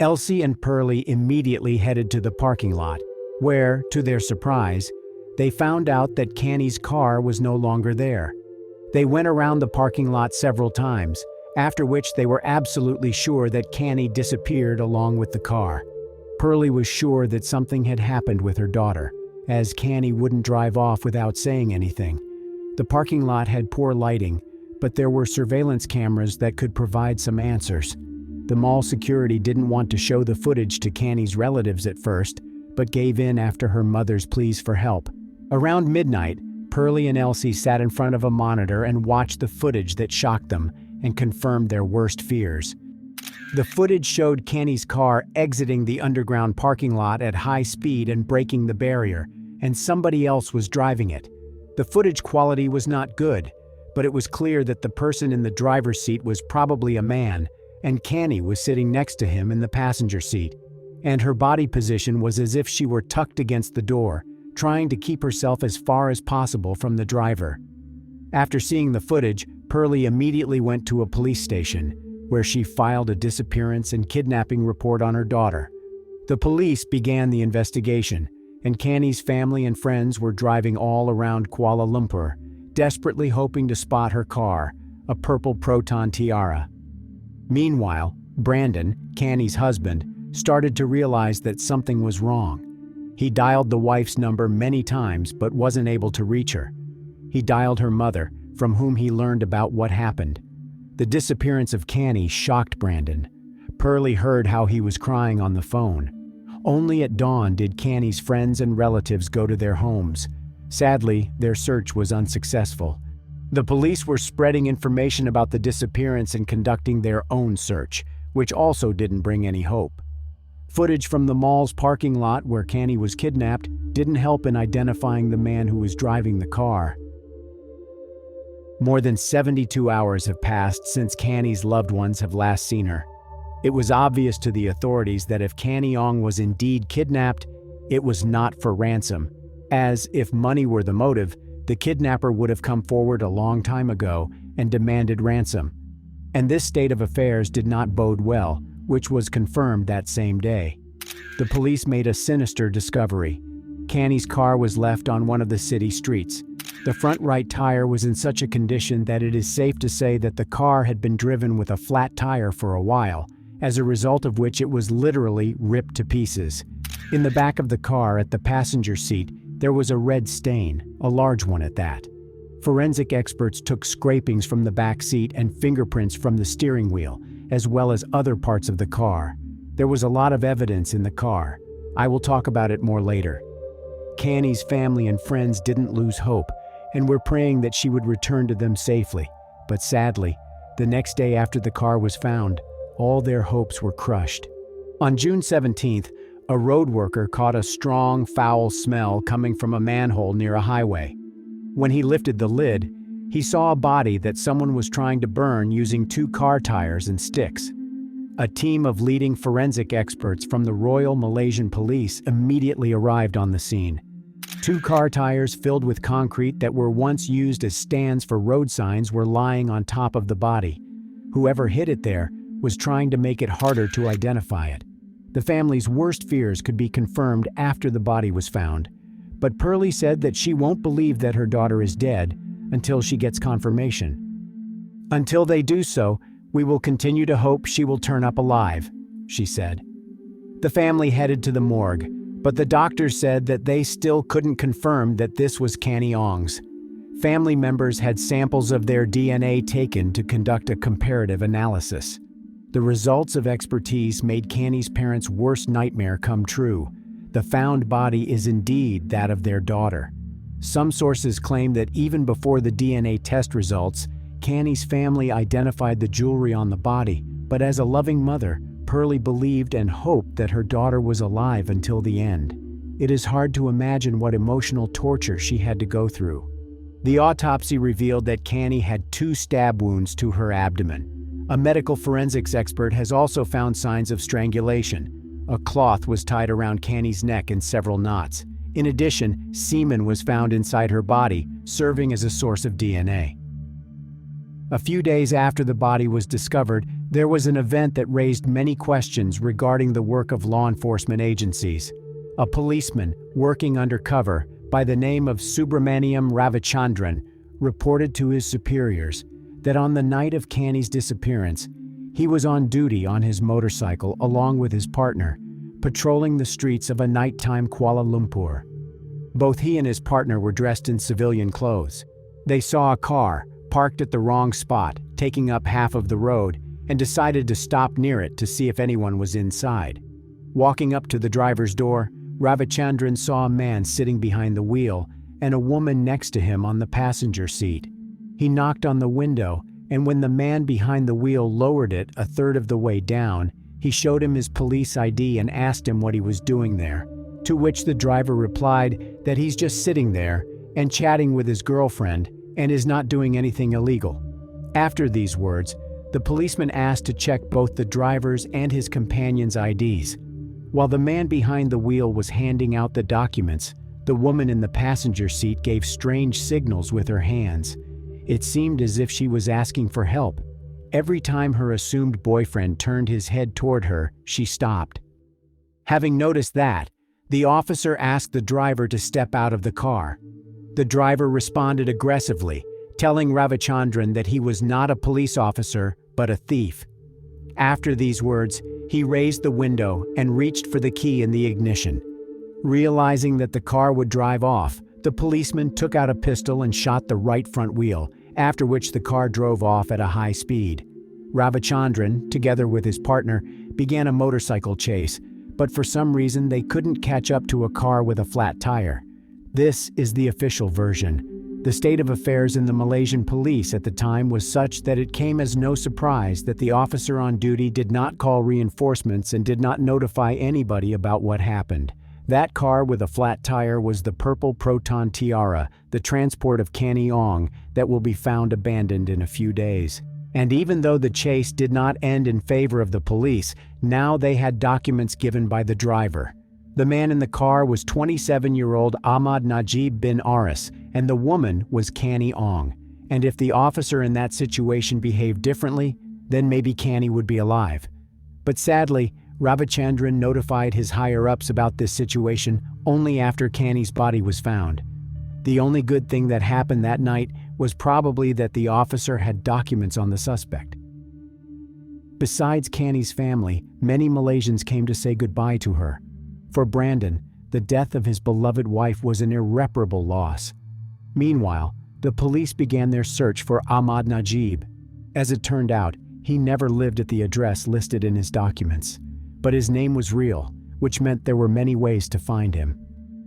Elsie and Pearlie immediately headed to the parking lot, where, to their surprise, they found out that Canny's car was no longer there. They went around the parking lot several times, after which they were absolutely sure that Canny disappeared along with the car. Pearlie was sure that something had happened with her daughter, as Canny wouldn't drive off without saying anything. The parking lot had poor lighting, but there were surveillance cameras that could provide some answers. The mall security didn't want to show the footage to Canny's relatives at first, but gave in after her mother's pleas for help. Around midnight, Pearlie and Elsie sat in front of a monitor and watched the footage that shocked them and confirmed their worst fears. The footage showed Canny's car exiting the underground parking lot at high speed and breaking the barrier, and somebody else was driving it. The footage quality was not good, but it was clear that the person in the driver's seat was probably a man, and Canny was sitting next to him in the passenger seat, and her body position was as if she were tucked against the door, trying to keep herself as far as possible from the driver. After seeing the footage, Pearlie immediately went to a police station, where she filed a disappearance and kidnapping report on her daughter. The police began the investigation, and Canny's family and friends were driving all around Kuala Lumpur, desperately hoping to spot her car, a purple Proton Tiara. Meanwhile, Brandon, Canny's husband, started to realize that something was wrong. He dialed the wife's number many times but wasn't able to reach her. He dialed her mother, from whom he learned about what happened. The disappearance of Canny shocked Brandon. Pearlie heard how he was crying on the phone. Only at dawn did Canny's friends and relatives go to their homes. Sadly, their search was unsuccessful. The police were spreading information about the disappearance and conducting their own search, which also didn't bring any hope. Footage from the mall's parking lot where Canny was kidnapped didn't help in identifying the man who was driving the car. More than 72 hours have passed since Canny's loved ones have last seen her. It was obvious to the authorities that if Canny Ong was indeed kidnapped, it was not for ransom, as if money were the motive, the kidnapper would have come forward a long time ago and demanded ransom. And this state of affairs did not bode well, which was confirmed that same day. The police made a sinister discovery. Canny's car was left on one of the city streets. The front right tire was in such a condition that it is safe to say that the car had been driven with a flat tire for a while, as a result of which it was literally ripped to pieces. In the back of the car at the passenger seat, there was a red stain, a large one at that. Forensic experts took scrapings from the back seat and fingerprints from the steering wheel, as well as other parts of the car. There was a lot of evidence in the car. I will talk about it more later. Canny's family and friends didn't lose hope, and were praying that she would return to them safely. But sadly, the next day after the car was found, all their hopes were crushed. On June 17th, a road worker caught a strong, foul smell coming from a manhole near a highway. When he lifted the lid, he saw a body that someone was trying to burn using 2 car tires and sticks. A team of leading forensic experts from the Royal Malaysian Police immediately arrived on the scene. 2 car tires filled with concrete that were once used as stands for road signs were lying on top of the body. Whoever hid it there was trying to make it harder to identify it. The family's worst fears could be confirmed after the body was found, but Pearlie said that she won't believe that her daughter is dead until she gets confirmation. "Until they do so, we will continue to hope she will turn up alive," she said. The family headed to the morgue, but the doctors said that they still couldn't confirm that this was Canny Ong's. Family members had samples of their DNA taken to conduct a comparative analysis. The results of expertise made Canny's parents' worst nightmare come true. The found body is indeed that of their daughter. Some sources claim that even before the DNA test results, Canny's family identified the jewelry on the body, but as a loving mother, Pearlie believed and hoped that her daughter was alive until the end. It is hard to imagine what emotional torture she had to go through. The autopsy revealed that Canny had 2 stab wounds to her abdomen. A medical forensics expert has also found signs of strangulation. A cloth was tied around Canny's neck in several knots. In addition, semen was found inside her body, serving as a source of DNA. A few days after the body was discovered, there was an event that raised many questions regarding the work of law enforcement agencies. A policeman working undercover by the name of Subramaniam Ravichandran reported to his superiors that on the night of Canny's disappearance, he was on duty on his motorcycle along with his partner, patrolling the streets of a nighttime Kuala Lumpur. Both he and his partner were dressed in civilian clothes. They saw a car parked at the wrong spot, taking up half of the road, and decided to stop near it to see if anyone was inside. Walking up to the driver's door, Ravichandran saw a man sitting behind the wheel and a woman next to him on the passenger seat. He knocked on the window, and when the man behind the wheel lowered it a third of the way down, he showed him his police ID and asked him what he was doing there, to which the driver replied that he's just sitting there and chatting with his girlfriend and is not doing anything illegal. After these words, the policeman asked to check both the driver's and his companion's IDs. While the man behind the wheel was handing out the documents, the woman in the passenger seat gave strange signals with her hands. It seemed as if she was asking for help. Every time her assumed boyfriend turned his head toward her, she stopped. Having noticed that, the officer asked the driver to step out of the car. The driver responded aggressively, telling Ravichandran that he was not a police officer, but a thief. After these words, he raised the window and reached for the key in the ignition. Realizing that the car would drive off, the policeman took out a pistol and shot the right front wheel, after which the car drove off at a high speed. Ravichandran, together with his partner, began a motorcycle chase, but for some reason they couldn't catch up to a car with a flat tire. This is the official version. The state of affairs in the Malaysian police at the time was such that it came as no surprise that the officer on duty did not call reinforcements and did not notify anybody about what happened. That car with a flat tire was the purple Proton Tiara, the transport of Canny Ong that will be found abandoned in a few days. And even though the chase did not end in favor of the police, now they had documents given by the driver. The man in the car was 27-year-old Ahmad Najib bin Aris, and the woman was Canny Ong. And if the officer in that situation behaved differently, then maybe Canny would be alive. But sadly, Ravichandran notified his higher-ups about this situation only after Canny's body was found. The only good thing that happened that night was probably that the officer had documents on the suspect. Besides Canny's family, many Malaysians came to say goodbye to her. For Brandon, the death of his beloved wife was an irreparable loss. Meanwhile, the police began their search for Ahmad Najib. As it turned out, he never lived at the address listed in his documents. But his name was real, which meant there were many ways to find him.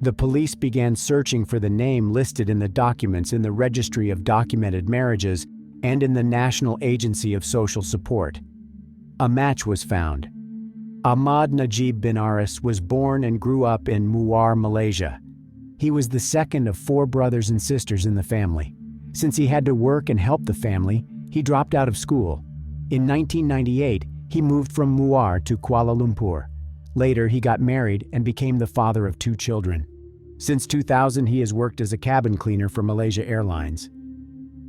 The police began searching for the name listed in the documents in the Registry of Documented Marriages and in the National Agency of Social Support. A match was found. Ahmad Najib bin Aris was born and grew up in Muar, Malaysia. He was the second of 4 brothers and sisters in the family. Since he had to work and help the family, he dropped out of school. In 1998, he moved from Muar to Kuala Lumpur. Later, he got married and became the father of 2 children. Since 2000, he has worked as a cabin cleaner for Malaysia Airlines.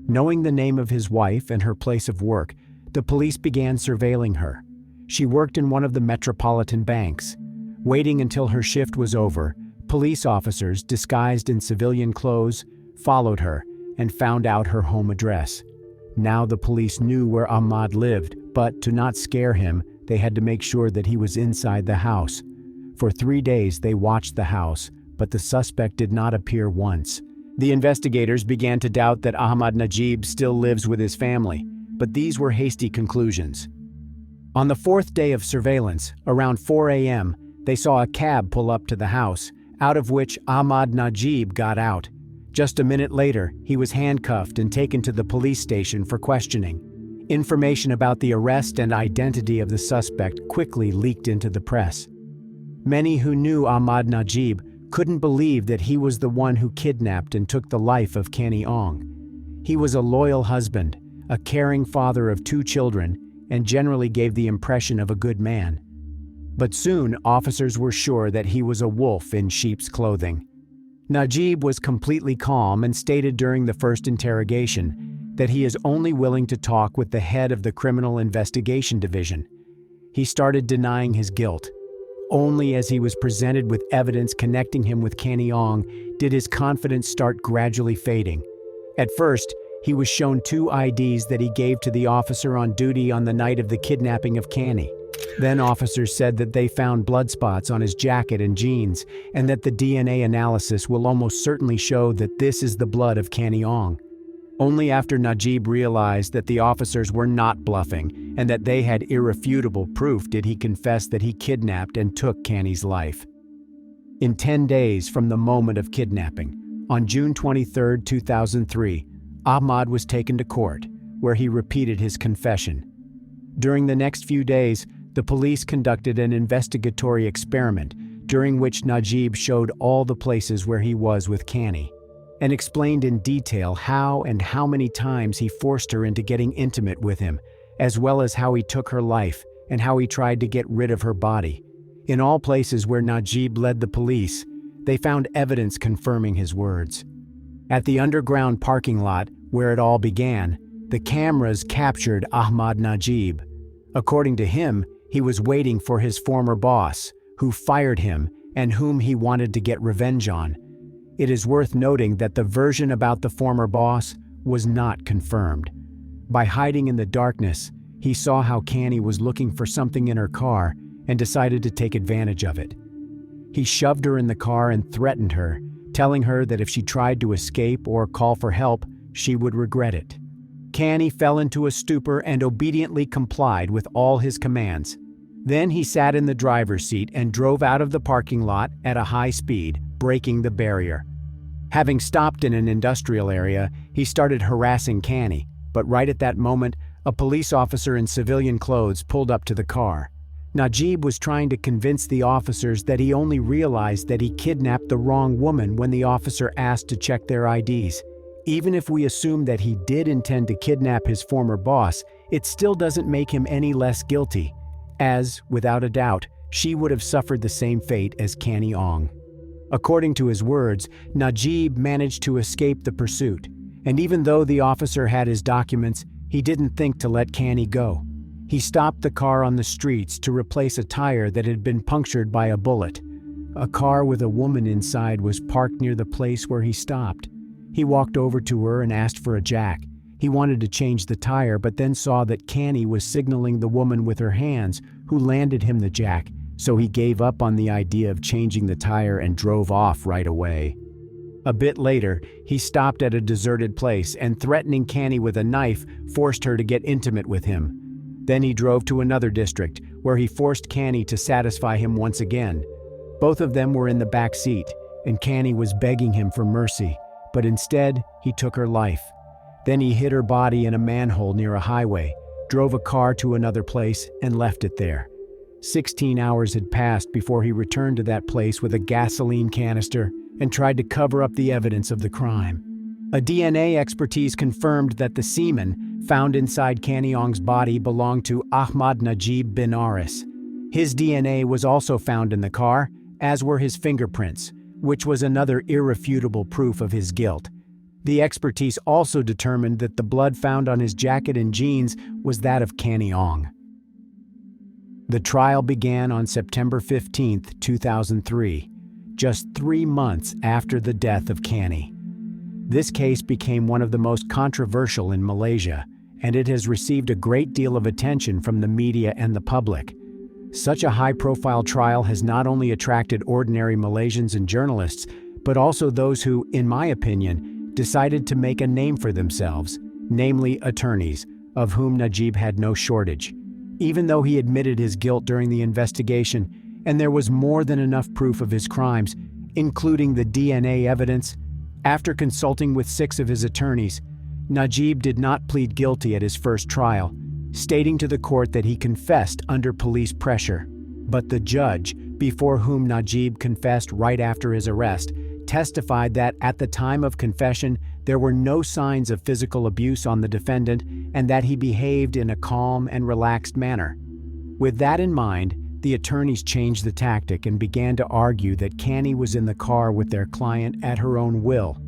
Knowing the name of his wife and her place of work, the police began surveilling her. She worked in one of the metropolitan banks. Waiting until her shift was over, police officers, disguised in civilian clothes, followed her and found out her home address. Now the police knew where Ahmad lived, but to not scare him, they had to make sure that he was inside the house. For 3 days they watched the house, but the suspect did not appear once. The investigators began to doubt that Ahmad Najib still lives with his family, but these were hasty conclusions. On the 4th day of surveillance, around 4 a.m., they saw a cab pull up to the house, out of which Ahmad Najib got out. Just a minute later, he was handcuffed and taken to the police station for questioning. Information about the arrest and identity of the suspect quickly leaked into the press. Many who knew Ahmad Najib couldn't believe that he was the one who kidnapped and took the life of Canny Ong. He was a loyal husband, a caring father of 2 children, and generally gave the impression of a good man. But soon, officers were sure that he was a wolf in sheep's clothing. Najib was completely calm and stated during the first interrogation that he is only willing to talk with the head of the Criminal Investigation Division. He started denying his guilt. Only as he was presented with evidence connecting him with Canny Ong did his confidence start gradually fading. At first, he was shown 2 IDs that he gave to the officer on duty on the night of the kidnapping of Canny. Then officers said that they found blood spots on his jacket and jeans, and that the DNA analysis will almost certainly show that this is the blood of Canny Ong. Only after Najib realized that the officers were not bluffing and that they had irrefutable proof did he confess that he kidnapped and took Canny's life. In 10 days from the moment of kidnapping, on June 23, 2003, Ahmad was taken to court, where he repeated his confession. During the next few days, the police conducted an investigatory experiment during which Najib showed all the places where he was with Canny and explained in detail how and how many times he forced her into getting intimate with him, as well as how he took her life and how he tried to get rid of her body. In all places where Najib led the police, they found evidence confirming his words. At the underground parking lot where it all began, the cameras captured Ahmad Najib. According to him, he was waiting for his former boss, who fired him and whom he wanted to get revenge on. It is worth noting that the version about the former boss was not confirmed. By hiding in the darkness, he saw how Canny was looking for something in her car and decided to take advantage of it. He shoved her in the car and threatened her, telling her that if she tried to escape or call for help, she would regret it. Canny fell into a stupor and obediently complied with all his commands. Then he sat in the driver's seat and drove out of the parking lot at a high speed, breaking the barrier. Having stopped in an industrial area, he started harassing Canny, but right at that moment, a police officer in civilian clothes pulled up to the car. Najib was trying to convince the officers that he only realized that he kidnapped the wrong woman when the officer asked to check their IDs. Even if we assume that he did intend to kidnap his former boss, it still doesn't make him any less guilty, as, without a doubt, she would have suffered the same fate as Canny Ong. According to his words, Najib managed to escape the pursuit, and even though the officer had his documents, he didn't think to let Canny go. He stopped the car on the streets to replace a tire that had been punctured by a bullet. A car with a woman inside was parked near the place where he stopped. He walked over to her and asked for a jack. He wanted to change the tire, but then saw that Canny was signaling the woman with her hands, who landed him the jack, so he gave up on the idea of changing the tire and drove off right away. A bit later, he stopped at a deserted place and, threatening Canny with a knife, forced her to get intimate with him. Then he drove to another district, where he forced Canny to satisfy him once again. Both of them were in the back seat, and Canny was begging him for mercy, but instead, he took her life. Then he hid her body in a manhole near a highway, drove a car to another place, and left it there. 16 hours had passed before he returned to that place with a gasoline canister and tried to cover up the evidence of the crime. A DNA expertise confirmed that the semen found inside Canny Ong's body belonged to Ahmad Najib bin Aris. His DNA was also found in the car, as were his fingerprints, which was another irrefutable proof of his guilt. The expertise also determined that the blood found on his jacket and jeans was that of Canny Ong. The trial began on September 15, 2003, just 3 months after the death of Canny. This case became one of the most controversial in Malaysia, and it has received a great deal of attention from the media and the public. Such a high-profile trial has not only attracted ordinary Malaysians and journalists, but also those who, in my opinion, decided to make a name for themselves, namely attorneys, of whom Najib had no shortage. Even though he admitted his guilt during the investigation, and there was more than enough proof of his crimes, including the DNA evidence, after consulting with 6 of his attorneys, Najib did not plead guilty at his first trial, stating to the court that he confessed under police pressure. But the judge, before whom Najib confessed right after his arrest, testified that at the time of confession, there were no signs of physical abuse on the defendant and that he behaved in a calm and relaxed manner. With that in mind, the attorneys changed the tactic and began to argue that Canny was in the car with their client at her own will.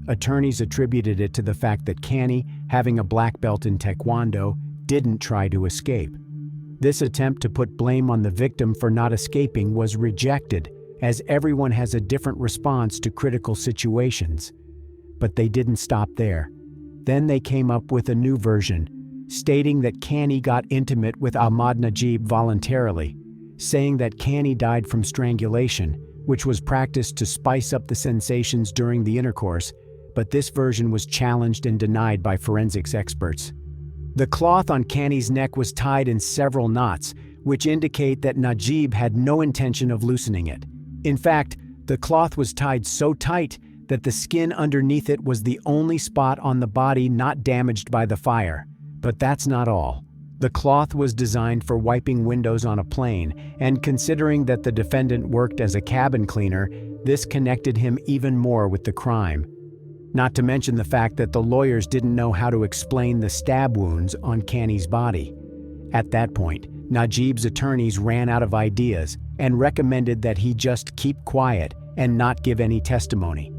Attorneys attributed it to the fact that Canny, having a black belt in Taekwondo, didn't try to escape. This attempt to put blame on the victim for not escaping was rejected, as everyone has a different response to critical situations. But they didn't stop there. Then they came up with a new version, stating that Canny got intimate with Ahmad Najib voluntarily, saying that Canny died from strangulation, which was practiced to spice up the sensations during the intercourse, but this version was challenged and denied by forensics experts. The cloth on Canny's neck was tied in several knots, which indicate that Najib had no intention of loosening it. In fact, the cloth was tied so tight that the skin underneath it was the only spot on the body not damaged by the fire. But that's not all. The cloth was designed for wiping windows on a plane, and considering that the defendant worked as a cabin cleaner, this connected him even more with the crime. Not to mention the fact that the lawyers didn't know how to explain the stab wounds on Canny's body. At that point, Najib's attorneys ran out of ideas and recommended that he just keep quiet and not give any testimony.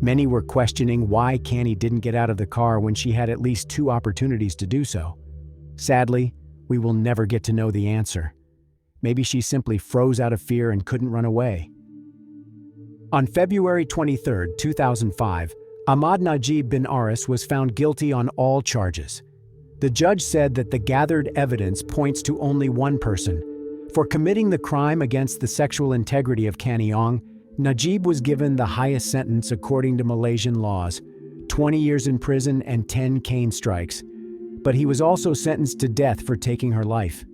Many were questioning why Canny didn't get out of the car when she had at least 2 opportunities to do so. Sadly, we will never get to know the answer. Maybe she simply froze out of fear and couldn't run away. On February 23, 2005, Ahmad Najib bin Aris was found guilty on all charges. The judge said that the gathered evidence points to only one person. For committing the crime against the sexual integrity of Canny Ong, Najib was given the highest sentence according to Malaysian laws, 20 years in prison and 10 cane strikes. But he was also sentenced to death for taking her life.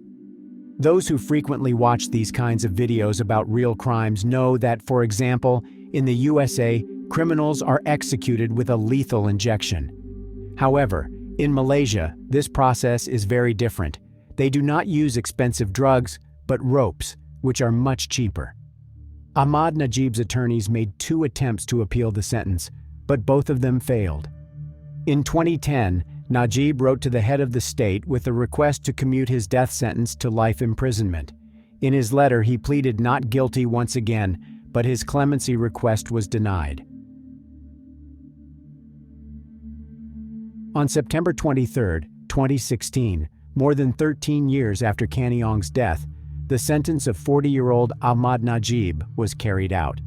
Those who frequently watch these kinds of videos about real crimes know that, for example, in the USA, criminals are executed with a lethal injection. However, in Malaysia, this process is very different. They do not use expensive drugs, but ropes, which are much cheaper. Ahmad Najib's attorneys made 2 attempts to appeal the sentence, but both of them failed. In 2010, Najib wrote to the head of the state with a request to commute his death sentence to life imprisonment. In his letter, he pleaded not guilty once again, but his clemency request was denied. On September 23, 2016, more than 13 years after Canny Ong's death, the sentence of 40-year-old Ahmad Najib was carried out.